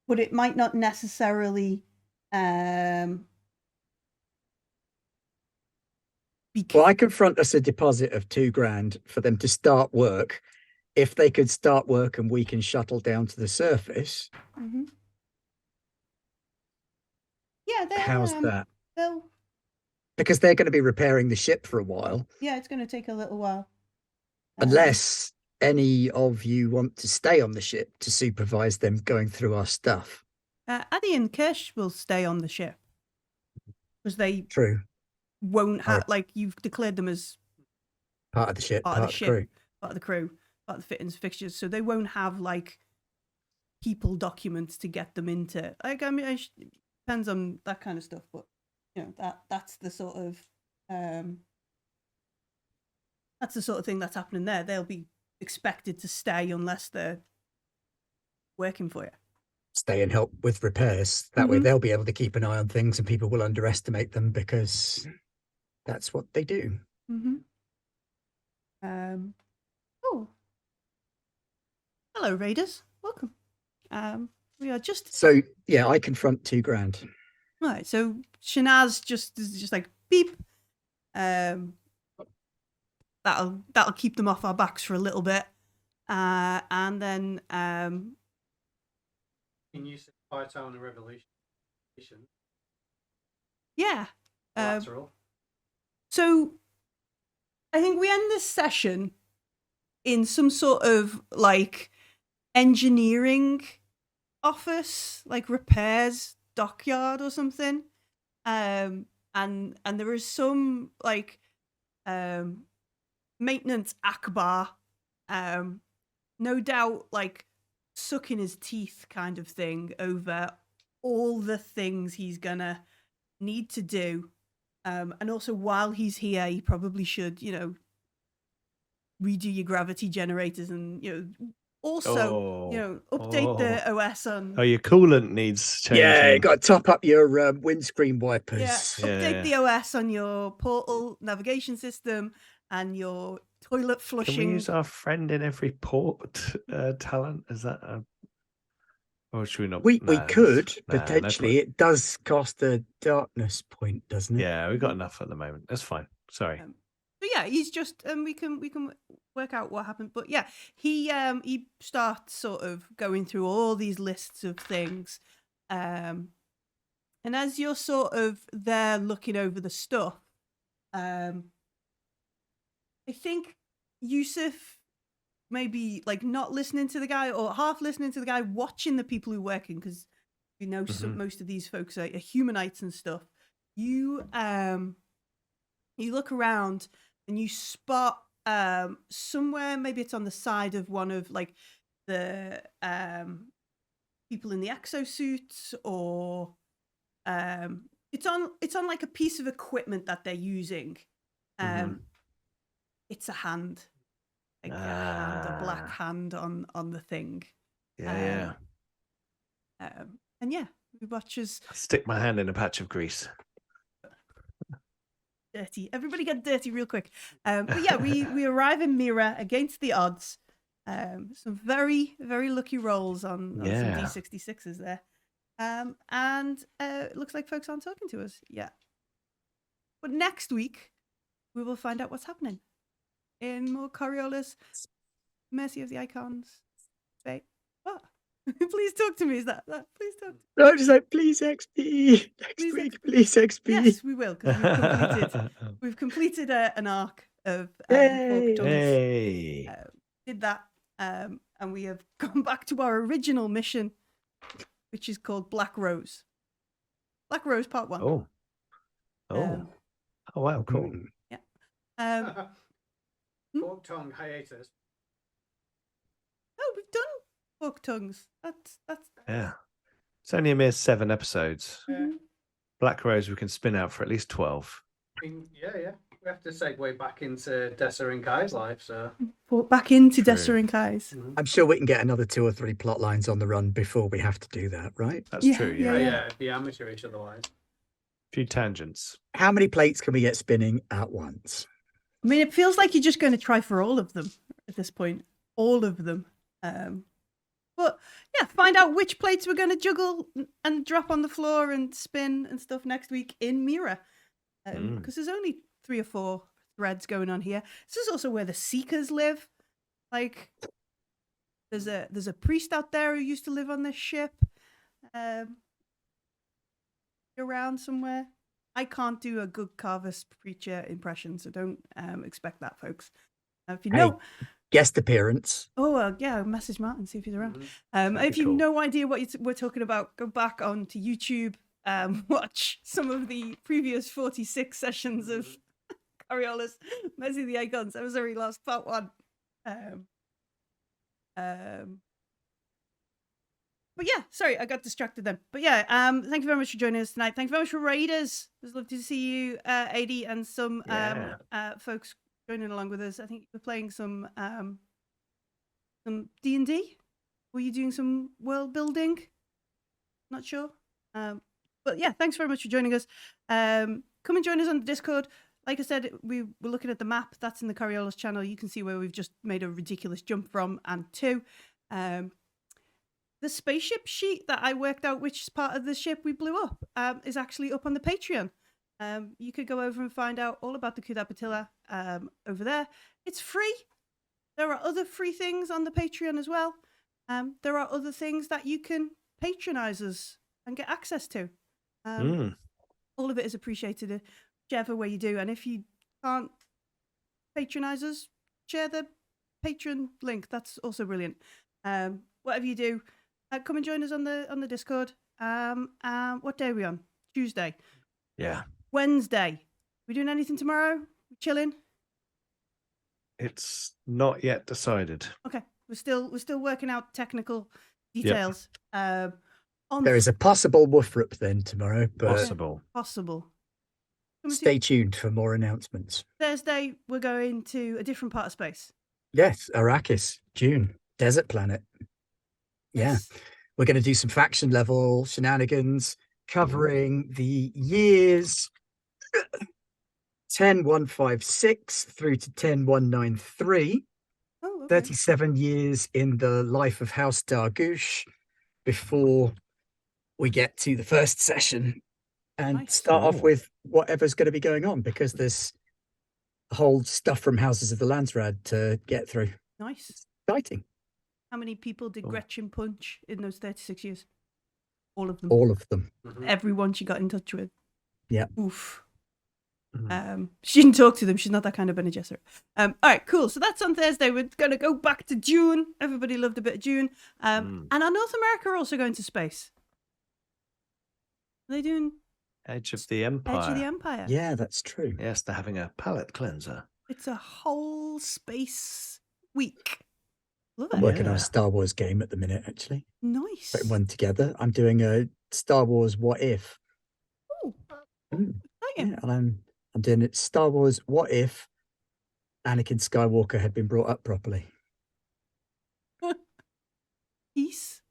Speaker 1: But it might not necessarily
Speaker 3: Well, I can front us a deposit of $2,000 for them to start work. If they could start work and we can shuttle down to the surface,
Speaker 1: yeah,
Speaker 3: how's that?
Speaker 1: They'll,
Speaker 3: Because they're going to be repairing the ship for a while.
Speaker 1: yeah, it's going to take a little while.
Speaker 3: Unless any of you want to stay on the ship to supervise them going through our stuff.
Speaker 1: Addy and Kirsch will stay on the ship because they
Speaker 3: True.
Speaker 1: won't have, like, you've declared them as
Speaker 3: Part of the ship,
Speaker 1: part
Speaker 3: part
Speaker 1: of the
Speaker 3: of the
Speaker 1: ship,
Speaker 3: crew.
Speaker 1: part of the crew, part of the fittings fixtures, so they won't have like people documents to get them into. Like, I mean, depends on that kind of stuff, but you know, that's the sort of thing that's happening there. They'll be expected to stay unless they're working for you.
Speaker 3: Stay and help with repairs. That way they'll be able to keep an eye on things and people will underestimate them because that's what they do.
Speaker 1: Oh, hello, Raiders. Welcome. We are just
Speaker 3: So yeah, I confront $2,000.
Speaker 1: right. So Shanaz is just like beep. That'll keep them off our backs for a little bit, and then
Speaker 4: Can you say Firetown and Revolution?
Speaker 1: yeah.
Speaker 4: Collateral.
Speaker 1: So I think we end this session in some sort of like engineering office, like repairs dockyard or something. And there is some like maintenance Akbar, no doubt like sucking his teeth kind of thing over all the things he's gonna need to do. And also while he's here, he probably should, you know, redo your gravity generators and also update the OS on.
Speaker 2: Oh, your coolant needs changing.
Speaker 3: Yeah, you got to top up your windscreen wipers.
Speaker 1: Update the OS on your portal navigation system and your toilet flushing.
Speaker 2: Can we use our friend in every port talent? Is that or should we not?
Speaker 3: We could potentially. It does cost a darkness point, doesn't it?
Speaker 2: Yeah, we've got enough at the moment. That's fine. Sorry.
Speaker 1: But yeah, he's just we can work out what happened. But yeah, he starts sort of going through all these lists of things, and as you're sort of there looking over the stuff, I think Yusuf maybe like not listening to the guy or half listening to the guy, watching the people who are working, because most of these folks are humanites and stuff. You look around and you spot somewhere, maybe it's on the side of one of like the people in the exosuits, or it's on like a piece of equipment that they're using. It's a hand, like a black hand on the thing.
Speaker 2: Yeah.
Speaker 1: And yeah, we watch as
Speaker 2: I'll stick my hand in a patch of grease.
Speaker 1: Dirty. Everybody get dirty real quick. But yeah, we arrive in Mira against the odds. Some very, very lucky rolls on some D66s there. And it looks like folks aren't talking to us yet. But next week, we will find out what's happening in more Coriolis, Mercy of the Icons. Wait, what? Please talk to me. Is that? Please talk.
Speaker 3: No, just like, please XP next week. Please XP.
Speaker 1: Yes, we will, because we've completed an arc of
Speaker 2: Yay!
Speaker 1: Did that, and we have gone back to our original mission, which is called Black Rose. Black Rose Part 1.
Speaker 2: Oh wow, cool.
Speaker 1: Yeah.
Speaker 4: Fork tongue hiatus.
Speaker 1: Oh, we've done Fork Tongues. That's
Speaker 2: Yeah. It's only a mere 7 episodes.
Speaker 4: Yeah.
Speaker 2: Black Rose we can spin out for at least 12.
Speaker 4: Yeah. We have to segue back into Dessa and Kai's life, so
Speaker 1: back into
Speaker 2: True.
Speaker 1: Dessa and Kai's.
Speaker 3: I'm sure we can get another 2 or 3 plot lines on the run before we have to do that, right?
Speaker 2: That's true, yeah.
Speaker 4: It'd be amateurish otherwise.
Speaker 2: A few tangents.
Speaker 3: How many plates can we get spinning at once?
Speaker 1: I mean, it feels like you're just going to try for all of them at this point. All of them. But yeah, find out which plates we're going to juggle and drop on the floor and spin and stuff next week in Mira. Because there's only 3 or 4 threads going on here. This is also where the Seekers live. Like, there's a priest out there who used to live on this ship. Around somewhere. I can't do a good Carvus preacher impression, so don't expect that, folks. If you know,
Speaker 3: guest appearance.
Speaker 1: Message Martin, see if he's around.
Speaker 2: That'd
Speaker 1: if
Speaker 2: be
Speaker 1: you've
Speaker 2: cool.
Speaker 1: no idea what we're talking about, go back onto YouTube, watch some of the previous 46 sessions of Coriolis, Mercy of the Icons. That was very last part 1. But yeah, sorry, I got distracted then. But yeah, thank you very much for joining us tonight. Thank you very much for Raiders. It was lovely to see you, AD, and some folks joining along with us. I think we're playing some D&D. Were you doing some world building? Not sure. But yeah, thanks very much for joining us. Come and join us on the Discord. Like I said, we were looking at the map. That's in the Coriolis channel. You can see where we've just made a ridiculous jump from and to. The spaceship sheet that I worked out which part of the ship we blew up is actually up on the Patreon. You could go over and find out all about the Kudapatilla over there. It's free. There are other free things on the Patreon as well. There are other things that you can patronize us and get access to. All of it is appreciated, whichever way you do. And if you can't patronize us, share the Patreon link. That's also brilliant. Whatever you do, come and join us on the Discord. What day are we on? Tuesday.
Speaker 2: Yeah.
Speaker 1: Wednesday. We doing anything tomorrow? We chilling?
Speaker 2: It's not yet decided.
Speaker 1: Okay. We're still working out technical details.
Speaker 2: Yep.
Speaker 3: There is a possible woofrup then tomorrow, but
Speaker 1: possible.
Speaker 3: Stay tuned for more announcements.
Speaker 1: Thursday, we're going to a different part of space.
Speaker 3: Yes, Arrakis, June, desert planet. Yeah.
Speaker 1: Yes.
Speaker 3: We're going to do some faction level shenanigans covering the years 10156 through to 10193.
Speaker 1: Oh, okay.
Speaker 3: 37 years in the life of House Dargouche before we get to the first session and
Speaker 1: Nice.
Speaker 3: start off
Speaker 2: Cool.
Speaker 3: with whatever's going to be going on, because there's whole stuff from Houses of the Landsrad to get through.
Speaker 1: Nice.
Speaker 3: Exciting.
Speaker 1: How many people did
Speaker 2: Cool.
Speaker 1: Gretchen punch in those 36 years? All of them.
Speaker 3: All of them.
Speaker 4: Mhm.
Speaker 1: Everyone she got in touch with.
Speaker 3: Yeah.
Speaker 1: Oof.
Speaker 2: Mhm.
Speaker 1: She didn't talk to them. She's not that kind of Bene Gesserit. All right, cool. So that's on Thursday. We're going to go back to June. Everybody loved a bit of June. And our North America are also going to space. Are they doing
Speaker 2: Edge of the Empire.
Speaker 1: Edge of the Empire?
Speaker 3: Yeah, that's true.
Speaker 2: Yes, they're having a palate cleanser.
Speaker 1: It's a whole space week. Love
Speaker 3: I'm
Speaker 1: it.
Speaker 3: working on
Speaker 2: Yeah.
Speaker 3: a Star Wars game at the minute, actually.
Speaker 1: Nice.
Speaker 3: Putting one together. I'm doing a Star Wars What If.
Speaker 1: Ooh,
Speaker 3: Mm,
Speaker 1: exciting.
Speaker 3: yeah, and I'm doing it Star Wars What If Anakin Skywalker had been brought up properly.
Speaker 1: Peace,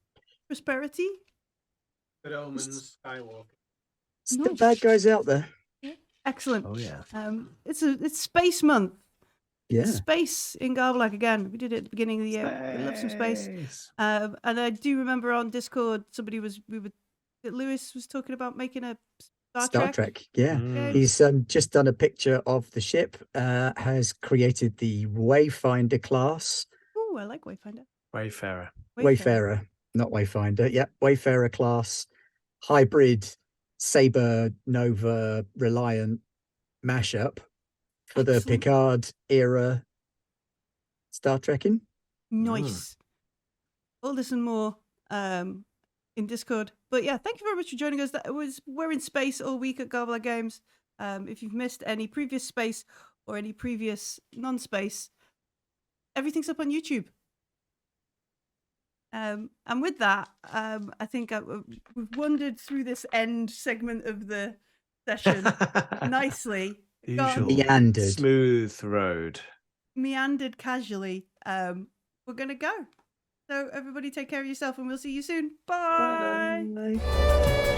Speaker 1: prosperity.
Speaker 4: Good Omens, Skywalker.
Speaker 3: Still
Speaker 1: Nice.
Speaker 3: bad guys out there.
Speaker 1: Excellent.
Speaker 2: Oh yeah.
Speaker 1: It's Space Month.
Speaker 3: Yeah.
Speaker 1: Space in Garvlag again. We did it at the beginning of the year. We love some space. And I do remember on Discord Lewis was talking about making a Star Trek.
Speaker 3: Yeah.
Speaker 2: Mm.
Speaker 3: He's just done a picture of the ship, has created the Wayfinder class.
Speaker 1: Oh, I like Wayfinder.
Speaker 2: Wayfarer.
Speaker 3: Wayfarer, not Wayfinder. Yeah, Wayfarer class, hybrid Saber Nova Reliant mashup for the
Speaker 1: Excellent.
Speaker 3: Picard era Star Trekking.
Speaker 1: Nice. All this and more in Discord. But yeah, thank you very much for joining us. We're in space all week at Garvlag Games. If you've missed any previous space or any previous non-space, everything's up on YouTube. And with that, I think we've wandered through this end segment of the session nicely.
Speaker 2: Usual
Speaker 3: Meandered.
Speaker 2: smooth road.
Speaker 1: Meandered casually. We're gonna go. So everybody take care of yourself and we'll see you soon. Bye.
Speaker 3: Bye.